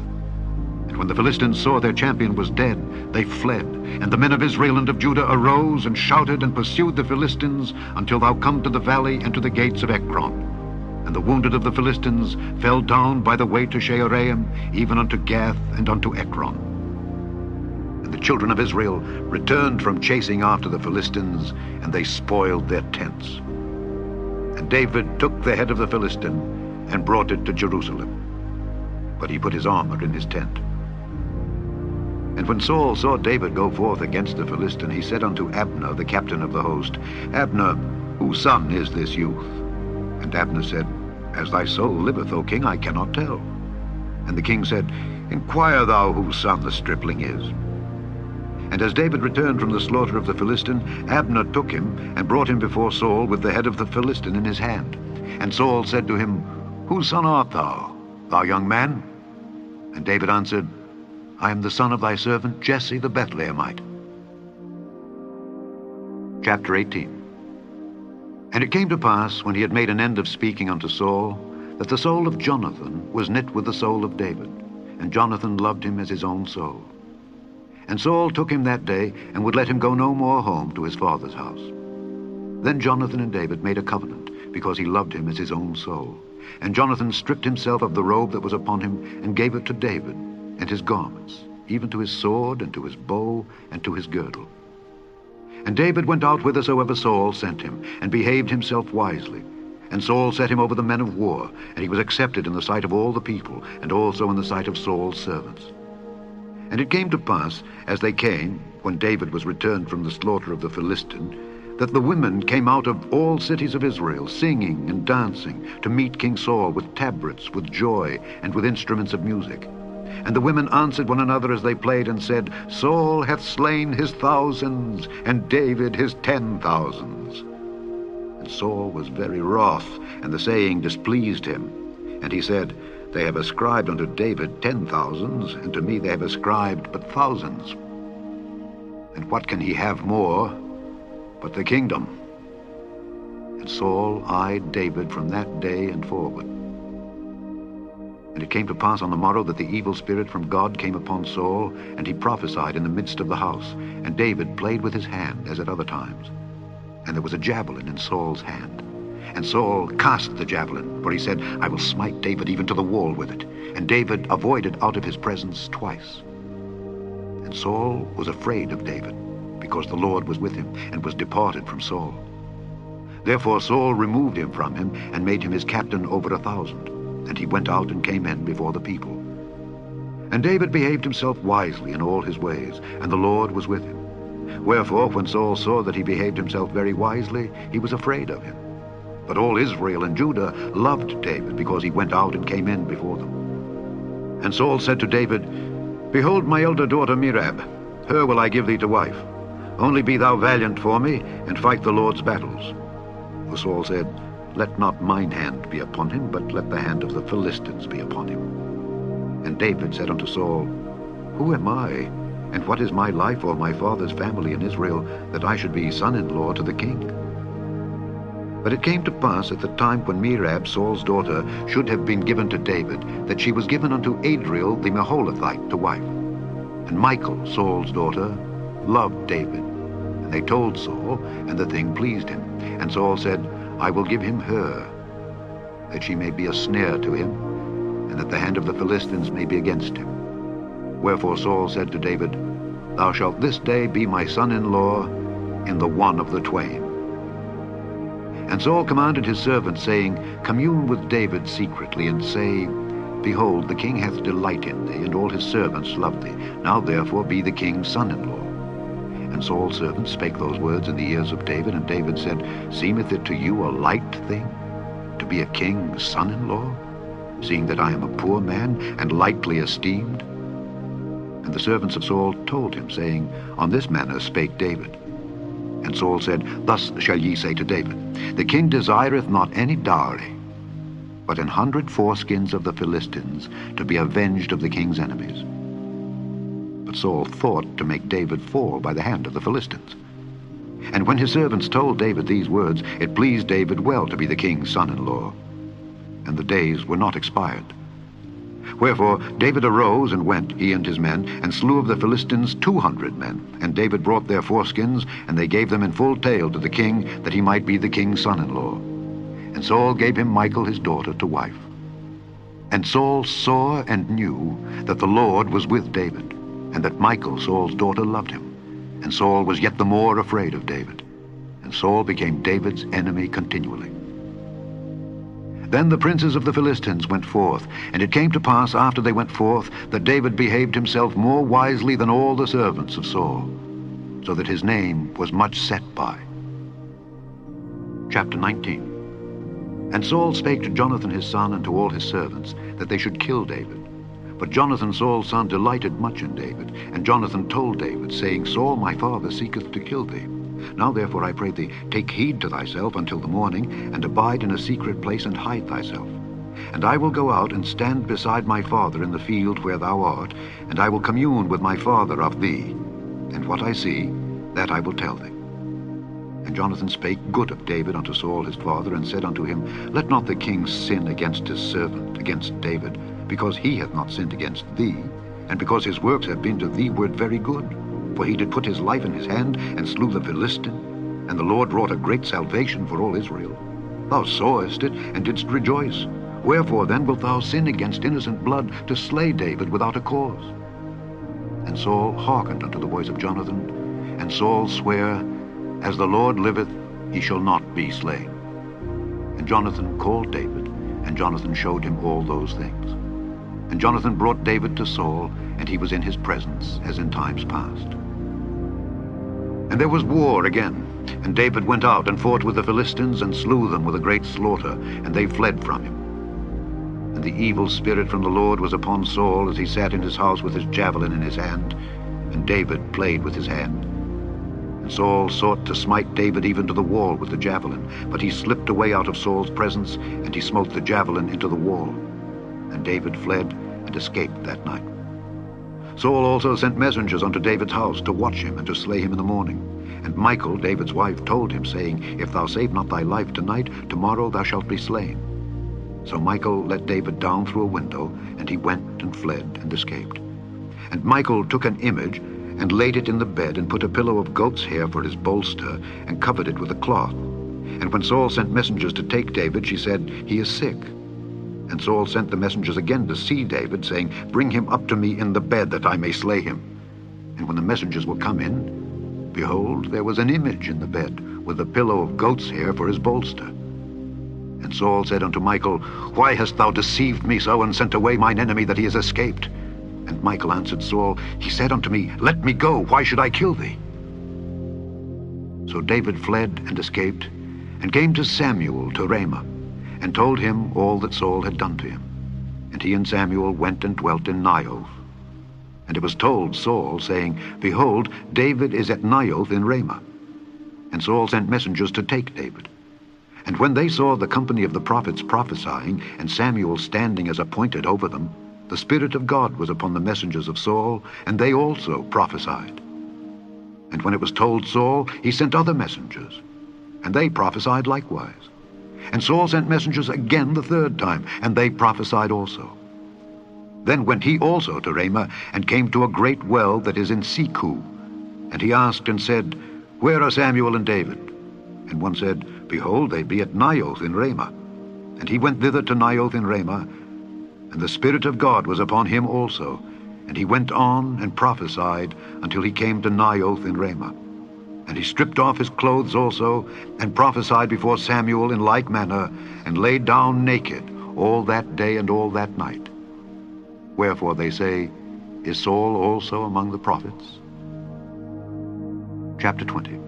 And when the Philistines saw their champion was dead, they fled. And the men of Israel and of Judah arose, and shouted, and pursued the Philistines, until thou come to the valley and to the gates of Ekron. And the wounded of the Philistines fell down by the way to Shearaim, even unto Gath and unto Ekron. And the children of Israel returned from chasing after the Philistines, and they spoiled their tents. And David took the head of the Philistine, and brought it to Jerusalem. But he put his armor in his tent. And when Saul saw David go forth against the Philistine, he said unto Abner, the captain of the host, Abner, whose son is this youth? And Abner said, As thy soul liveth, O king, I cannot tell. And the king said, Inquire thou whose son the stripling is. And as David returned from the slaughter of the Philistine, Abner took him, and brought him before Saul with the head of the Philistine in his hand. And Saul said to him, Whose son art thou, thou young man? And David answered, I am the son of thy servant Jesse the Bethlehemite. Chapter 18. And it came to pass, when he had made an end of speaking unto Saul, that the soul of Jonathan was knit with the soul of David, and Jonathan loved him as his own soul. And Saul took him that day, and would let him go no more home to his father's house. Then Jonathan and David made a covenant, because he loved him as his own soul. And Jonathan stripped himself of the robe that was upon him, and gave it to David, and his garments, even to his sword, and to his bow, and to his girdle. And David went out whithersoever Saul sent him, and behaved himself wisely. And Saul set him over the men of war, and he was accepted in the sight of all the people, and also in the sight of Saul's servants. And it came to pass, as they came, when David was returned from the slaughter of the Philistine, that the women came out of all cities of Israel, singing and dancing, to meet King Saul with tabrets, with joy, and with instruments of music. And the women answered one another as they played, and said, Saul hath slain his thousands, and David his 10,000s. And Saul was very wroth, and the saying displeased him. And he said, They have ascribed unto David 10,000s, and to me they have ascribed but thousands. And what can he have more but the kingdom? And Saul eyed David from that day and forward. And it came to pass on the morrow that the evil spirit from God came upon Saul, and he prophesied in the midst of the house. And David played with his hand, as at other times. And there was a javelin in Saul's hand. And Saul cast the javelin, for he said, I will smite David even to the wall with it. And David avoided out of his presence twice. And Saul was afraid of David, because the Lord was with him, and was departed from Saul. Therefore Saul removed him from him, and made him his captain over 1,000. And he went out and came in before the people. And David behaved himself wisely in all his ways, and the Lord was with him. Wherefore, when Saul saw that he behaved himself very wisely, he was afraid of him. But all Israel and Judah loved David, because he went out and came in before them. And Saul said to David, Behold my elder daughter Merab, her will I give thee to wife. Only be thou valiant for me, and fight the Lord's battles. For Saul said, Let not mine hand be upon him, but let the hand of the Philistines be upon him. And David said unto Saul, Who am I, and what is my life or my father's family in Israel, that I should be son-in-law to the king? But it came to pass at the time when Merab, Saul's daughter, should have been given to David, that she was given unto Adriel the Meholathite to wife. And Michal, Saul's daughter, loved David. And they told Saul, and the thing pleased him. And Saul said, I will give him her, that she may be a snare to him, and that the hand of the Philistines may be against him. Wherefore Saul said to David, Thou shalt this day be my son-in-law in the one of the twain. And Saul commanded his servants, saying, Commune with David secretly, and say, Behold, the king hath delight in thee, and all his servants love thee. Now therefore be the king's son-in-law. And Saul's servants spake those words in the ears of David, and David said, Seemeth it to you a light thing to be a king's son-in-law, seeing that I am a poor man, and lightly esteemed? And the servants of Saul told him, saying, On this manner spake David. And Saul said, Thus shall ye say to David, The king desireth not any dowry, but 100 foreskins of the Philistines, to be avenged of the king's enemies. But Saul thought to make David fall by the hand of the Philistines. And when his servants told David these words, it pleased David well to be the king's son-in-law, and the days were not expired. Wherefore David arose and went, he and his men, and slew of the Philistines 200 men. And David brought their foreskins, and they gave them in full tale to the king, that he might be the king's son-in-law. And Saul gave him Michal his daughter to wife. And Saul saw and knew that the Lord was with David, and that Michal Saul's daughter loved him. And Saul was yet the more afraid of David. And Saul became David's enemy continually. Then the princes of the Philistines went forth, and it came to pass after they went forth that David behaved himself more wisely than all the servants of Saul, so that his name was much set by. Chapter 19. And Saul spake to Jonathan his son and to all his servants, that they should kill David. But Jonathan Saul's son delighted much in David, and Jonathan told David, saying, Saul my father seeketh to kill thee. Now therefore I pray thee, take heed to thyself until the morning, and abide in a secret place, and hide thyself. And I will go out and stand beside my father in the field where thou art, and I will commune with my father of thee. And what I see, that I will tell thee. And Jonathan spake good of David unto Saul his father, and said unto him, Let not the king sin against his servant, against David, because he hath not sinned against thee, and because his works have been to thee word very good. For he did put his life in his hand, and slew the Philistine, and the Lord wrought a great salvation for all Israel. Thou sawest it, and didst rejoice. Wherefore then wilt thou sin against innocent blood, to slay David without a cause? And Saul hearkened unto the voice of Jonathan, and Saul sware, As the Lord liveth, he shall not be slain. And Jonathan called David, and Jonathan showed him all those things. And Jonathan brought David to Saul, and he was in his presence, as in times past. And there was war again, and David went out and fought with the Philistines, and slew them with a great slaughter, and they fled from him. And the evil spirit from the Lord was upon Saul, as he sat in his house with his javelin in his hand, and David played with his hand. And Saul sought to smite David even to the wall with the javelin, but he slipped away out of Saul's presence, and he smote the javelin into the wall. And David fled and escaped that night. Saul also sent messengers unto David's house to watch him and to slay him in the morning. And Michal, David's wife, told him, saying, If thou save not thy life tonight, tomorrow thou shalt be slain. So Michal let David down through a window, and he went and fled and escaped. And Michal took an image, and laid it in the bed, and put a pillow of goat's hair for his bolster, and covered it with a cloth. And when Saul sent messengers to take David, she said, He is sick. And Saul sent the messengers again to see David, saying, Bring him up to me in the bed, that I may slay him. And when the messengers were come in, behold, there was an image in the bed, with a pillow of goat's hair for his bolster. And Saul said unto Michal, Why hast thou deceived me so, and sent away mine enemy, that he is escaped? And Michal answered Saul, He said unto me, Let me go, why should I kill thee? So David fled and escaped, and came to Samuel to Ramah, and told him all that Saul had done to him. And he and Samuel went and dwelt in Naioth. And it was told Saul, saying, Behold, David is at Naioth in Ramah. And Saul sent messengers to take David. And when they saw the company of the prophets prophesying, and Samuel standing as appointed over them, the Spirit of God was upon the messengers of Saul, and they also prophesied. And when it was told Saul, he sent other messengers, and they prophesied likewise. And Saul sent messengers again the third time, and they prophesied also. Then went he also to Ramah, and came to a great well that is in Seku. And he asked and said, Where are Samuel and David? And one said, Behold, they be at Naioth in Ramah. And he went thither to Naioth in Ramah. And the Spirit of God was upon him also, and he went on and prophesied until he came to Naioth in Ramah. And he stripped off his clothes also, and prophesied before Samuel in like manner, and laid down naked all that day and all that night. Wherefore they say, Is Saul also among the prophets? Chapter 20.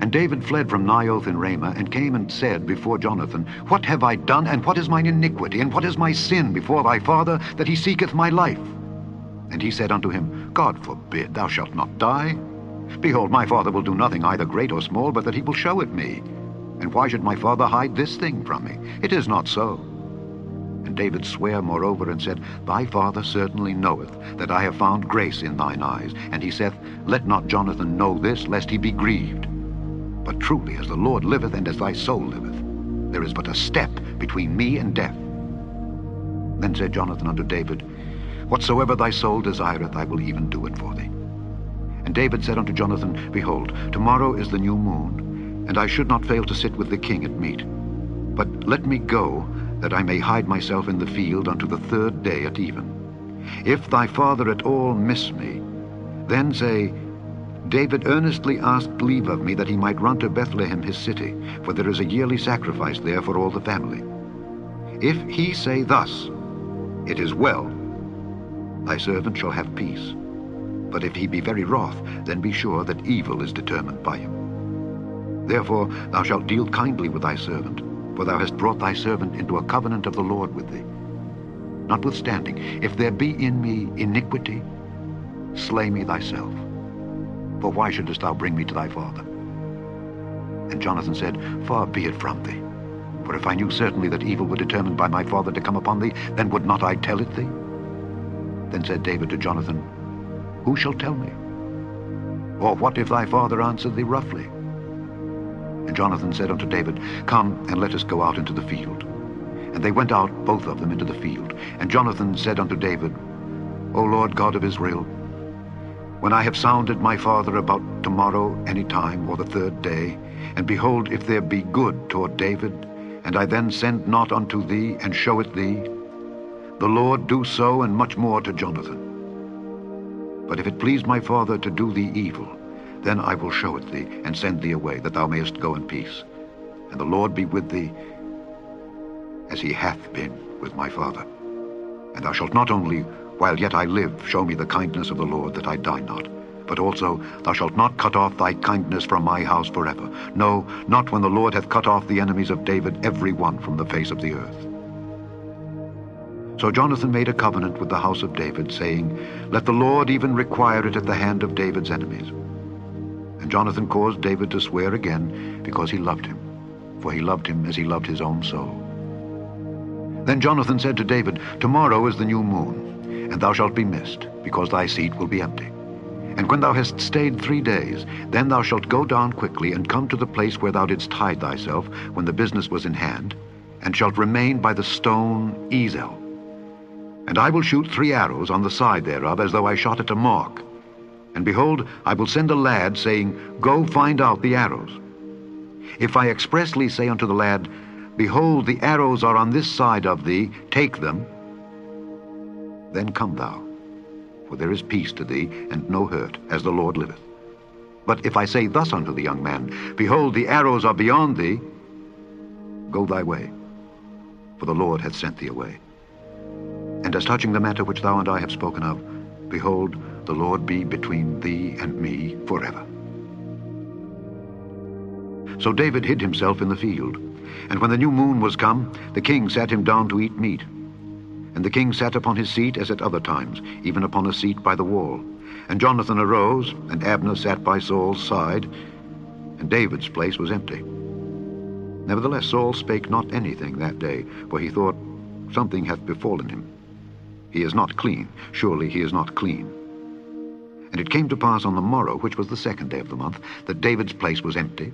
And David fled from Naioth in Ramah, and came and said before Jonathan, What have I done, and what is mine iniquity, and what is my sin before thy father, that he seeketh my life? And he said unto him, God forbid, thou shalt not die. Behold, my father will do nothing either great or small, but that he will show it me. And why should my father hide this thing from me? It is not so. And David sware moreover, and said, Thy father certainly knoweth that I have found grace in thine eyes. And he saith, Let not Jonathan know this, lest he be grieved. But truly, as the Lord liveth, and as thy soul liveth, there is but a step between me and death. Then said Jonathan unto David, Whatsoever thy soul desireth, I will even do it for thee. And David said unto Jonathan, Behold, tomorrow is the new moon, and I should not fail to sit with the king at meat. But let me go, that I may hide myself in the field unto the 3rd day at even. If thy father at all miss me, then say, David earnestly asked leave of me that he might run to Bethlehem his city, for there is a yearly sacrifice there for all the family. If he say thus, It is well, thy servant shall have peace. But if he be very wroth, then be sure that evil is determined by him. Therefore thou shalt deal kindly with thy servant, for thou hast brought thy servant into a covenant of the Lord with thee. Notwithstanding, if there be in me iniquity, slay me thyself. For why shouldest thou bring me to thy father? And Jonathan said, Far be it from thee. For if I knew certainly that evil were determined by my father to come upon thee, then would not I tell it thee? Then said David to Jonathan, Who shall tell me? Or what if thy father answer thee roughly? And Jonathan said unto David, Come, and let us go out into the field. And they went out, both of them, into the field. And Jonathan said unto David, O Lord God of Israel, when I have sounded my father about tomorrow any time, or the 3rd day, and behold, if there be good toward David, and I then send not unto thee, and show it thee, the Lord do so, and much more to Jonathan. But if it please my father to do thee evil, then I will show it thee, and send thee away, that thou mayest go in peace. And the Lord be with thee, as he hath been with my father. And thou shalt not only, while yet I live, show me the kindness of the Lord, that I die not, but also thou shalt not cut off thy kindness from my house forever. No, not when the Lord hath cut off the enemies of David, every one from the face of the earth. So Jonathan made a covenant with the house of David, saying, Let the Lord even require it at the hand of David's enemies. And Jonathan caused David to swear again, because he loved him, for he loved him as he loved his own soul. Then Jonathan said to David, Tomorrow is the new moon, and thou shalt be missed, because thy seat will be empty. And when thou hast stayed 3 days, then thou shalt go down quickly, and come to the place where thou didst hide thyself, when the business was in hand, and shalt remain by the stone Ezel. And I will shoot 3 arrows on the side thereof, as though I shot at a mark. And behold, I will send a lad, saying, Go find out the arrows. If I expressly say unto the lad, Behold, the arrows are on this side of thee, take them, then come thou, for there is peace to thee, and no hurt, as the Lord liveth. But if I say thus unto the young man, Behold, the arrows are beyond thee, go thy way, for the Lord hath sent thee away. And as touching the matter which thou and I have spoken of, behold, the Lord be between thee and me forever. So David hid himself in the field. And when the new moon was come, the king sat him down to eat meat. And the king sat upon his seat as at other times, even upon a seat by the wall. And Jonathan arose, and Abner sat by Saul's side, and David's place was empty. Nevertheless Saul spake not anything that day, for he thought, Something hath befallen him. He is not clean, surely he is not clean. And it came to pass on the morrow, which was the 2nd day of the month, that David's place was empty.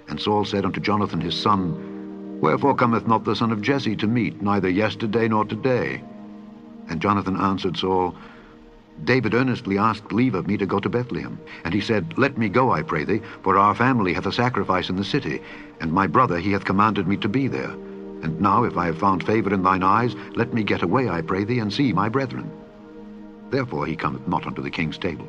And Saul said unto Jonathan his son, Wherefore cometh not the son of Jesse to meat, neither yesterday nor today? And Jonathan answered Saul, David earnestly asked leave of me to go to Bethlehem. And he said, Let me go, I pray thee, for our family hath a sacrifice in the city, and my brother he hath commanded me to be there. And now, if I have found favor in thine eyes, let me get away, I pray thee, and see my brethren. Therefore he cometh not unto the king's table.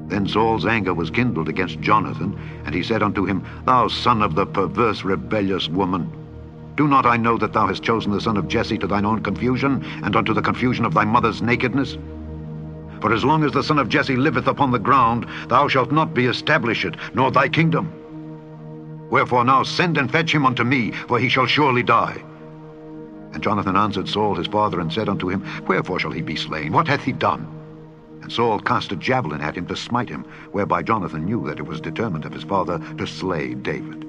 Then Saul's anger was kindled against Jonathan, and he said unto him, Thou son of the perverse, rebellious woman, do not I know that thou hast chosen the son of Jesse to thine own confusion, and unto the confusion of thy mother's nakedness? For as long as the son of Jesse liveth upon the ground, thou shalt not be established, nor thy kingdom. Wherefore now send and fetch him unto me, for he shall surely die. And Jonathan answered Saul his father, and said unto him, Wherefore shall he be slain? What hath he done? And Saul cast a javelin at him to smite him, whereby Jonathan knew that it was determined of his father to slay David.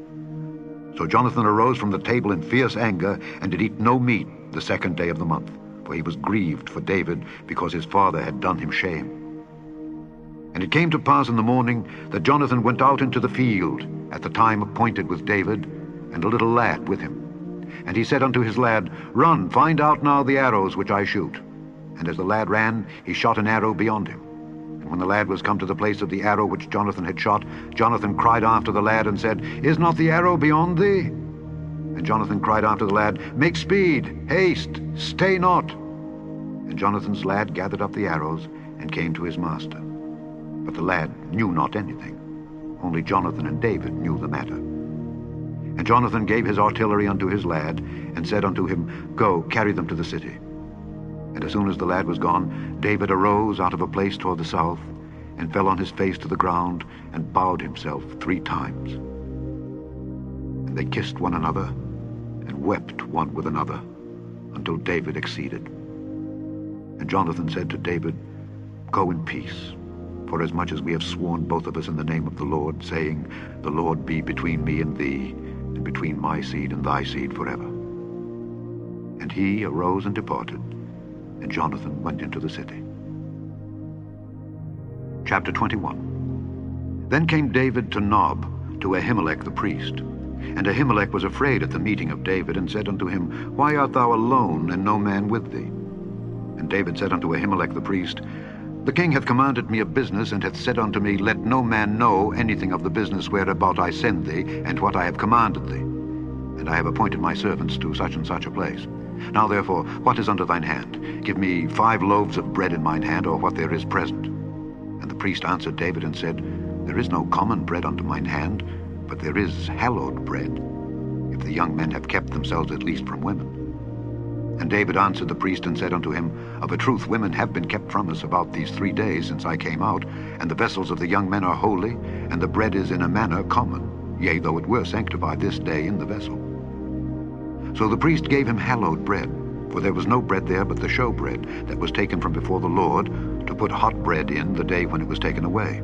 So Jonathan arose from the table in fierce anger, and did eat no meat the 2nd day of the month, for he was grieved for David, because his father had done him shame. And it came to pass in the morning that Jonathan went out into the field at the time appointed with David, and a little lad with him. And he said unto his lad, Run, find out now the arrows which I shoot. And as the lad ran, he shot an arrow beyond him. And when the lad was come to the place of the arrow which Jonathan had shot, Jonathan cried after the lad, and said, Is not the arrow beyond thee? And Jonathan cried after the lad, Make speed, haste, stay not. And Jonathan's lad gathered up the arrows, and came to his master. But the lad knew not anything. Only Jonathan and David knew the matter. And Jonathan gave his artillery unto his lad, and said unto him, Go, carry them to the city. And as soon as the lad was gone, David arose out of a place toward the south, and fell on his face to the ground, and bowed himself 3 times. And they kissed one another, and wept one with another, until David exceeded. And Jonathan said to David, Go in peace, forasmuch as we have sworn both of us in the name of the Lord, saying, The Lord be between me and thee, and between my seed and thy seed forever. And he arose and departed, and Jonathan went into the city. Chapter 21. Then came David to Nob, to Ahimelech the priest. And Ahimelech was afraid at the meeting of David, and said unto him, Why art thou alone, and no man with thee? And David said unto Ahimelech the priest, The king hath commanded me a business, and hath said unto me, Let no man know anything of the business whereabout I send thee, and what I have commanded thee. And I have appointed my servants to such and such a place. Now therefore, what is under thine hand? Give me 5 loaves of bread in mine hand, or what there is present. And the priest answered David, and said, There is no common bread unto mine hand, but there is hallowed bread, if the young men have kept themselves at least from women. And David answered the priest, and said unto him, Of a truth women have been kept from us about these 3 days since I came out, and the vessels of the young men are holy, and the bread is in a manner common, yea, though it were sanctified this day in the vessel. So the priest gave him hallowed bread, for there was no bread there but the showbread that was taken from before the Lord, to put hot bread in the day when it was taken away.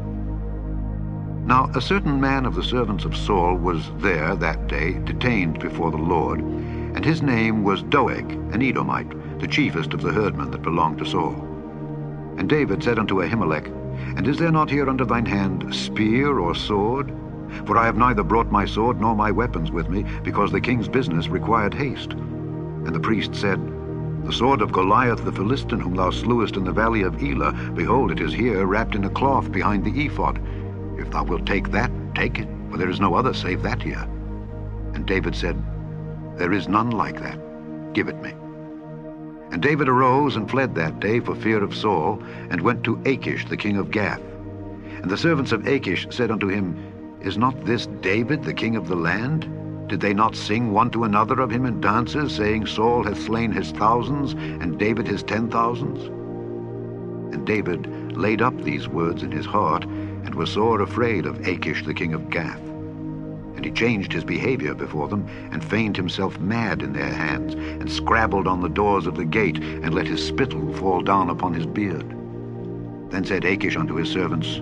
Now a certain man of the servants of Saul was there that day, detained before the Lord, and his name was Doeg, an Edomite, the chiefest of the herdmen that belonged to Saul. And David said unto Ahimelech, And is there not here under thine hand spear or sword? For I have neither brought my sword nor my weapons with me, because the king's business required haste. And the priest said, The sword of Goliath the Philistine, whom thou slewest in the valley of Elah, behold, it is here wrapped in a cloth behind the ephod. If thou wilt take that, take it, for there is no other save that here. And David said, There is none like that. Give it me. And David arose and fled that day for fear of Saul, and went to Achish the king of Gath. And the servants of Achish said unto him, Is not this David the king of the land? Did they not sing one to another of him in dances, saying, Saul hath slain his thousands, and David his 10,000s? And David laid up these words in his heart, and was sore afraid of Achish the king of Gath. And he changed his behavior before them, and feigned himself mad in their hands, and scrabbled on the doors of the gate, and let his spittle fall down upon his beard. Then said Achish unto his servants,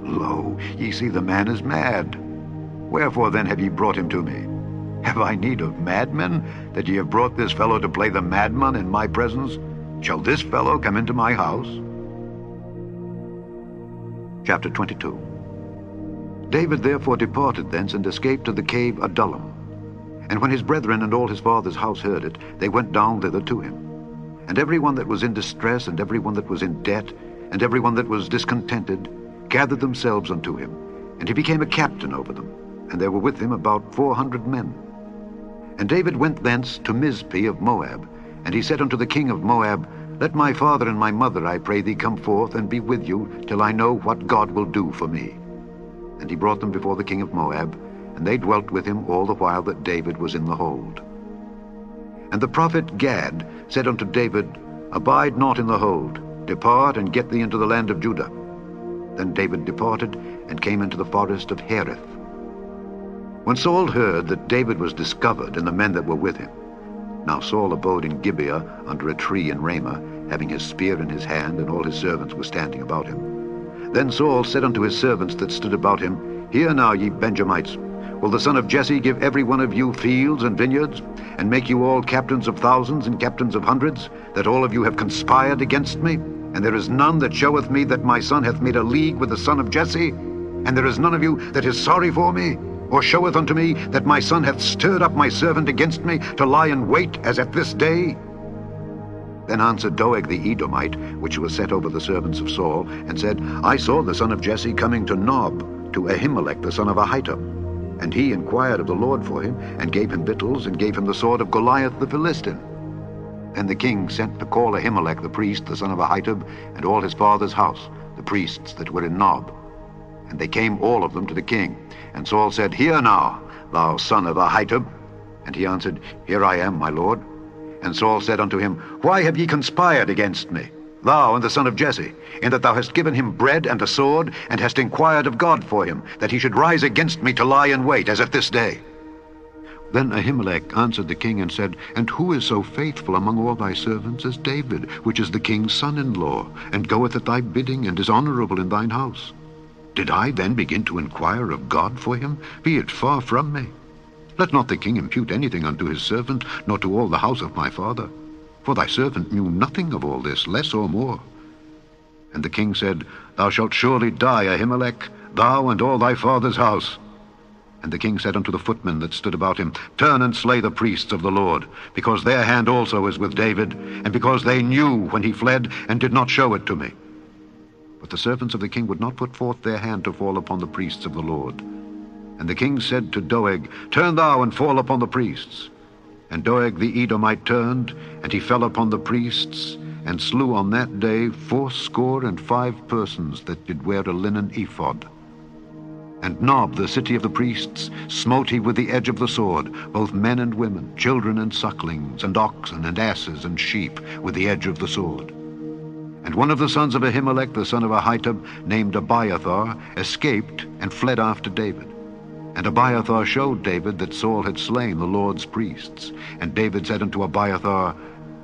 Lo, ye see the man is mad. Wherefore then have ye brought him to me? Have I need of madmen, that ye have brought this fellow to play the madman in my presence? Shall this fellow come into my house? Chapter 22. David therefore departed thence, and escaped to the cave Adullam. And when his brethren and all his father's house heard it, they went down thither to him. And every one that was in distress, and every one that was in debt, and every one that was discontented, gathered themselves unto him, and he became a captain over them, and there were with him about 400 men. And David went thence to Mizpeh of Moab. And he said unto the king of Moab, Let my father and my mother, I pray thee, come forth and be with you, till I know what God will do for me. And he brought them before the king of Moab, and they dwelt with him all the while that David was in the hold. And the prophet Gad said unto David, Abide not in the hold, depart and get thee into the land of Judah. Then David departed, and came into the forest of Hereth. When Saul heard that David was discovered, and the men that were with him, now Saul abode in Gibeah under a tree in Ramah, having his spear in his hand, and all his servants were standing about him. Then Saul said unto his servants that stood about him, Hear now, ye Benjamites, will the son of Jesse give every one of you fields and vineyards, and make you all captains of thousands and captains of hundreds, that all of you have conspired against me? And there is none that showeth me that my son hath made a league with the son of Jesse? And there is none of you that is sorry for me, or showeth unto me that my son hath stirred up my servant against me, to lie in wait as at this day? Then answered Doeg the Edomite, which was set over the servants of Saul, and said, I saw the son of Jesse coming to Nob, to Ahimelech the son of Ahitub. And he inquired of the Lord for him, and gave him victuals, and gave him the sword of Goliath the Philistine. Then the king sent to call Ahimelech the priest, the son of Ahitub, and all his father's house, the priests that were in Nob. And they came all of them to the king. And Saul said, Hear now, thou son of Ahitub. And he answered, Here I am, my lord. And Saul said unto him, Why have ye conspired against me, thou and the son of Jesse, in that thou hast given him bread and a sword, and hast inquired of God for him, that he should rise against me to lie in wait, as at this day? Then Ahimelech answered the king and said, And who is so faithful among all thy servants as David, which is the king's son-in-law, and goeth at thy bidding, and is honorable in thine house? Did I then begin to inquire of God for him? Be it far from me. Let not the king impute anything unto his servant, nor to all the house of my father. For thy servant knew nothing of all this, less or more. And the king said, Thou shalt surely die, Ahimelech, thou and all thy father's house. And the king said unto the footmen that stood about him, Turn and slay the priests of the Lord, because their hand also is with David, and because they knew when he fled, and did not show it to me. But the servants of the king would not put forth their hand to fall upon the priests of the Lord. And the king said to Doeg, Turn thou and fall upon the priests. And Doeg the Edomite turned, and he fell upon the priests, and slew on that day 75 persons that did wear a linen ephod. And Nob, the city of the priests, smote he with the edge of the sword, both men and women, children and sucklings, and oxen and asses and sheep, with the edge of the sword. And one of the sons of Ahimelech, the son of Ahitub, named Abiathar, escaped and fled after David. And Abiathar showed David that Saul had slain the Lord's priests. And David said unto Abiathar,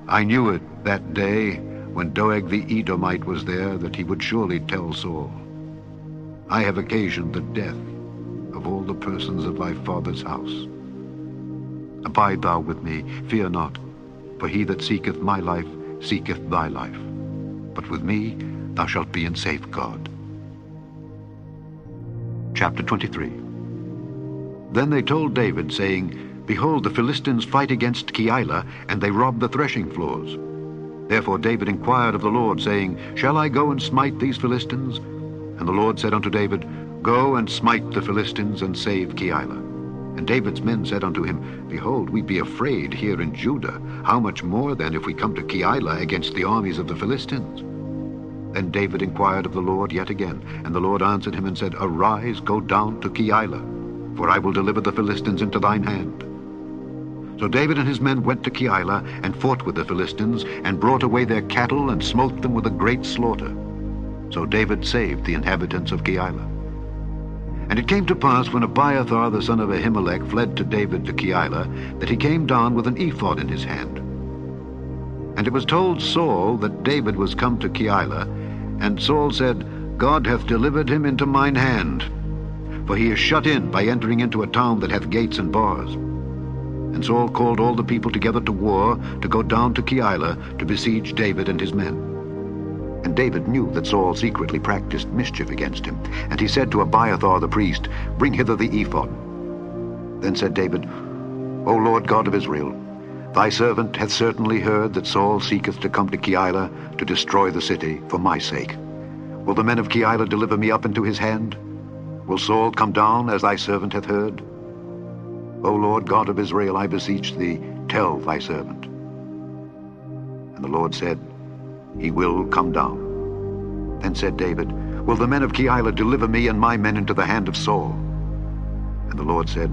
I knew it that day, when Doeg the Edomite was there, that he would surely tell Saul, I have occasioned the death of all the persons of thy father's house. Abide thou with me, fear not, for he that seeketh my life seeketh thy life. But with me thou shalt be in safeguard. Chapter 23. Then they told David, saying, Behold, the Philistines fight against Keilah, and they rob the threshing floors. Therefore David inquired of the Lord, saying, Shall I go and smite these Philistines? And the Lord said unto David, Go and smite the Philistines, and save Keilah. And David's men said unto him, Behold, we be afraid here in Judah. How much more then if we come to Keilah against the armies of the Philistines? Then David inquired of the Lord yet again. And the Lord answered him and said, Arise, go down to Keilah, for I will deliver the Philistines into thine hand. So David and his men went to Keilah, and fought with the Philistines, and brought away their cattle, and smote them with a great slaughter. So David saved the inhabitants of Keilah. And it came to pass, when Abiathar the son of Ahimelech fled to David to Keilah, that he came down with an ephod in his hand. And it was told Saul that David was come to Keilah, and Saul said, God hath delivered him into mine hand, for he is shut in by entering into a town that hath gates and bars. And Saul called all the people together to war, to go down to Keilah, to besiege David and his men. And David knew that Saul secretly practiced mischief against him. And he said to Abiathar the priest, Bring hither the ephod. Then said David, O Lord God of Israel, thy servant hath certainly heard that Saul seeketh to come to Keilah to destroy the city for my sake. Will the men of Keilah deliver me up into his hand? Will Saul come down as thy servant hath heard? O Lord God of Israel, I beseech thee, tell thy servant. And the Lord said, He will come down. Then said David, Will the men of Keilah deliver me and my men into the hand of Saul? And the Lord said,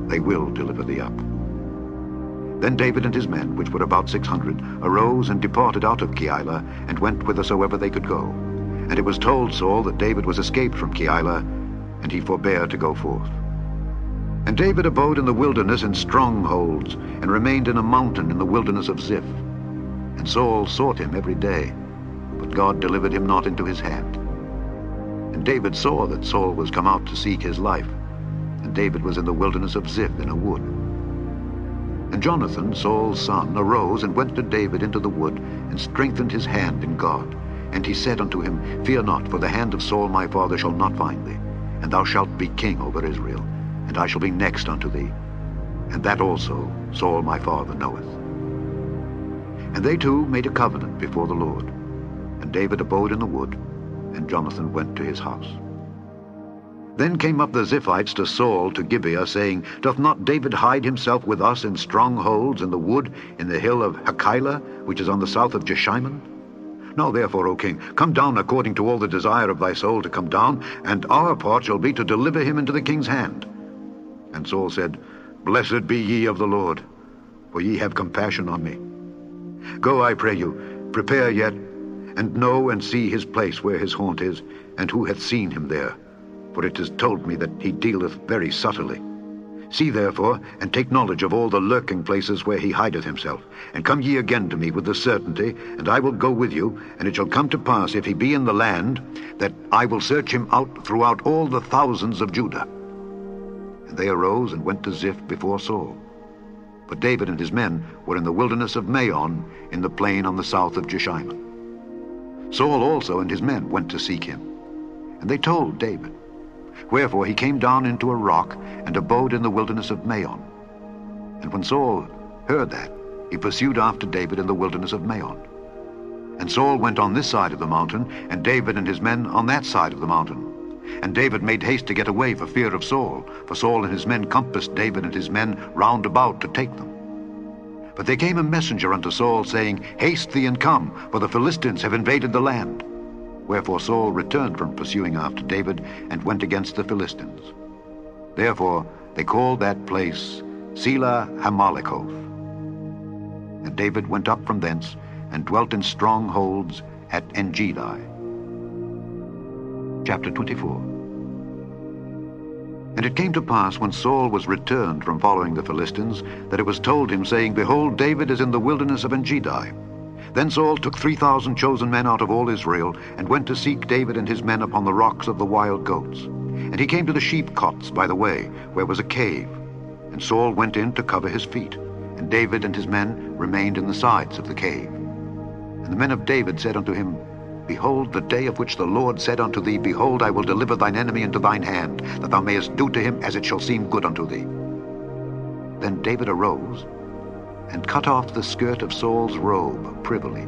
They will deliver thee up. Then David and his men, which were about 600, arose and departed out of Keilah, and went whithersoever they could go. And it was told Saul that David was escaped from Keilah, and he forbare to go forth. And David abode in the wilderness in strongholds, and remained in a mountain in the wilderness of Ziph. And Saul sought him every day, but God delivered him not into his hand. And David saw that Saul was come out to seek his life, and David was in the wilderness of Ziph in a wood. And Jonathan, Saul's son, arose and went to David into the wood, and strengthened his hand in God. And he said unto him, Fear not, for the hand of Saul my father shall not find thee, and thou shalt be king over Israel, and I shall be next unto thee. And that also Saul my father knoweth. And they two made a covenant before the Lord. And David abode in the wood, and Jonathan went to his house. Then came up the Ziphites to Saul to Gibeah, saying, Doth not David hide himself with us in strongholds in the wood, in the hill of Hachilah, which is on the south of Jeshimon? Now therefore, O king, come down according to all the desire of thy soul to come down, and our part shall be to deliver him into the king's hand. And Saul said, Blessed be ye of the Lord, for ye have compassion on me. Go, I pray you, prepare yet, and know and see his place where his haunt is, and who hath seen him there. For it is told me that he dealeth very subtly. See therefore, and take knowledge of all the lurking places where he hideth himself. And come ye again to me with the certainty, and I will go with you, and it shall come to pass, if he be in the land, that I will search him out throughout all the thousands of Judah. And they arose and went to Ziph before Saul. But David and his men were in the wilderness of Maon, in the plain on the south of Jeshimon. Saul also and his men went to seek him. And they told David. Wherefore he came down into a rock, and abode in the wilderness of Maon. And when Saul heard that, he pursued after David in the wilderness of Maon. And Saul went on this side of the mountain, and David and his men on that side of the mountain. And David made haste to get away for fear of Saul, for Saul and his men compassed David and his men round about to take them. But there came a messenger unto Saul, saying, Haste thee and come, for the Philistines have invaded the land. Wherefore Saul returned from pursuing after David, and went against the Philistines. Therefore they called that place Selah Hamalekhoth. And David went up from thence, and dwelt in strongholds at Engedi. Chapter 24. And it came to pass, when Saul was returned from following the Philistines, that it was told him, saying, Behold, David is in the wilderness of Engedi. Then Saul took 3,000 chosen men out of all Israel, and went to seek David and his men upon the rocks of the wild goats. And he came to the sheep-cots by the way, where was a cave. And Saul went in to cover his feet, and David and his men remained in the sides of the cave. And the men of David said unto him, Behold, the day of which the Lord said unto thee, Behold, I will deliver thine enemy into thine hand, that thou mayest do to him as it shall seem good unto thee. Then David arose, and cut off the skirt of Saul's robe privily.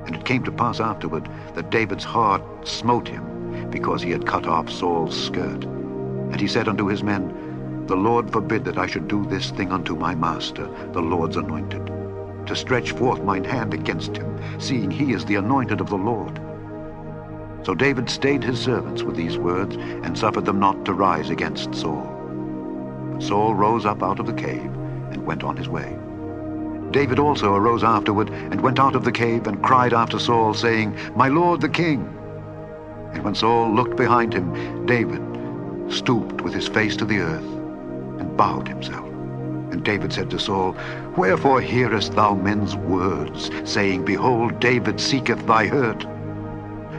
And it came to pass afterward that David's heart smote him, because he had cut off Saul's skirt. And he said unto his men, The Lord forbid that I should do this thing unto my master, the Lord's anointed, to stretch forth mine hand against him, seeing he is the anointed of the Lord. So David stayed his servants with these words, and suffered them not to rise against Saul. But Saul rose up out of the cave, and went on his way. David also arose afterward, and went out of the cave, and cried after Saul, saying, My lord the king. And when Saul looked behind him, David stooped with his face to the earth, and bowed himself. And David said to Saul, Wherefore hearest thou men's words, saying, Behold, David seeketh thy hurt?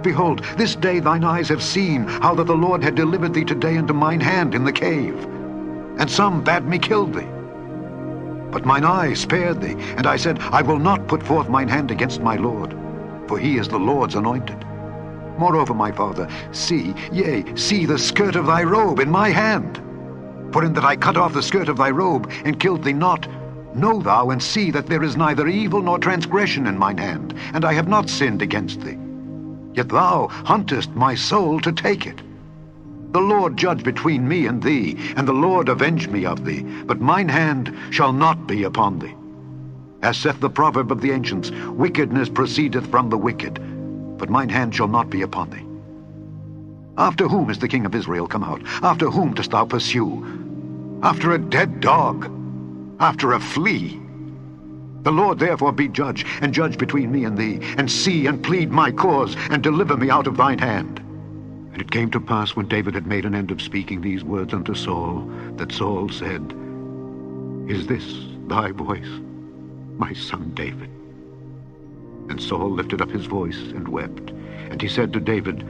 Behold, this day thine eyes have seen how that the Lord had delivered thee today into mine hand in the cave. And some bade me kill thee. But mine eye spared thee, and I said, I will not put forth mine hand against my Lord, for he is the Lord's anointed. Moreover, my father, see, yea, see the skirt of thy robe in my hand. For in that I cut off the skirt of thy robe, and killed thee not, know thou and see that there is neither evil nor transgression in mine hand, and I have not sinned against thee. Yet thou huntest my soul to take it. The Lord judge between me and thee, and the Lord avenge me of thee, but mine hand shall not be upon thee. As saith the proverb of the ancients, wickedness proceedeth from the wicked, but mine hand shall not be upon thee. After whom is the king of Israel come out? After whom dost thou pursue? After a dead dog, after a flea. The Lord therefore be judge, and judge between me and thee, and see and plead my cause, and deliver me out of thine hand. And it came to pass, when David had made an end of speaking these words unto Saul, that Saul said, Is this thy voice, my son David? And Saul lifted up his voice and wept. And he said to David,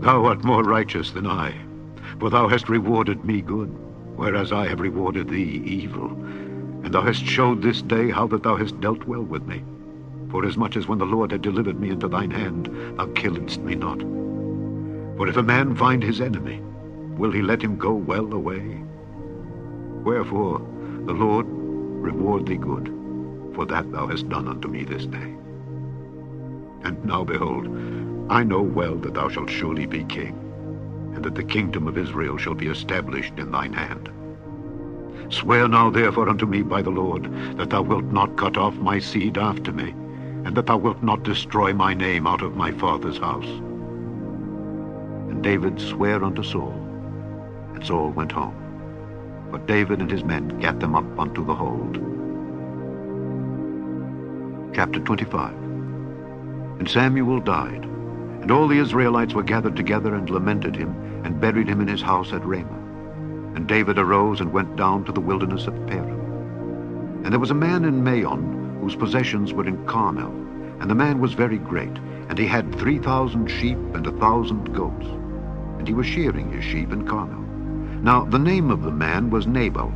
Thou art more righteous than I, for thou hast rewarded me good, whereas I have rewarded thee evil. And thou hast showed this day how that thou hast dealt well with me. Forasmuch as when the Lord had delivered me into thine hand, thou killedst me not. For if a man find his enemy, will he let him go well away? Wherefore the Lord reward thee good, for that thou hast done unto me this day. And now behold, I know well that thou shalt surely be king, and that the kingdom of Israel shall be established in thine hand. Swear now therefore unto me by the Lord, that thou wilt not cut off my seed after me, and that thou wilt not destroy my name out of my father's house. And David sware unto Saul, and Saul went home. But David and his men gat them up unto the hold. Chapter 25. And Samuel died, and all the Israelites were gathered together and lamented him, and buried him in his house at Ramah. And David arose and went down to the wilderness of Paran. And there was a man in Maon, whose possessions were in Carmel, and the man was very great, and he had 3,000 sheep and 1,000 goats, and he was shearing his sheep in Carmel. Now the name of the man was Nabal,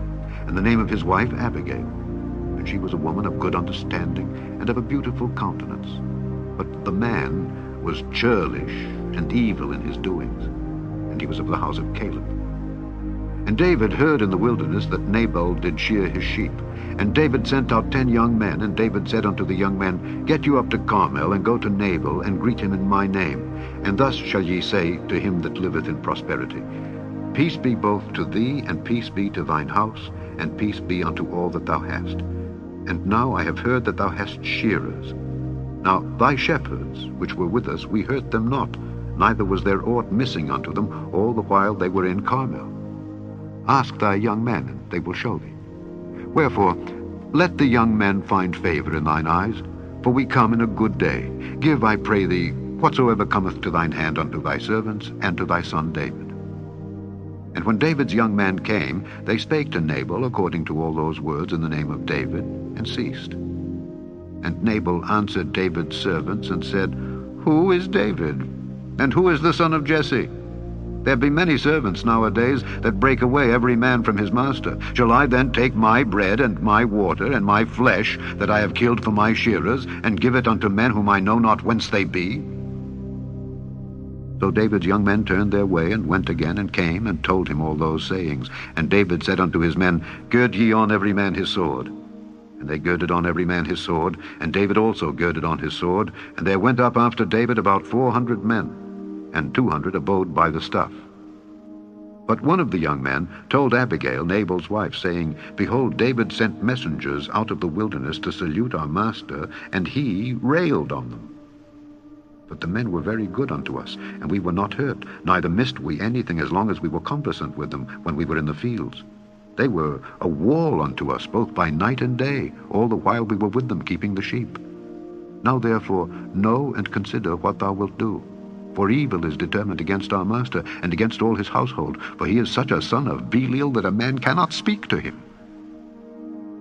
and the name of his wife Abigail, and she was a woman of good understanding, and of a beautiful countenance. But the man was churlish and evil in his doings, and he was of the house of Caleb. And David heard in the wilderness that Nabal did shear his sheep. And David sent out 10 young men, and David said unto the young men, Get you up to Carmel, and go to Nabal, and greet him in my name. And thus shall ye say to him that liveth in prosperity, Peace be both to thee, and peace be to thine house, and peace be unto all that thou hast. And now I have heard that thou hast shearers. Now thy shepherds, which were with us, we hurt them not, neither was there aught missing unto them all the while they were in Carmel. Ask thy young men, and they will show thee. Wherefore, let the young men find favor in thine eyes, for we come in a good day. Give, I pray thee, whatsoever cometh to thine hand unto thy servants, and to thy son David. And when David's young men came, they spake to Nabal according to all those words in the name of David, and ceased. And Nabal answered David's servants, and said, Who is David? And who is the son of Jesse? There be many servants nowadays that break away every man from his master. Shall I then take my bread and my water and my flesh that I have killed for my shearers, and give it unto men whom I know not whence they be? So David's young men turned their way, and went again, and came, and told him all those sayings. And David said unto his men, Gird ye on every man his sword. And they girded on every man his sword, and David also girded on his sword. And there went up after David about 400 men, and 200 abode by the stuff. But one of the young men told Abigail, Nabal's wife, saying, Behold, David sent messengers out of the wilderness to salute our master, and he railed on them. But the men were very good unto us, and we were not hurt, neither missed we anything as long as we were conversant with them when we were in the fields. They were a wall unto us both by night and day, all the while we were with them keeping the sheep. Now therefore know and consider what thou wilt do. For evil is determined against our master, and against all his household, for he is such a son of Belial that a man cannot speak to him.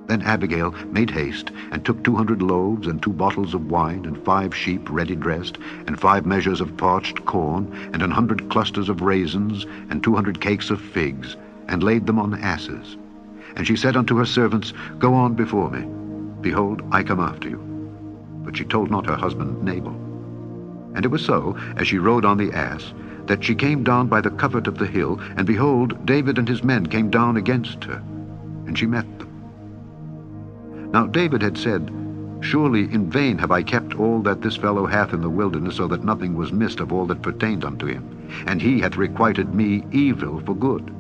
Then Abigail made haste, and took 200 loaves, and 2 bottles of wine, and 5 sheep ready dressed, and 5 measures of parched corn, and 100 clusters of raisins, and 200 cakes of figs, and laid them on asses. And she said unto her servants, Go on before me. Behold, I come after you. But she told not her husband Nabal. And it was so, as she rode on the ass, that she came down by the covert of the hill, and behold, David and his men came down against her, and she met them. Now David had said, Surely in vain have I kept all that this fellow hath in the wilderness, so that nothing was missed of all that pertained unto him. and he hath requited me evil for good.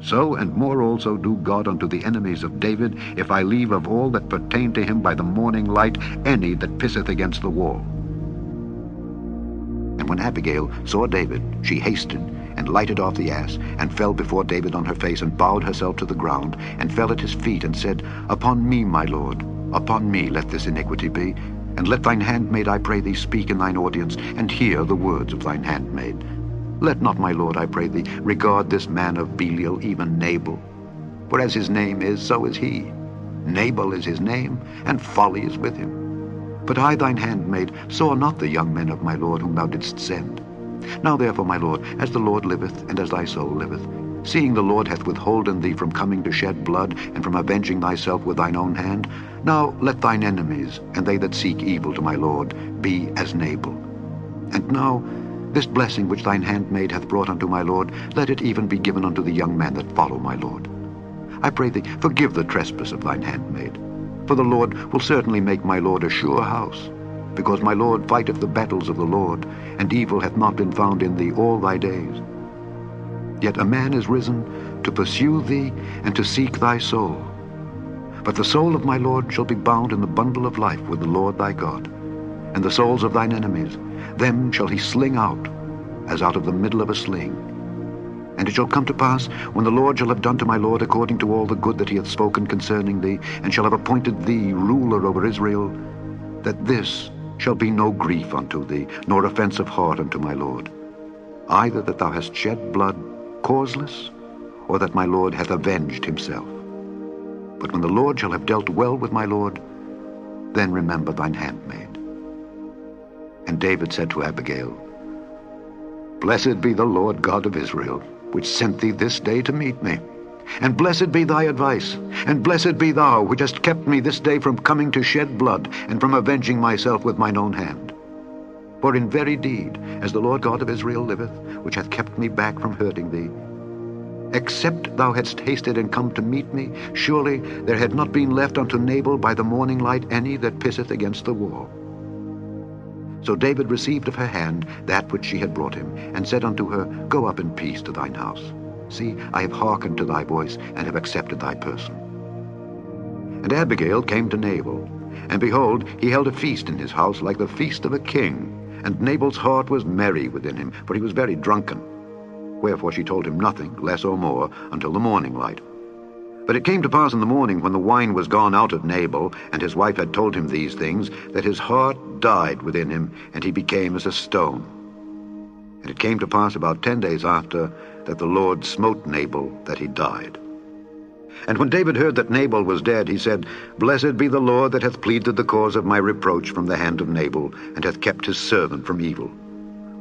So and more also do God unto the enemies of David, if I leave of all that pertain to him by the morning light any that pisseth against the wall. And when Abigail saw David, she hasted, and lighted off the ass, and fell before David on her face, and bowed herself to the ground, and fell at his feet, and said, Upon me, my lord, upon me let this iniquity be, and let thine handmaid, I pray thee, speak in thine audience, and hear the words of thine handmaid. Let not, my lord, I pray thee, regard this man of Belial, even Nabal. For as his name is, so is he. Nabal is his name, and folly is with him. But I, thine handmaid, saw not the young men of my lord whom thou didst send. Now therefore, my lord, as the Lord liveth, and as thy soul liveth, seeing the Lord hath withholden thee from coming to shed blood, and from avenging thyself with thine own hand, now let thine enemies, and they that seek evil to my lord, be as Nabal. And now this blessing which thine handmaid hath brought unto my lord, let it even be given unto the young men that follow my lord. I pray thee, forgive the trespass of thine handmaid. For the Lord will certainly make my lord a sure house, because my lord fighteth the battles of the Lord, and evil hath not been found in thee all thy days. Yet a man is risen to pursue thee, and to seek thy soul. But the soul of my lord shall be bound in the bundle of life with the Lord thy God, and the souls of thine enemies, them shall he sling out, as out of the middle of a sling. And it shall come to pass, when the Lord shall have done to my lord according to all the good that he hath spoken concerning thee, and shall have appointed thee ruler over Israel, that this shall be no grief unto thee, nor offense of heart unto my lord, either that thou hast shed blood causeless, or that my lord hath avenged himself. But when the Lord shall have dealt well with my lord, then remember thine handmaid. And David said to Abigail, Blessed be the Lord God of Israel, which sent thee this day to meet me. And blessed be thy advice, and blessed be thou, which hast kept me this day from coming to shed blood, and from avenging myself with mine own hand. For in very deed, as the Lord God of Israel liveth, which hath kept me back from hurting thee, except thou hadst hasted and come to meet me, surely there had not been left unto Nabal by the morning light any that pisseth against the wall. So David received of her hand that which she had brought him, and said unto her, Go up in peace to thine house. See, I have hearkened to thy voice, and have accepted thy person. And Abigail came to Nabal, and behold, he held a feast in his house like the feast of a king. And Nabal's heart was merry within him, for he was very drunken. Wherefore she told him nothing, less or more, until the morning light. But it came to pass in the morning, when the wine was gone out of Nabal, and his wife had told him these things, that his heart died within him, and he became as a stone. And it came to pass about 10 days after, that the Lord smote Nabal, that he died. And when David heard that Nabal was dead, he said, Blessed be the Lord that hath pleaded the cause of my reproach from the hand of Nabal, and hath kept his servant from evil.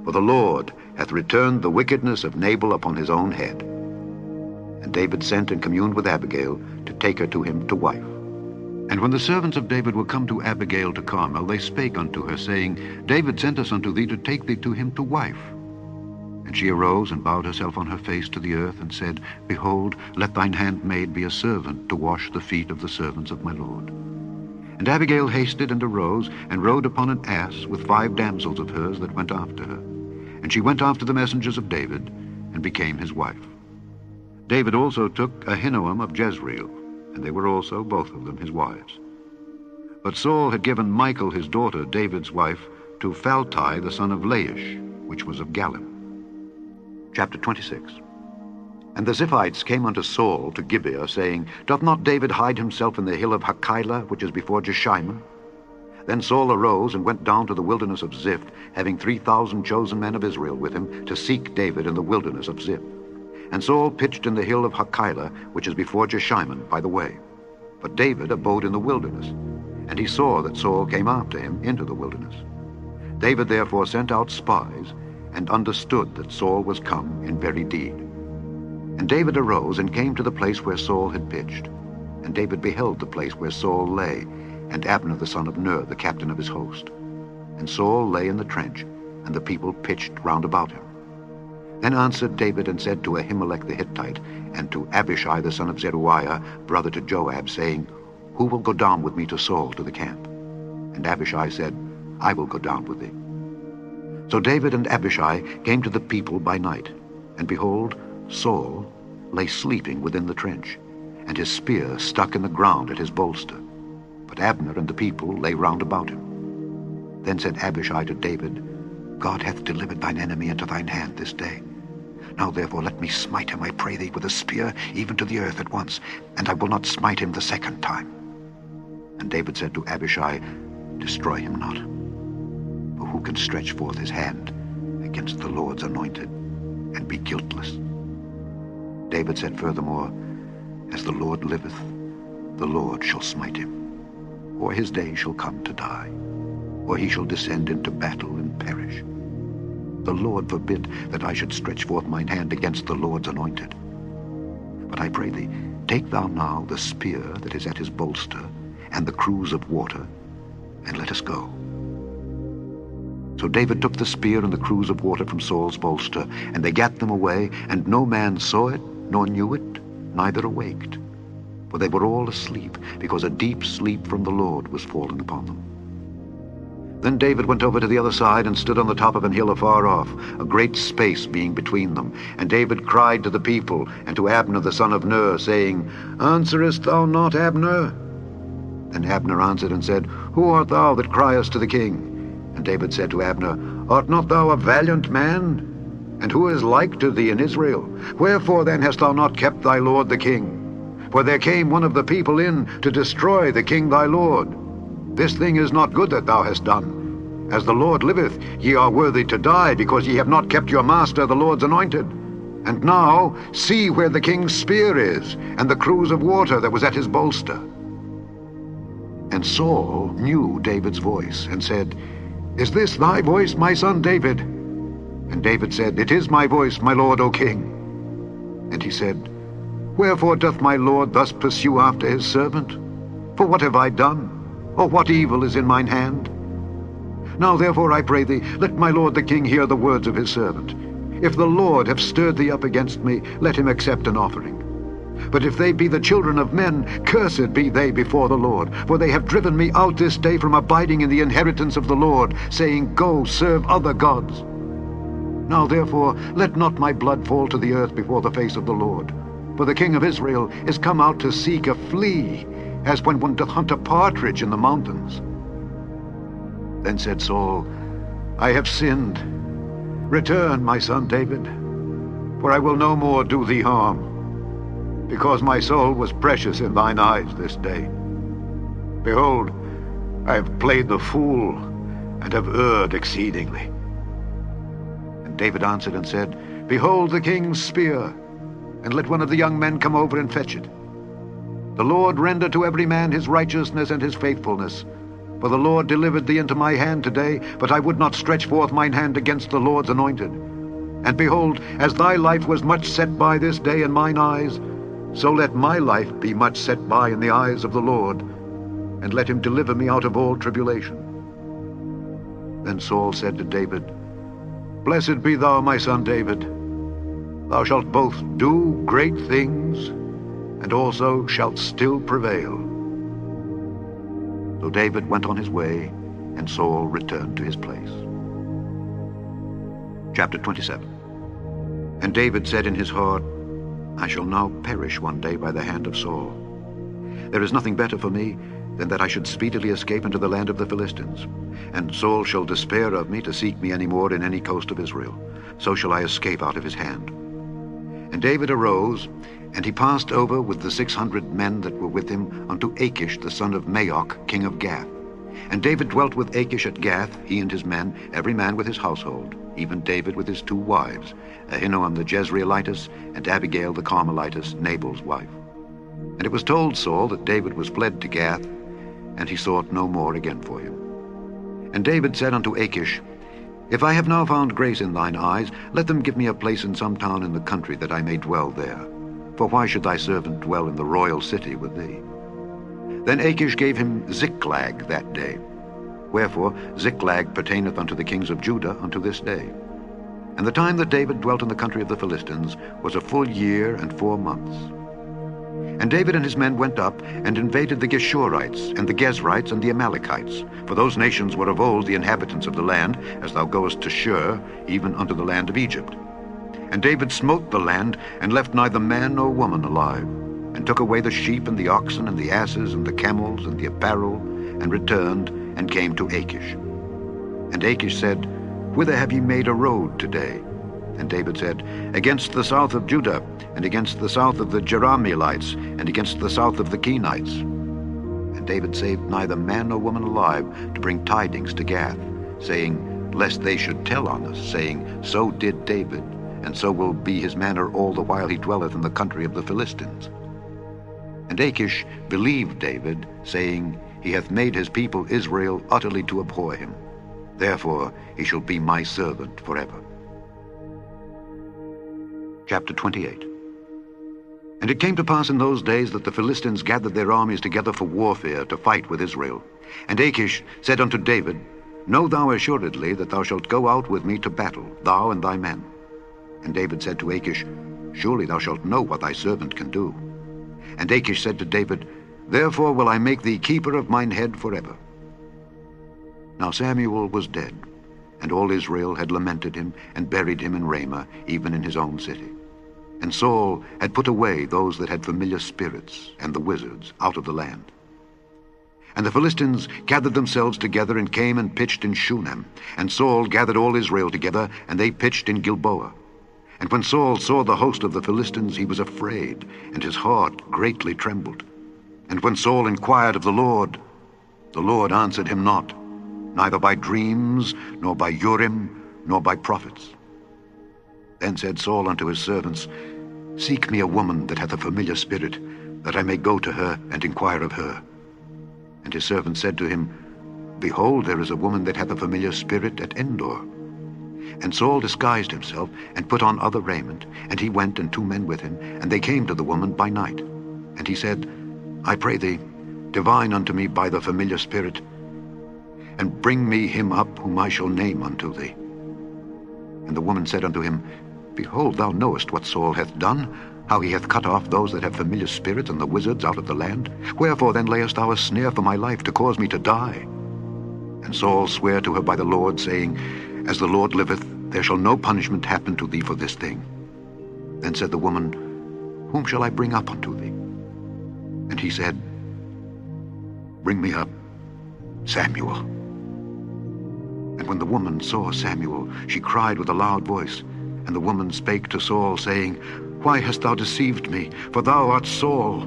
For the Lord hath returned the wickedness of Nabal upon his own head. And David sent and communed with Abigail, to take her to him to wife. And when the servants of David were come to Abigail to Carmel, they spake unto her, saying, David sent us unto thee to take thee to him to wife. And she arose and bowed herself on her face to the earth, and said, Behold, let thine handmaid be a servant to wash the feet of the servants of my lord. And Abigail hasted and arose, and rode upon an ass with 5 damsels of hers that went after her. And she went after the messengers of David, and became his wife. David also took Ahinoam of Jezreel, and they were also both of them his wives. But Saul had given Michal his daughter, David's wife, to Phalti the son of Laish, which was of Galim. Chapter 26. And the Ziphites came unto Saul to Gibeah, saying, Doth not David hide himself in the hill of Hachilah, which is before Jeshimon? Then Saul arose and went down to the wilderness of Ziph, having 3,000 chosen men of Israel with him, to seek David in the wilderness of Ziph. And Saul pitched in the hill of Hachilah, which is before Jeshimon, by the way. But David abode in the wilderness, and he saw that Saul came after him into the wilderness. David therefore sent out spies, and understood that Saul was come in very deed. And David arose and came to the place where Saul had pitched. And David beheld the place where Saul lay, and Abner the son of Ner, the captain of his host. And Saul lay in the trench, and the people pitched round about him. Then answered David and said to Ahimelech the Hittite, and to Abishai the son of Zeruiah, brother to Joab, saying, Who will go down with me to Saul to the camp? And Abishai said, I will go down with thee. So David and Abishai came to the people by night, and behold, Saul lay sleeping within the trench, and his spear stuck in the ground at his bolster. But Abner and the people lay round about him. Then said Abishai to David, God hath delivered thine enemy into thine hand this day. Now therefore let me smite him, I pray thee, with a spear, even to the earth at once, and I will not smite him the second time. And David said to Abishai, Destroy him not. For who can stretch forth his hand against the Lord's anointed, and be guiltless? David said furthermore, As the Lord liveth, the Lord shall smite him, or his day shall come to die, or he shall descend into battle and perish. The Lord forbid that I should stretch forth mine hand against the Lord's anointed. But I pray thee, take thou now the spear that is at his bolster, and the cruse of water, and let us go. So David took the spear and the cruse of water from Saul's bolster, and they gat them away, and no man saw it, nor knew it, neither awaked. For they were all asleep, because a deep sleep from the Lord was fallen upon them. Then David went over to the other side and stood on the top of an hill afar off, a great space being between them. And David cried to the people and to Abner the son of Ner, saying, Answerest thou not, Abner? Then Abner answered and said, Who art thou that criest to the king? And David said to Abner, Art not thou a valiant man? And who is like to thee in Israel? Wherefore then hast thou not kept thy lord the king? For there came one of the people in to destroy the king thy lord. This thing is not good that thou hast done. As the Lord liveth, ye are worthy to die, because ye have not kept your master the Lord's anointed. And now see where the king's spear is, and the cruse of water that was at his bolster. And Saul knew David's voice, and said, Is this thy voice, my son David? And David said, It is my voice, my lord, O king. And he said, Wherefore doth my lord thus pursue after his servant? For what have I done? Or what evil is in mine hand? Now therefore I pray thee, let my lord the king hear the words of his servant. If the Lord have stirred thee up against me, let him accept an offering. But if they be the children of men, cursed be they before the Lord. For they have driven me out this day from abiding in the inheritance of the Lord, saying, Go, serve other gods. Now therefore let not my blood fall to the earth before the face of the Lord. For the king of Israel is come out to seek a flea, as when one doth hunt a partridge in the mountains. Then said Saul, I have sinned. Return, my son David, for I will no more do thee harm, because my soul was precious in thine eyes this day. Behold, I have played the fool, and have erred exceedingly. And David answered and said, Behold the king's spear, and let one of the young men come over and fetch it. The Lord render to every man his righteousness and his faithfulness. For the Lord delivered thee into my hand today, but I would not stretch forth mine hand against the Lord's anointed. And behold, as thy life was much set by this day in mine eyes, so let my life be much set by in the eyes of the Lord, and let him deliver me out of all tribulation. Then Saul said to David, Blessed be thou, my son David. Thou shalt both do great things, and also shalt still prevail. So David went on his way, and Saul returned to his place. Chapter 27. And David said in his heart, I shall now perish one day by the hand of Saul. There is nothing better for me than that I should speedily escape into the land of the Philistines. And Saul shall despair of me to seek me any more in any coast of Israel. So shall I escape out of his hand. And David arose, and he passed over with the 600 men that were with him unto Achish the son of Maoch, king of Gath. And David dwelt with Achish at Gath, he and his men, every man with his household, even David with his 2 wives, Ahinoam the Jezreelitess, and Abigail the Carmelitess, Nabal's wife. And it was told Saul that David was fled to Gath, and he sought no more again for him. And David said unto Achish, If I have now found grace in thine eyes, let them give me a place in some town in the country, that I may dwell there. For why should thy servant dwell in the royal city with thee? Then Achish gave him Ziklag that day. Wherefore Ziklag pertaineth unto the kings of Judah unto this day. And the time that David dwelt in the country of the Philistines was a full year and 4 months. And David and his men went up and invaded the Geshurites and the Gezrites and the Amalekites, for those nations were of old the inhabitants of the land, as thou goest to Shur, even unto the land of Egypt. And David smote the land, and left neither man nor woman alive, and took away the sheep and the oxen and the asses and the camels and the apparel, and returned and came to Achish. And Achish said, Whither have ye made a road today? And David said, Against the south of Judah, and against the south of the Jerahmeelites, and against the south of the Kenites. And David saved neither man nor woman alive to bring tidings to Gath, saying, Lest they should tell on us, saying, So did David, and so will be his manner all the while he dwelleth in the country of the Philistines. And Achish believed David, saying, He hath made his people Israel utterly to abhor him. Therefore he shall be my servant forever. Chapter 28. And it came to pass in those days that the Philistines gathered their armies together for warfare to fight with Israel. And Achish said unto David, Know thou assuredly that thou shalt go out with me to battle, thou and thy men. And David said to Achish, Surely thou shalt know what thy servant can do. And Achish said to David, Therefore will I make thee keeper of mine head forever. Now Samuel was dead, and all Israel had lamented him, and buried him in Ramah, even in his own city. And Saul had put away those that had familiar spirits, and the wizards, out of the land. And the Philistines gathered themselves together, and came and pitched in Shunem. And Saul gathered all Israel together, and they pitched in Gilboa. And when Saul saw the host of the Philistines, he was afraid, and his heart greatly trembled. And when Saul inquired of the Lord answered him not, neither by dreams, nor by Urim, nor by prophets. Then said Saul unto his servants, Seek me a woman that hath a familiar spirit, that I may go to her and inquire of her. And his servants said to him, Behold, there is a woman that hath a familiar spirit at Endor. And Saul disguised himself, and put on other raiment, and he went, and 2 men with him, and they came to the woman by night. And he said, I pray thee, divine unto me by the familiar spirit, and bring me him up whom I shall name unto thee. And the woman said unto him, Behold, thou knowest what Saul hath done, how he hath cut off those that have familiar spirits and the wizards out of the land. Wherefore then layest thou a snare for my life, to cause me to die? And Saul sware to her by the Lord, saying, As the Lord liveth, there shall no punishment happen to thee for this thing. Then said the woman, Whom shall I bring up unto thee? And he said, Bring me up Samuel. And when the woman saw Samuel, she cried with a loud voice. And the woman spake to Saul, saying, Why hast thou deceived me? For thou art Saul.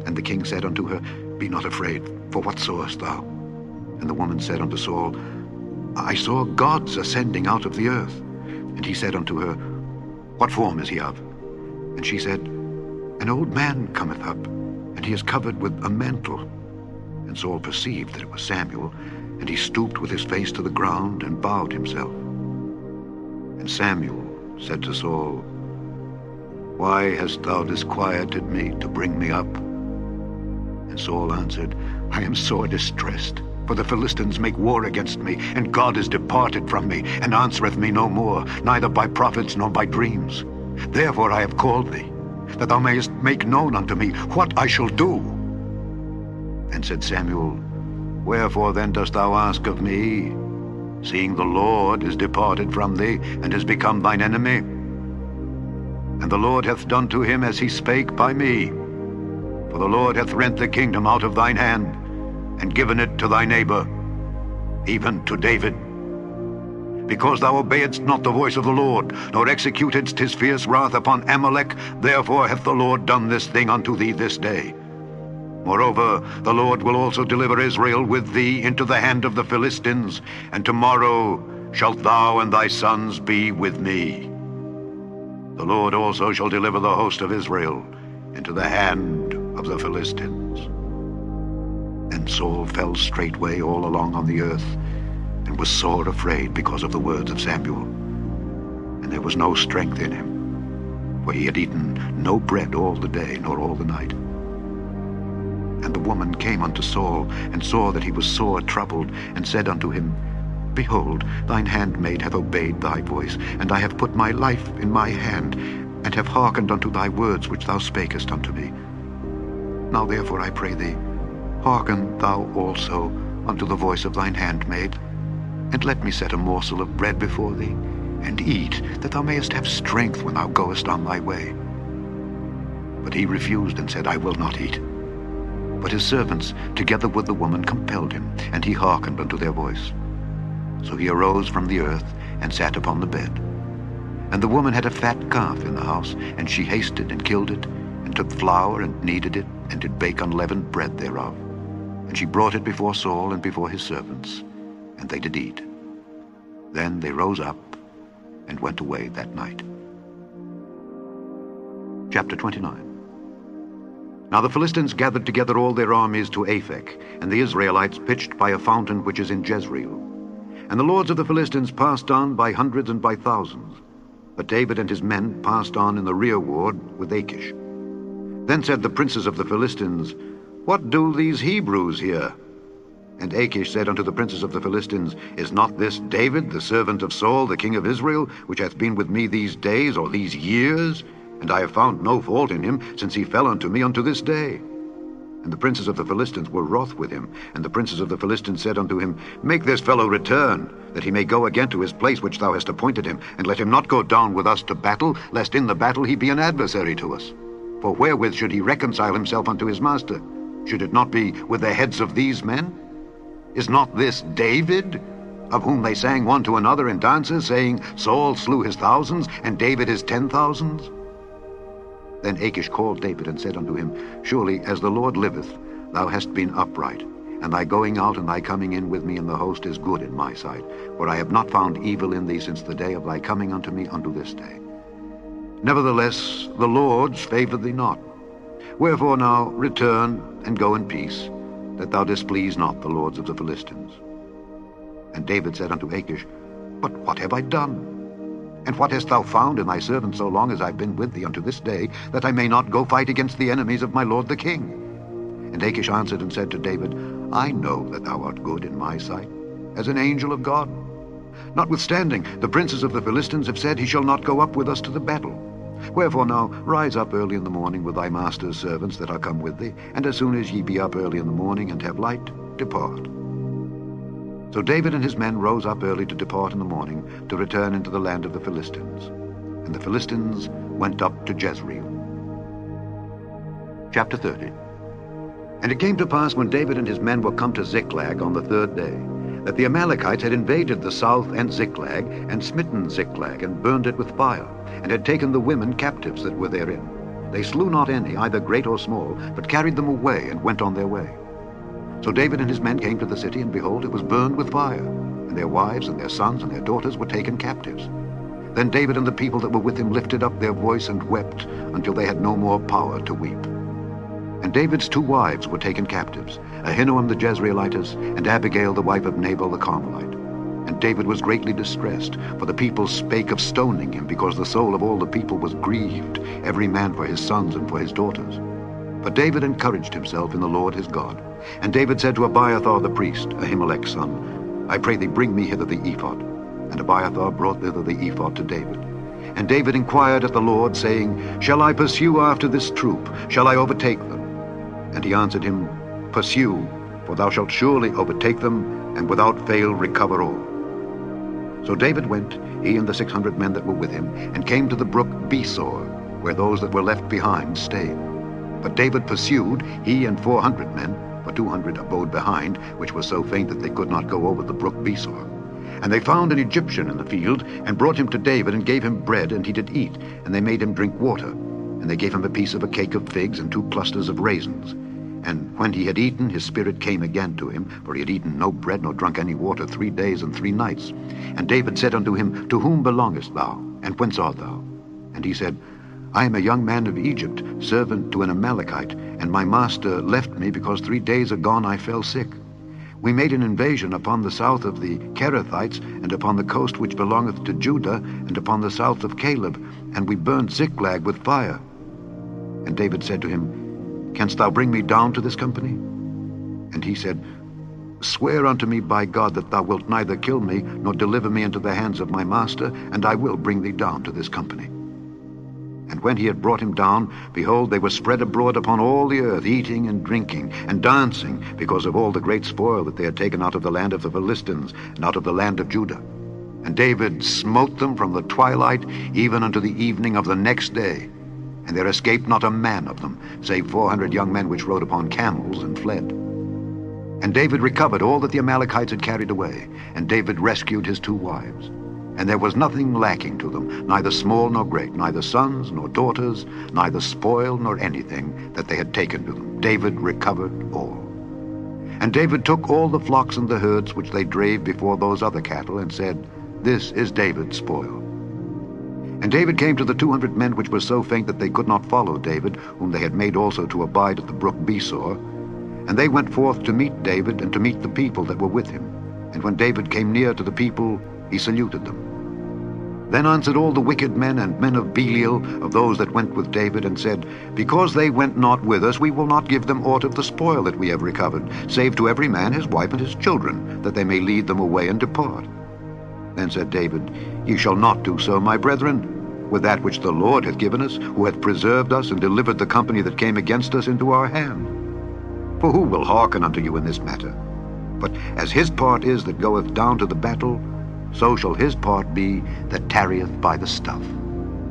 And the king said unto her, Be not afraid, for what sawest thou? And the woman said unto Saul, I saw gods ascending out of the earth. And he said unto her, What form is he of? And she said, An old man cometh up, and he is covered with a mantle. And Saul perceived that it was Samuel, and he stooped with his face to the ground, and bowed himself. And Samuel said to Saul, Why hast thou disquieted me to bring me up? And Saul answered, I am sore distressed, for the Philistines make war against me, and God is departed from me, and answereth me no more, neither by prophets nor by dreams. Therefore I have called thee, that thou mayest make known unto me what I shall do. And said Samuel, Wherefore then dost thou ask of me, seeing the Lord is departed from thee, and is become thine enemy? And the Lord hath done to him as he spake by me. For the Lord hath rent the kingdom out of thine hand, and given it to thy neighbor, even to David. Because thou obeyedst not the voice of the Lord, nor executedst his fierce wrath upon Amalek, therefore hath the Lord done this thing unto thee this day. Moreover, the Lord will also deliver Israel with thee into the hand of the Philistines, and tomorrow shalt thou and thy sons be with me. The Lord also shall deliver the host of Israel into the hand of the Philistines. And Saul fell straightway all along on the earth, and was sore afraid because of the words of Samuel. And there was no strength in him, for he had eaten no bread all the day, nor all the night. And the woman came unto Saul, and saw that he was sore troubled, and said unto him, Behold, thine handmaid hath obeyed thy voice, and I have put my life in my hand, and have hearkened unto thy words which thou spakest unto me. Now therefore I pray thee, hearken thou also unto the voice of thine handmaid, and let me set a morsel of bread before thee, and eat, that thou mayest have strength when thou goest on thy way. But he refused and said, I will not eat. But his servants, together with the woman, compelled him, and he hearkened unto their voice. So he arose from the earth, and sat upon the bed. And the woman had a fat calf in the house, and she hasted and killed it, and took flour and kneaded it, and did bake unleavened bread thereof. And she brought it before Saul and before his servants, and they did eat. Then they rose up and went away that night. Chapter 29. Now the Philistines gathered together all their armies to Aphek, and the Israelites pitched by a fountain which is in Jezreel. And the lords of the Philistines passed on by hundreds and by thousands. But David and his men passed on in the rearward with Achish. Then said the princes of the Philistines, What do these Hebrews here? And Achish said unto the princes of the Philistines, Is not this David, the servant of Saul, the king of Israel, which hath been with me these days, or these years? And I have found no fault in him, since he fell unto me unto this day. And the princes of the Philistines were wroth with him. And the princes of the Philistines said unto him, Make this fellow return, that he may go again to his place which thou hast appointed him, and let him not go down with us to battle, lest in the battle he be an adversary to us. For wherewith should he reconcile himself unto his master? Should it not be with the heads of these men? Is not this David, of whom they sang one to another in dances, saying, Saul slew his thousands, and David his 10,000s? Then Achish called David and said unto him, Surely, as the Lord liveth, thou hast been upright, and thy going out and thy coming in with me in the host is good in my sight. For I have not found evil in thee since the day of thy coming unto me unto this day. Nevertheless, the Lord's favor thee not. Wherefore now return and go in peace, that thou displease not the lords of the Philistines. And David said unto Achish, But what have I done? And what hast thou found in thy servant so long as I've been with thee unto this day, that I may not go fight against the enemies of my lord the king? And Achish answered and said to David, I know that thou art good in my sight, as an angel of God. Notwithstanding, the princes of the Philistines have said, He shall not go up with us to the battle. Wherefore now rise up early in the morning with thy master's servants that are come with thee, and as soon as ye be up early in the morning and have light, depart. So David and his men rose up early to depart in the morning, to return into the land of the Philistines. And the Philistines went up to Jezreel. Chapter 30. And it came to pass, when David and his men were come to Ziklag on the third day, that the Amalekites had invaded the south and Ziklag, and smitten Ziklag, and burned it with fire, and had taken the women captives that were therein. They slew not any, either great or small, but carried them away, and went on their way. So David and his men came to the city, and behold, it was burned with fire, and their wives and their sons and their daughters were taken captives. Then David and the people that were with him lifted up their voice and wept, until they had no more power to weep. And David's 2 wives were taken captives, Ahinoam the Jezreelitess, and Abigail the wife of Nabal the Carmelite. And David was greatly distressed, for the people spake of stoning him, because the soul of all the people was grieved, every man for his sons and for his daughters. But David encouraged himself in the Lord his God. And David said to Abiathar the priest, Ahimelech's son, I pray thee, bring me hither the ephod. And Abiathar brought thither the ephod to David. And David inquired at the Lord, saying, Shall I pursue after this troop? Shall I overtake them? And he answered him, Pursue, for thou shalt surely overtake them, and without fail recover all. So David went, he and the 600 men that were with him, and came to the brook Besor, where those that were left behind stayed. But David pursued, he and 400 men, for 200 abode behind, which was so faint that they could not go over the brook Besor. And they found an Egyptian in the field, and brought him to David, and gave him bread, and he did eat, and they made him drink water. And they gave him a piece of a cake of figs, and 2 clusters of raisins. And when he had eaten, his spirit came again to him, for he had eaten no bread nor drunk any water 3 days and 3 nights. And David said unto him, To whom belongest thou, and whence art thou? And he said, I am a young man of Egypt, servant to an Amalekite, and my master left me, because 3 days agone I fell sick. We made an invasion upon the south of the Kerethites, and upon the coast which belongeth to Judah, and upon the south of Caleb, and we burned Ziklag with fire. And David said to him, Canst thou bring me down to this company? And he said, Swear unto me by God that thou wilt neither kill me, nor deliver me into the hands of my master, and I will bring thee down to this company. And when he had brought him down, behold, they were spread abroad upon all the earth, eating and drinking and dancing, because of all the great spoil that they had taken out of the land of the Philistines and out of the land of Judah. And David smote them from the twilight even unto the evening of the next day. And there escaped not a man of them, save 400 young men which rode upon camels and fled. And David recovered all that the Amalekites had carried away, and David rescued his 2 wives. And there was nothing lacking to them, neither small nor great, neither sons nor daughters, neither spoil nor anything that they had taken to them. David recovered all. And David took all the flocks and the herds which they drave before those other cattle, and said, This is David's spoil. And David came to the 200 men which were so faint that they could not follow David, whom they had made also to abide at the brook Besor. And they went forth to meet David and to meet the people that were with him. And when David came near to the people, he saluted them. Then answered all the wicked men and men of Belial, of those that went with David, and said, Because they went not with us, we will not give them aught of the spoil that we have recovered, save to every man his wife and his children, that they may lead them away and depart. Then said David, Ye shall not do so, my brethren, with that which the Lord hath given us, who hath preserved us and delivered the company that came against us into our hand. For who will hearken unto you in this matter? But as his part is that goeth down to the battle, so shall his part be that tarrieth by the stuff.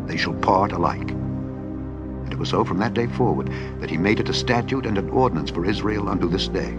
They shall part alike. And it was so from that day forward that he made it a statute and an ordinance for Israel unto this day.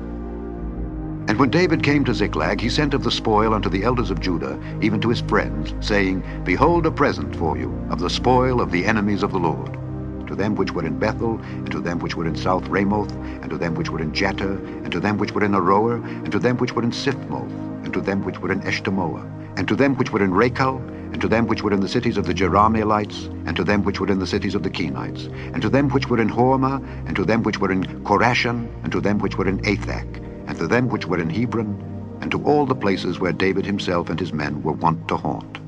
And when David came to Ziklag, he sent of the spoil unto the elders of Judah, even to his friends, saying, Behold a present for you of the spoil of the enemies of the Lord, to them which were in Bethel, and to them which were in South Ramoth, and to them which were in Jatter, and to them which were in Aroer, and to them which were in Siphmoth, and to them which were in Eshtemoa, and to them which were in Rachel, and to them which were in the cities of the Jerahmeelites, and to them which were in the cities of the Kenites, and to them which were in Hormah, and to them which were in Korashan, and to them which were in Athak, and to them which were in Hebron, and to all the places where David himself and his men were wont to haunt.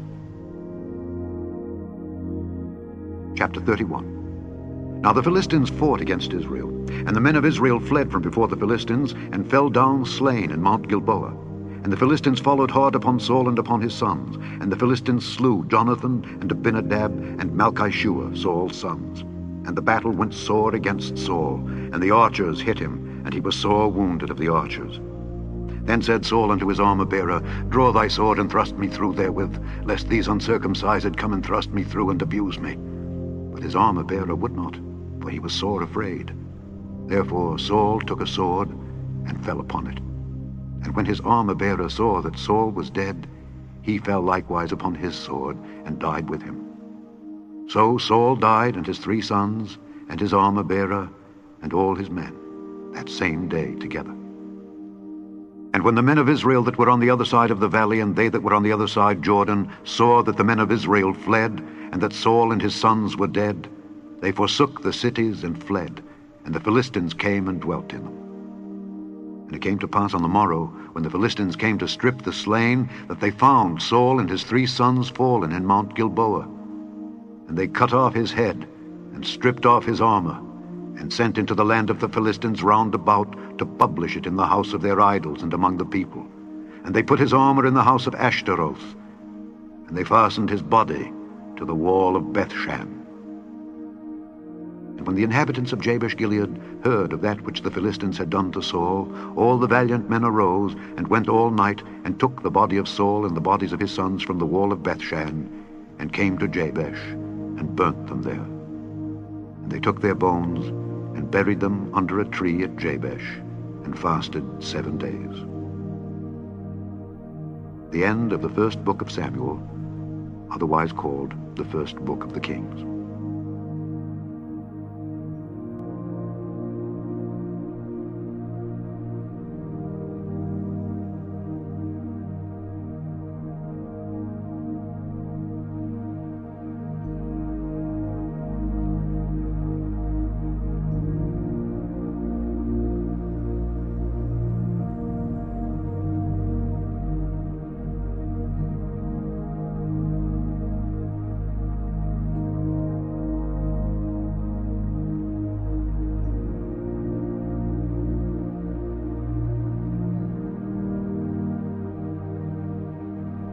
Chapter 31. Now the Philistines fought against Israel, and the men of Israel fled from before the Philistines, and fell down slain in Mount Gilboa. And the Philistines followed hard upon Saul and upon his sons, and the Philistines slew Jonathan and Abinadab and Malchishua, Saul's sons. And the battle went sore against Saul, and the archers hit him, and he was sore wounded of the archers. Then said Saul unto his armor-bearer, Draw thy sword, and thrust me through therewith, lest these uncircumcised come and thrust me through and abuse me. But his armor-bearer would not, for he was sore afraid. Therefore Saul took a sword, and fell upon it. And when his armor-bearer saw that Saul was dead, he fell likewise upon his sword, and died with him. So Saul died, and his 3 sons, and his armor-bearer, and all his men, that same day together. And when the men of Israel that were on the other side of the valley, and they that were on the other side Jordan, saw that the men of Israel fled, and that Saul and his sons were dead, they forsook the cities and fled, and the Philistines came and dwelt in them. And it came to pass on the morrow, when the Philistines came to strip the slain, that they found Saul and his 3 sons fallen in Mount Gilboa. And they cut off his head, and stripped off his armor, and sent into the land of the Philistines round about to publish it in the house of their idols and among the people. And they put his armor in the house of Ashtaroth, and they fastened his body to the wall of Bethshan. And when the inhabitants of Jabesh-Gilead heard of that which the Philistines had done to Saul, all the valiant men arose, and went all night, and took the body of Saul and the bodies of his sons from the wall of Bethshan, and came to Jabesh, and burnt them there. And they took their bones, and buried them under a tree at Jabesh, and fasted 7 days. The end of the first book of Samuel, otherwise called the first book of the Kings.